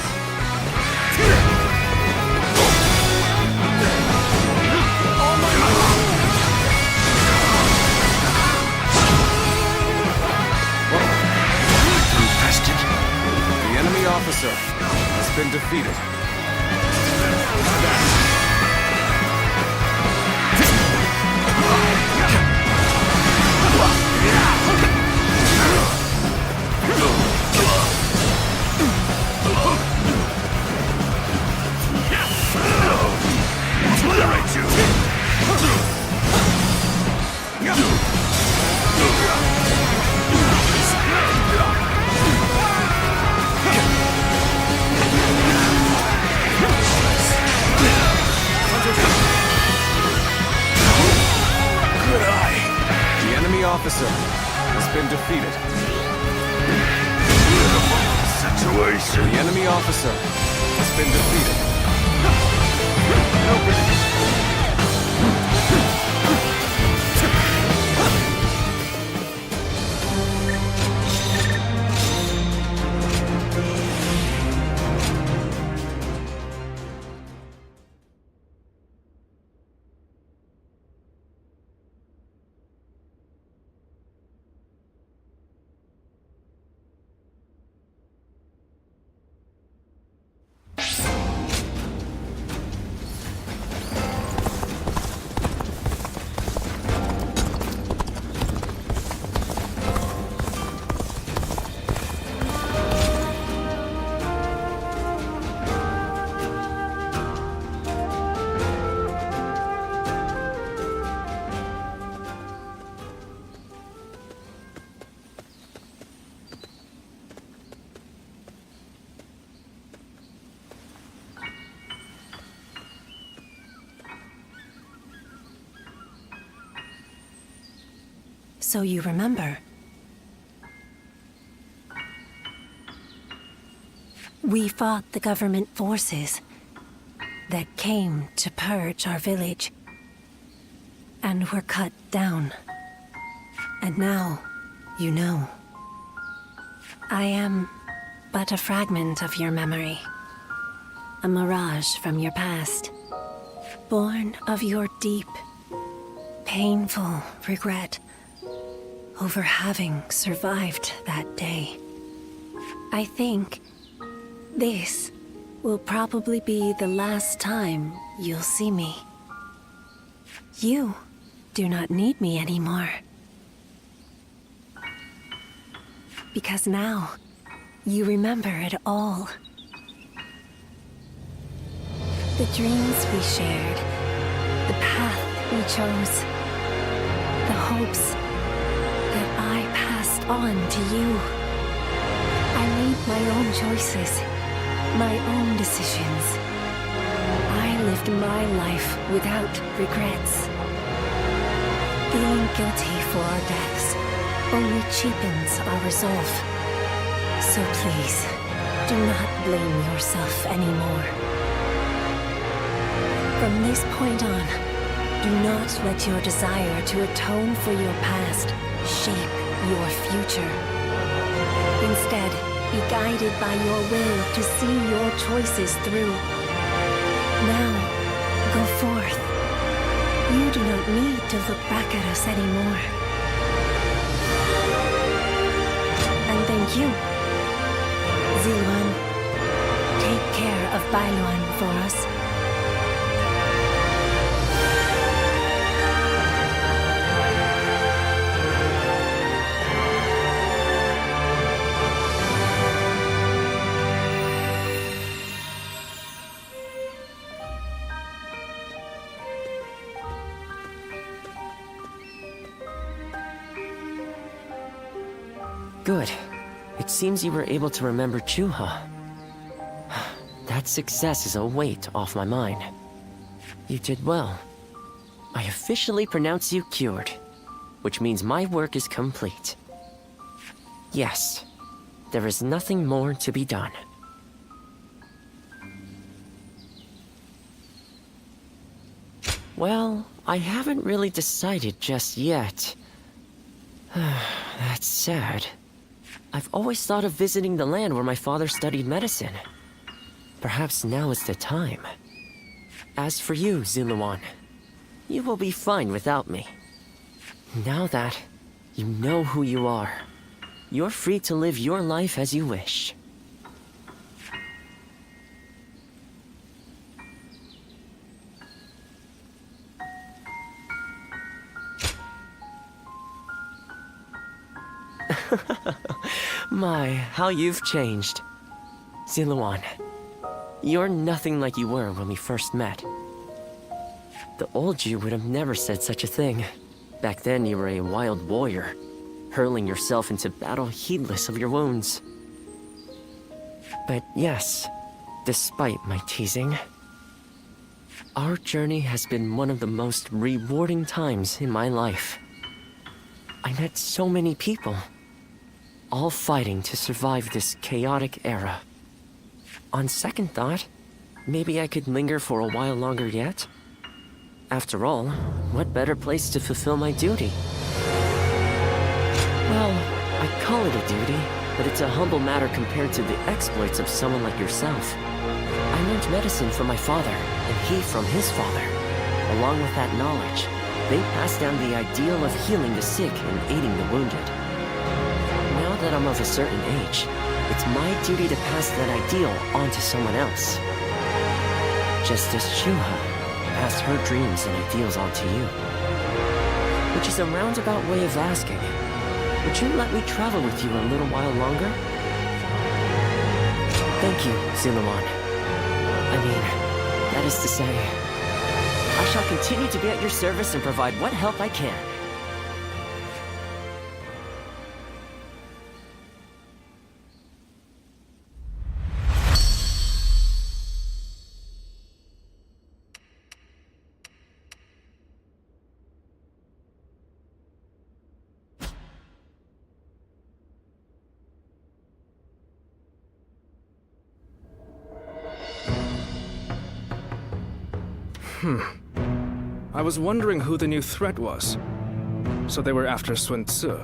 Infested. The enemy officer has been defeated. Obliterate you! Good eye. The enemy officer has been defeated. Situation. The enemy officer has been defeated. So you remember. We fought the government forces that came to purge our village, and were cut down. And now, you know. I am but a fragment of your memory. A mirage from your past. Born of your deep, painful regret over having survived that day. I think this will probably be the last time you'll see me. You do not need me anymore. Because now, you remember it all. The dreams we shared, the path we chose, the hopes that I passed on to you. I made my own choices, my own decisions. I lived my life without regrets. Feeling guilty for our deaths only cheapens our resolve. So please, do not blame yourself anymore. From this point on, do not let your desire to atone for your past shape your future. Instead, be guided by your will to see your choices through. Now, go forth. You do not need to look back at us anymore. And thank you, Ziluan. Take care of Bailuan for us. Good. It seems you were able to remember Chuha. That success is a weight off my mind. You did well. I officially pronounce you cured, which means my work is complete. Yes, there is nothing more to be done. Well, I haven't really decided just yet. That's sad. I've always thought of visiting the land where my father studied medicine. Perhaps now is the time. As for you, Ziluan, you will be fine without me. Now that you know who you are, you're free to live your life as you wish. My, how you've changed. Ziluan, you're nothing like you were when we first met. The old you would have never said such a thing. Back then you were a wild warrior, hurling yourself into battle heedless of your wounds. But yes, despite my teasing, our journey has been one of the most rewarding times in my life. I met so many people, all fighting to survive this chaotic era. On second thought, maybe I could linger for a while longer yet. After all, what better place to fulfill my duty? Well, I call it a duty, but it's a humble matter compared to the exploits of someone like yourself. I learned medicine from my father, and he from his father. Along with that knowledge, they passed down the ideal of healing the sick and aiding the wounded. Now that I'm of a certain age, it's my duty to pass that ideal on to someone else. Just as Chuha passed her dreams and ideals on to you. Which is a roundabout way of asking, would you let me travel with you a little while longer? Thank you, Ziluan. I mean, that is to say, I shall continue to be at your service and provide what help I can. I was wondering who the new threat was. So they were after Sun Tzu.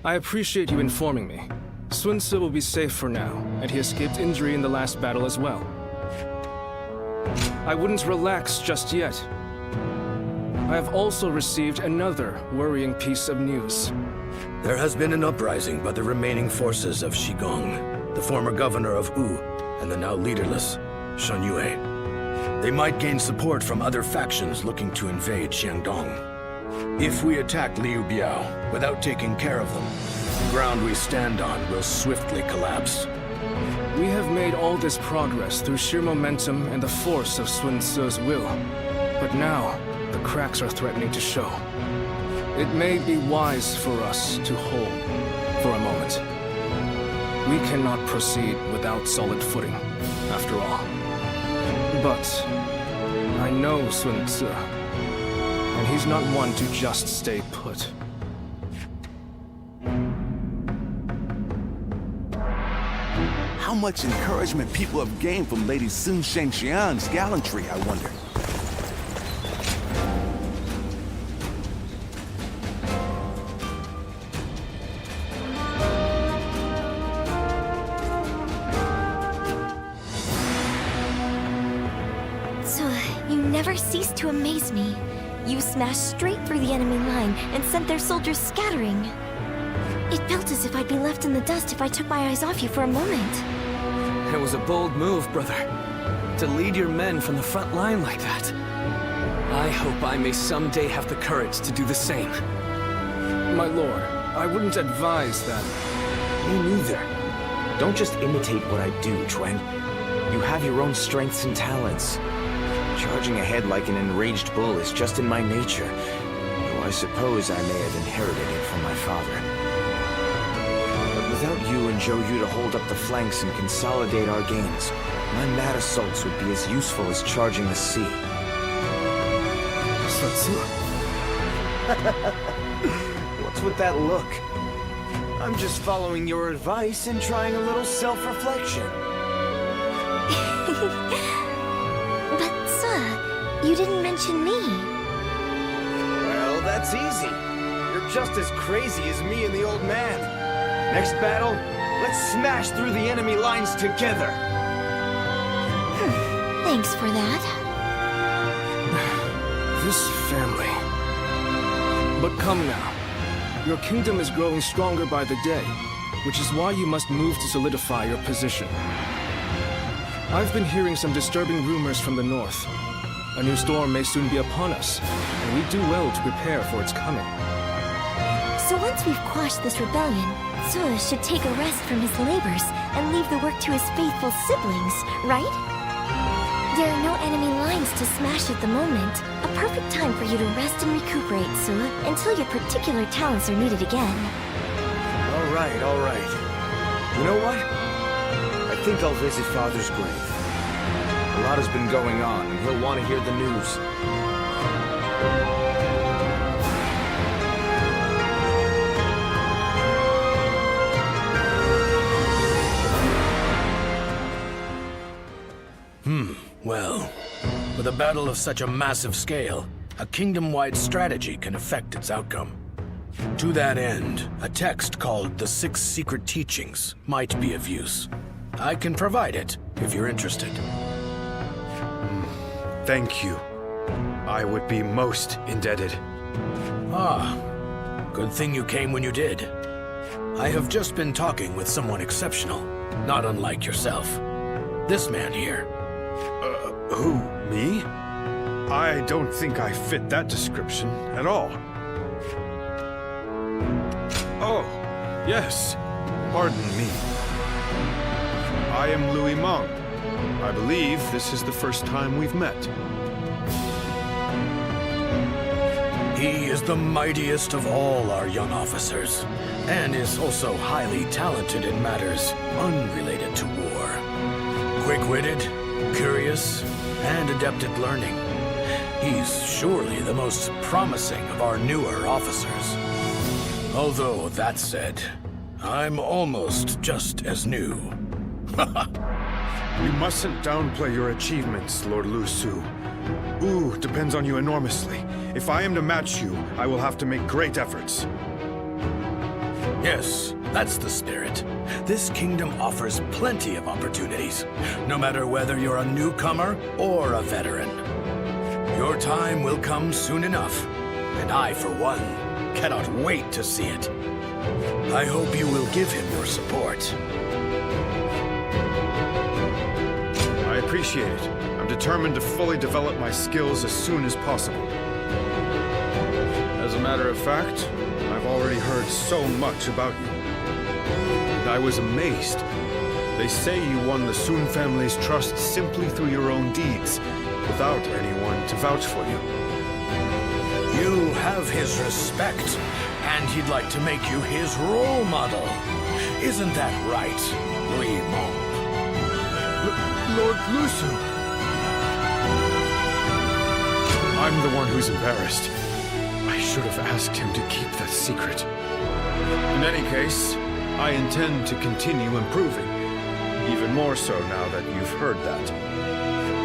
I appreciate you informing me. Sun Tzu will be safe for now, and he escaped injury in the last battle as well. I wouldn't relax just yet. I have also received another worrying piece of news. There has been an uprising by the remaining forces of Shigong, the former governor of Wu, and the now leaderless Shan Yue. They might gain support from other factions looking to invade Xiangdong. If we attack Liu Biao without taking care of them, the ground we stand on will swiftly collapse. We have made all this progress through sheer momentum and the force of Sun Tzu's will. But now, the cracks are threatening to show. It may be wise for us to hold for a moment. We cannot proceed without solid footing, after all. But I know Sun Tzu, and he's not one to just stay put. How much encouragement people have gained from Lady Sun Shengxian's gallantry, I wonder. So, you never cease to amaze me. You smashed straight through the enemy line and sent their soldiers scattering. It felt as if I'd be left in the dust if I took my eyes off you for a moment. It was a bold move, brother. To lead your men from the front line like that. I hope I may someday have the courage to do the same. My lord, I wouldn't advise that. Me neither. Don't just imitate what I do, Chuen. You have your own strengths and talents. Charging ahead like an enraged bull is just in my nature, though I suppose I may have inherited it from my father. But without you and Zhou Yu to hold up the flanks and consolidate our gains, my mad assaults would be as useful as charging the sea. What's with that look? I'm just following your advice and trying a little self-reflection. But, sir, you didn't mention me. Well, that's easy. You're just as crazy as me and the old man. Next battle, let's smash through the enemy lines together. Thanks for that. This family. But come now. Your kingdom is growing stronger by the day, which is why you must move to solidify your position. I've been hearing some disturbing rumors from the north. A new storm may soon be upon us, and we do well to prepare for its coming. So once we've quashed this rebellion, Tzu should take a rest from his labors and leave the work to his faithful siblings, right? There are no enemy lines to smash at the moment. A perfect time for you to rest and recuperate, Tzu, until your particular talents are needed again. All right, all right. You know what? I think I'll visit Father's grave. A lot has been going on, and he'll want to hear the news. Well, with a battle of such a massive scale, a kingdom-wide strategy can affect its outcome. To that end, a text called The 6 Secret Teachings might be of use. I can provide it, if you're interested. Thank you. I would be most indebted. Ah, good thing you came when you did. I have just been talking with someone exceptional, not unlike yourself. This man here. Who, me? I don't think I fit that description at all. Oh, yes. Pardon me. I am Louis Meng. I believe this is the first time we've met. He is the mightiest of all our young officers, and is also highly talented in matters unrelated to war. Quick-witted, curious, and adept at learning. He's surely the most promising of our newer officers. Although, that said, I'm almost just as new. You mustn't downplay your achievements, Lord Lu Su. Wu depends on you enormously. If I am to match you, I will have to make great efforts. Yes, that's the spirit. This kingdom offers plenty of opportunities, no matter whether you're a newcomer or a veteran. Your time will come soon enough, and I, for one, cannot wait to see it. I hope you will give him your support. I appreciate it. I'm determined to fully develop my skills as soon as possible. As a matter of fact, I've already heard so much about you. And I was amazed. They say you won the Sun family's trust simply through your own deeds, without anyone to vouch for you. You have his respect, and he'd like to make you his role model. Isn't that right, Li Meng? Lord Lu Su! I'm the one who's embarrassed. I should have asked him to keep that secret. In any case, I intend to continue improving. Even more so now that you've heard that.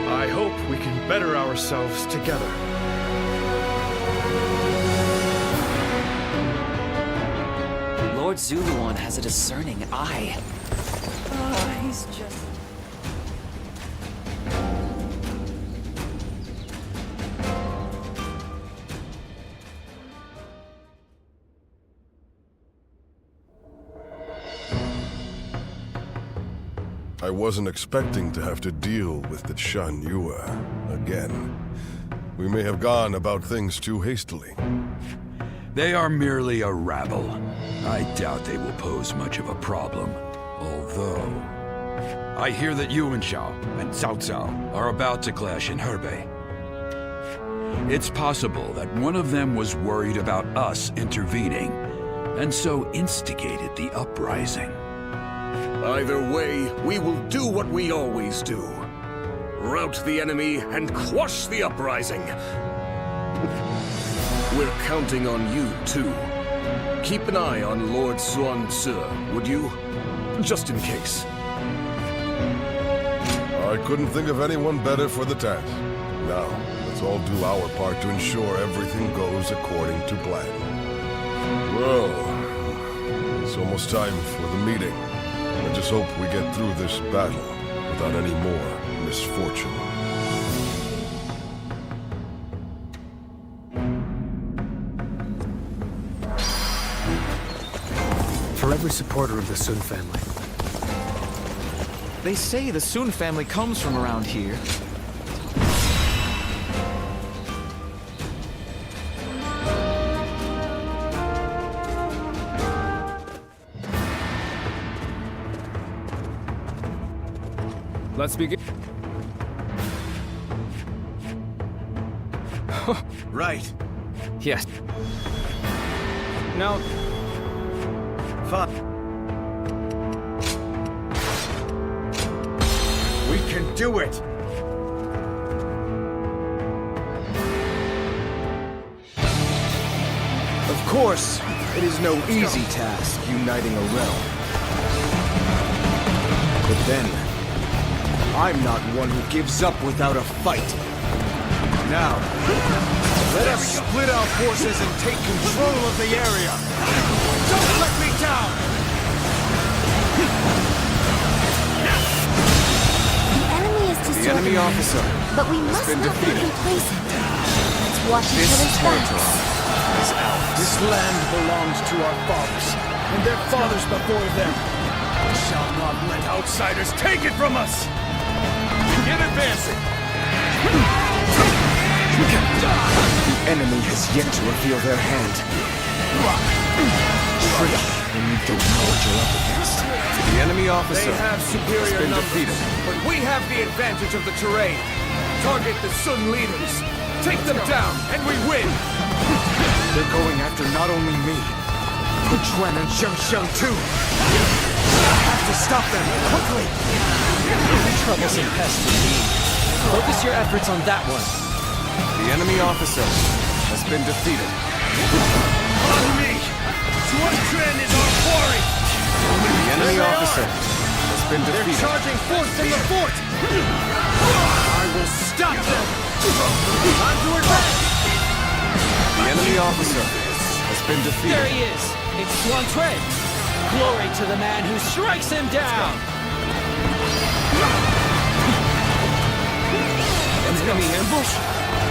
I hope we can better ourselves together. Lord Zuluan has a discerning eye. He's just... I wasn't expecting to have to deal with the Shan Yue again. We may have gone about things too hastily. They are merely a rabble. I doubt they will pose much of a problem. Although, I hear that Yuan Shao and Cao Cao are about to clash in Hebei. It's possible that one of them was worried about us intervening, and so instigated the uprising. Either way, we will do what we always do. Rout the enemy and quash the uprising. We're counting on you, too. Keep an eye on Lord Xuan Ce, would you? Just in case. I couldn't think of anyone better for the task. Now, let's all do our part to ensure everything goes according to plan. Well, it's almost time for the meeting. I just hope we get through this battle without any more misfortune. For every supporter of the Sun family. They say the Sun family comes from around here. Let's begin. Right. Yes. Now... We can do it! Of course, it is no easy task uniting a realm. But then, I'm not one who gives up without a fight. Now, let us split our forces and take control of the area. Don't let me down! The enemy is disorganized. The enemy officer But we has must been not be defeated. complacent. Let's watch each This other's territory backs. is ours. This land belongs to our fathers, and their fathers before them. We shall not let outsiders take it from us! Get advancing! The enemy has yet to reveal their hand. Tricky when you don't know what you're up against. The enemy officer They have has superior been numbers, defeated. but we have the advantage of the terrain. Target the Sun leaders. Take them down, and we win! They're going after not only me, but Quan and Xiang too. I have to stop them, quickly! Troublesome pest indeed. Focus your efforts on that one. The enemy officer has been defeated. On me! Xuan Quan is our quarry! The enemy officer has been defeated. They're charging forth in the fort! I will stop them! Time to advance! The enemy officer has been defeated. There he is! It's Suan. Glory to the man who strikes him down! An enemy ambush?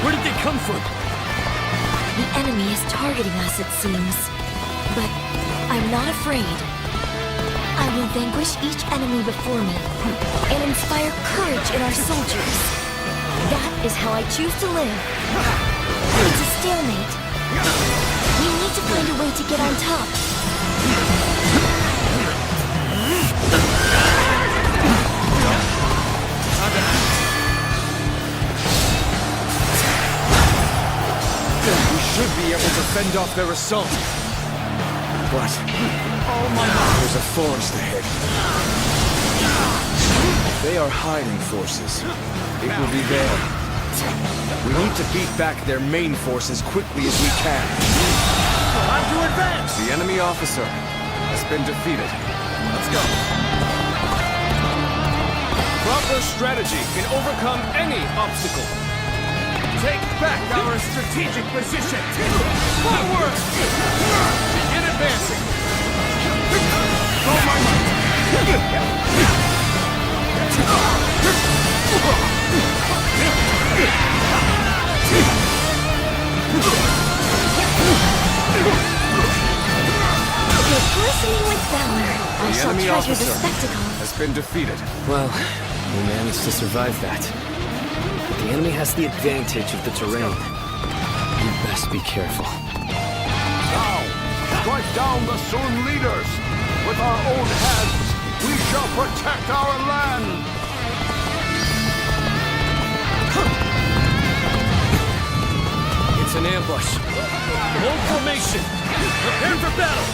Where did they come from? The enemy is targeting us, it seems. But I'm not afraid. I will vanquish each enemy before me and inspire courage in our soldiers. That is how I choose to live. It's a stalemate. We need to find a way to get on top. We should be able to fend off their assault. But there's a forest ahead. They are hiding forces. It will be there. We need to beat back their main force as quickly as we can. Time to advance! The enemy officer has been defeated. Let's go. Proper strategy can overcome any obstacle. Take back our strategic position. Forward! Begin advancing. Go my might. Glistening with valor, I The shall enemy treasure the officer spectacle. has been defeated. Well, we managed to survive that. But the enemy has the advantage of the terrain. You best be careful. Now, strike down the Sun leaders! With our own hands, we shall protect our land! It's an ambush. Hold formation. Prepare for battle.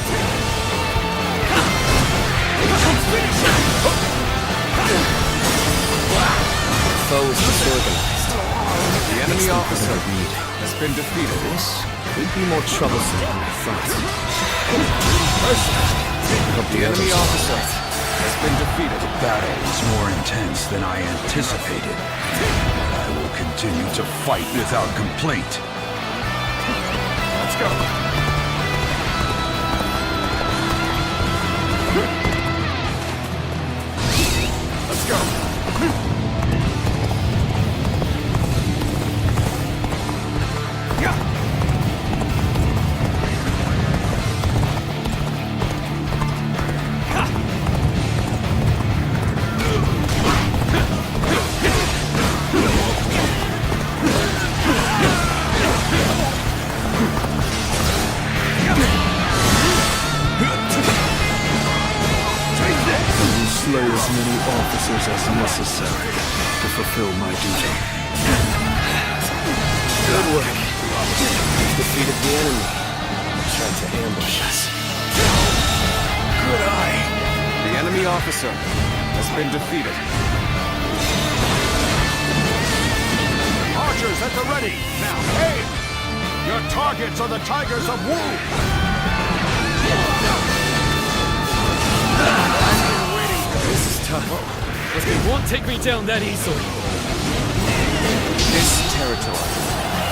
Finish it. The foe is disorganized. The enemy officer has been defeated. This could be more troublesome than I thought. The enemy officer has been defeated. The battle was more intense than I anticipated. I will continue to fight without complaint. Let's go. Let's go. Slay as many officers as necessary to fulfill my duty. Good work. We've defeated the enemy. Tried to ambush us. Good eye. The enemy officer has been defeated. Archers at the ready! Now aim! Your targets are the Tigers of Wu! This is tough. But they won't take me down that easily. This territory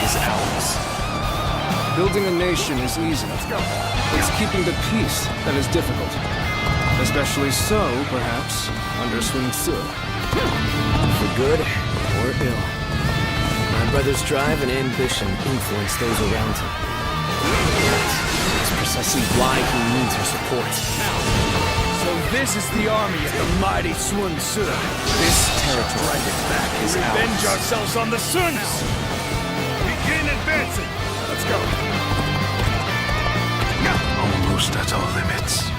is ours. Building a nation is easy. It's keeping the peace that is difficult. Especially so, perhaps, under Sun Tzu. For good or ill. My brother's drive and ambition influence those around him. It's precisely why he needs our support. So this is the army of the mighty Sun Tzu. This territory is Revenge ours. ourselves on the Suns! Begin advancing! Let's go! Almost at our limits.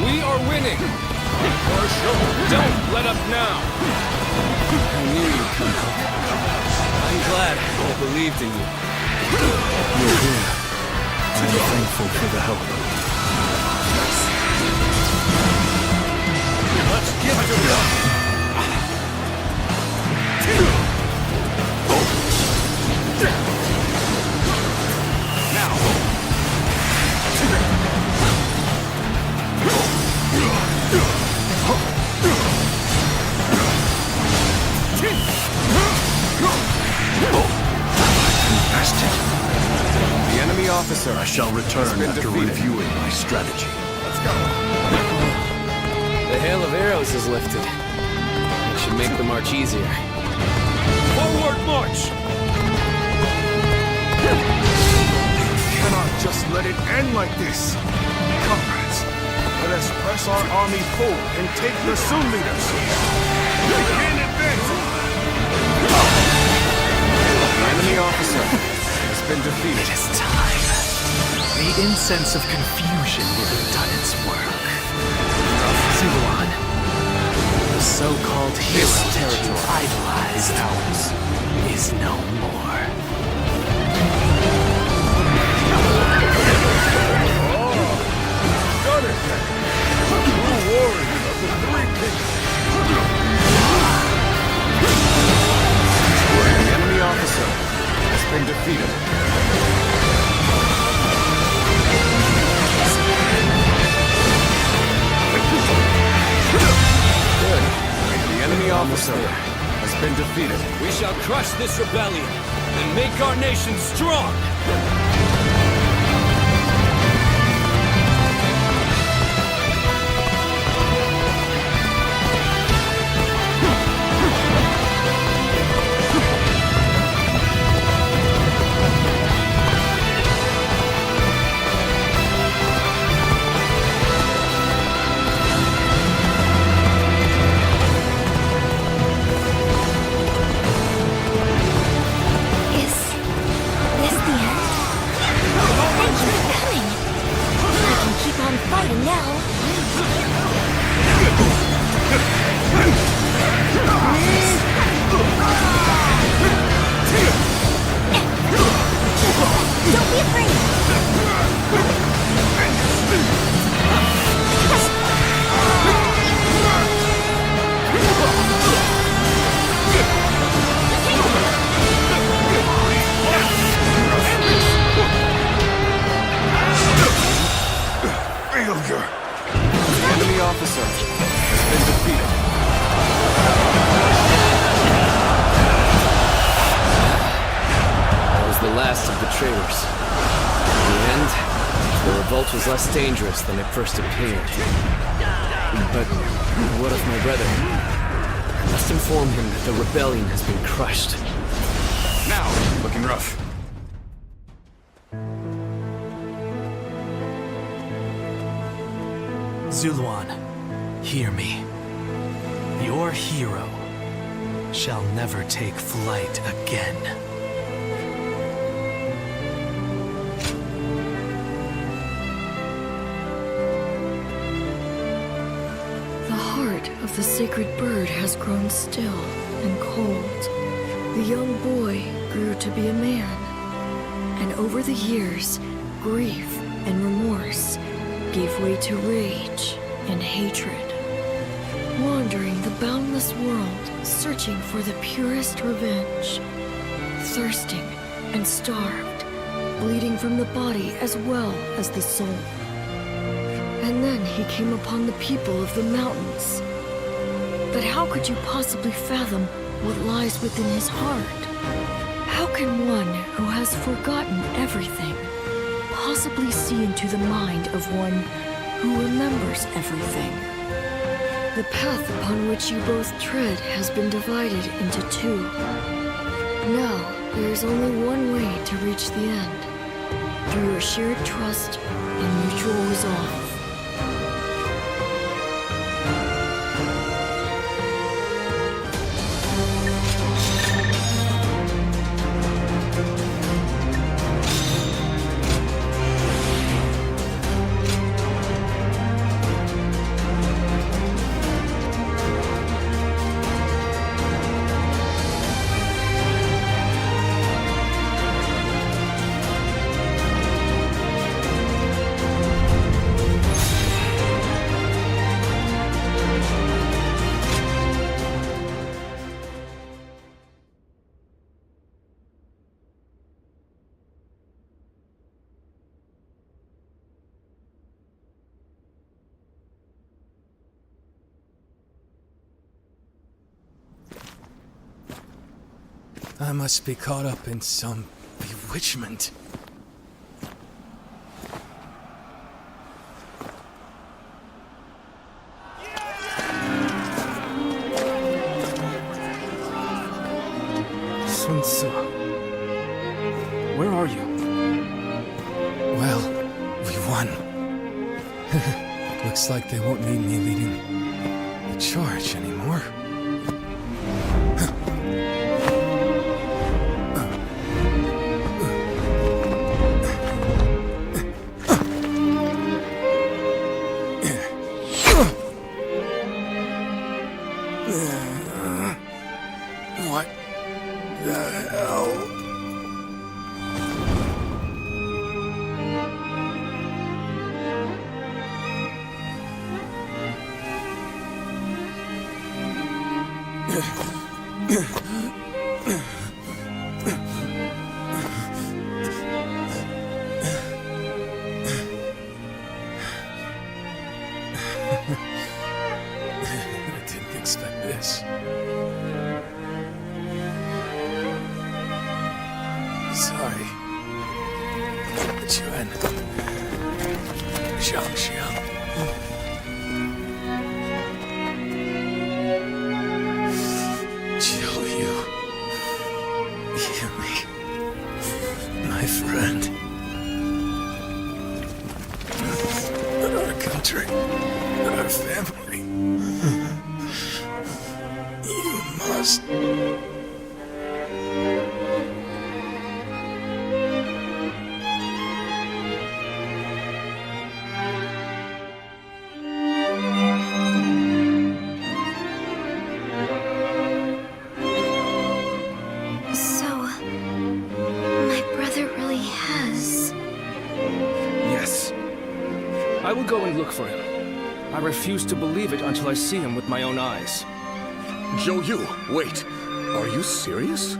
We are winning! Don't let up now! I knew you'd come home. I'm glad I believed in you. You're here. I'm thankful for the help. Let's get to it! Now! officer I shall return after reviewing my strategy. Let's go. The hail of arrows is lifted. It should make the march easier. Forward march! Cannot just let it end like this. Comrades, let us press our army forward and take the Sun leaders. We can advance. The enemy officer has been defeated. It is time. The incense of confusion will have done its work. Zuluan, the so-called hero that you idolized, is no more. Done it then. True warrior of the Three Kings. The enemy officer has been defeated. Good. The enemy officer has been defeated. We shall crush this rebellion and make our nation strong! Was less dangerous than it first appeared. But what of my brother? I must inform him that the rebellion has been crushed. Now, looking rough. Zuluan, hear me. Your hero shall never take flight again. The sacred bird has grown still and cold. The young boy grew to be a man. And over the years, grief and remorse gave way to rage and hatred. Wandering the boundless world, searching for the purest revenge. Thirsting and starved, bleeding from the body as well as the soul. And then he came upon the people of the mountains. But how could you possibly fathom what lies within his heart? How can one who has forgotten everything possibly see into the mind of one who remembers everything? The path upon which you both tread has been divided into two. Now, there is only one way to reach the end, through your shared trust and mutual resolve. I must be caught up in some bewitchment. Tzu. Where are you? Well, we won. Looks like they won't need me leading the charge anymore. What the hell? I didn't expect this. Sorry. Juan. Xiang. My friend. Our country. Our family. You must. I will go and look for him. I refuse to believe it until I see him with my own eyes. Zhou Yu, wait. Are you serious?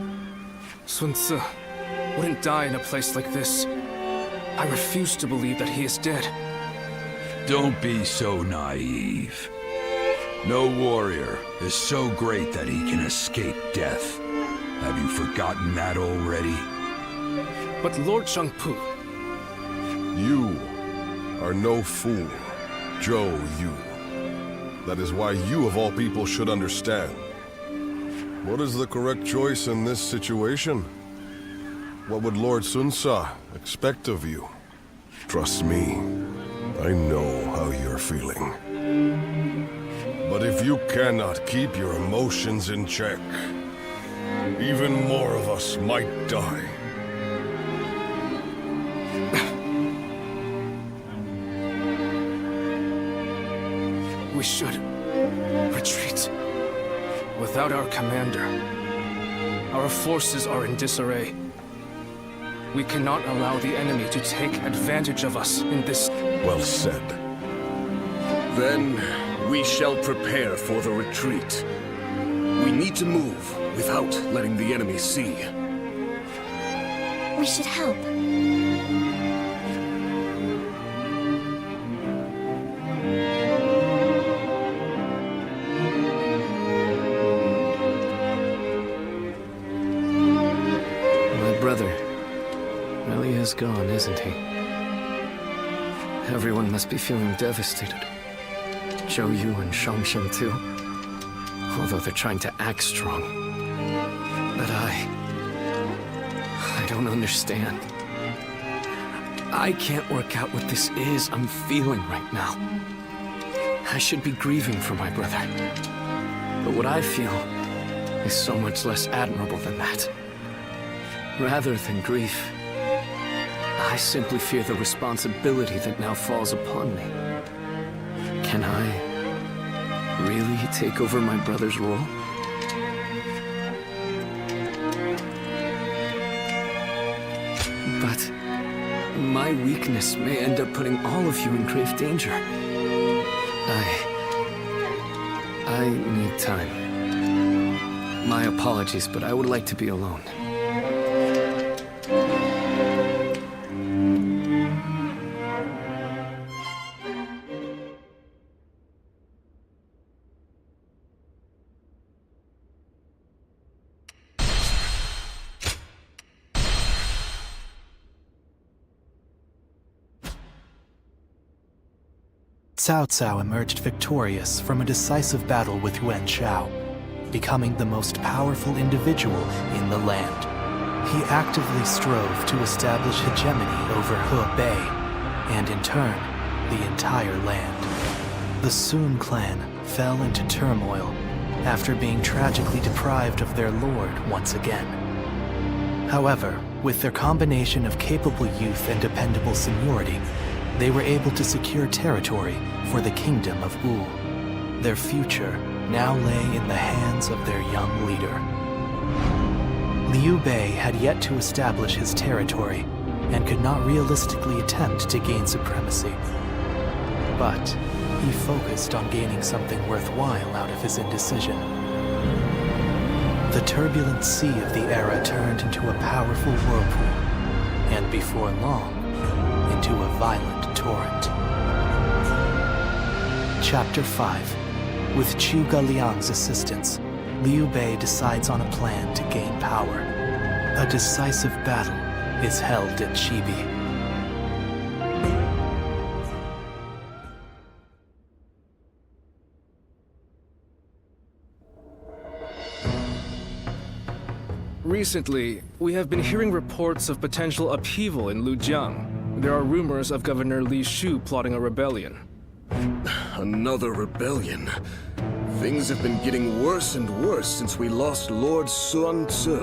Sun Tzu wouldn't die in a place like this. I refuse to believe that he is dead. Don't be so naive. No warrior is so great that he can escape death. Have you forgotten that already? But Lord Shangpu... You are no fool, Zhou Yu. That is why you of all people should understand. What is the correct choice in this situation? What would Lord Sun Ce expect of you? Trust me, I know how you're feeling. But if you cannot keep your emotions in check, even more of us might die. We should retreat. Without our commander, our forces are in disarray. We cannot allow the enemy to take advantage of us in this... Well said. Then we shall prepare for the retreat. We need to move without letting the enemy see. We should help. Is gone, isn't he? Everyone must be feeling devastated. Zhou Yu and Shangshan too. Although they're trying to act strong. But I don't understand. I can't work out what this is I'm feeling right now. I should be grieving for my brother. But what I feel is so much less admirable than that. Rather than grief, I simply fear the responsibility that now falls upon me. Can I really take over my brother's role? But my weakness may end up putting all of you in grave danger. I need time. My apologies, but I would like to be alone. Cao Cao emerged victorious from a decisive battle with Yuan Shao, becoming the most powerful individual in the land. He actively strove to establish hegemony over Hebei, and in turn, the entire land. The Sun clan fell into turmoil after being tragically deprived of their lord once again. However, with their combination of capable youth and dependable seniority, they were able to secure territory for the Kingdom of Wu. Their future now lay in the hands of their young leader. Liu Bei had yet to establish his territory and could not realistically attempt to gain supremacy. But he focused on gaining something worthwhile out of his indecision. The turbulent sea of the era turned into a powerful whirlpool, and before long, into a violent torrent. Chapter 5. With Chu Galiang's assistance, Liu Bei decides on a plan to gain power. A decisive battle is held at Chibi. Recently, we have been hearing reports of potential upheaval in Lujiang. There are rumors of Governor Li Shu plotting a rebellion. Another rebellion. Things have been getting worse and worse since we lost Lord Sun Tzu.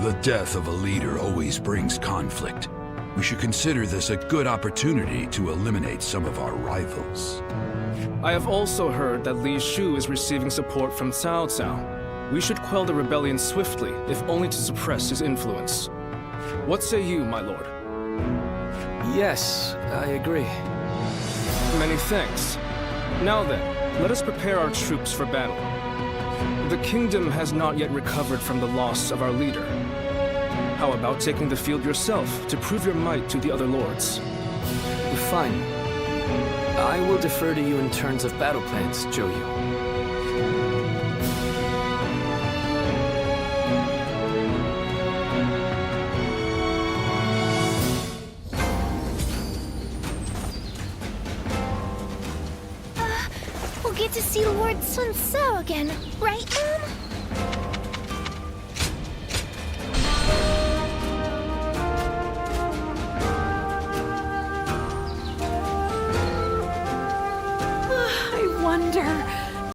The death of a leader always brings conflict. We should consider this a good opportunity to eliminate some of our rivals. I have also heard that Li Shu is receiving support from Cao Cao. We should quell the rebellion swiftly, if only to suppress his influence. What say you, my lord? Yes, I agree. Many thanks. Now then, let us prepare our troops for battle. The kingdom has not yet recovered from the loss of our leader. How about taking the field yourself to prove your might to the other lords? Fine. I will defer to you in terms of battle plans, Joyu. We'll get to see Lord Sun Tzu again, right, Mom?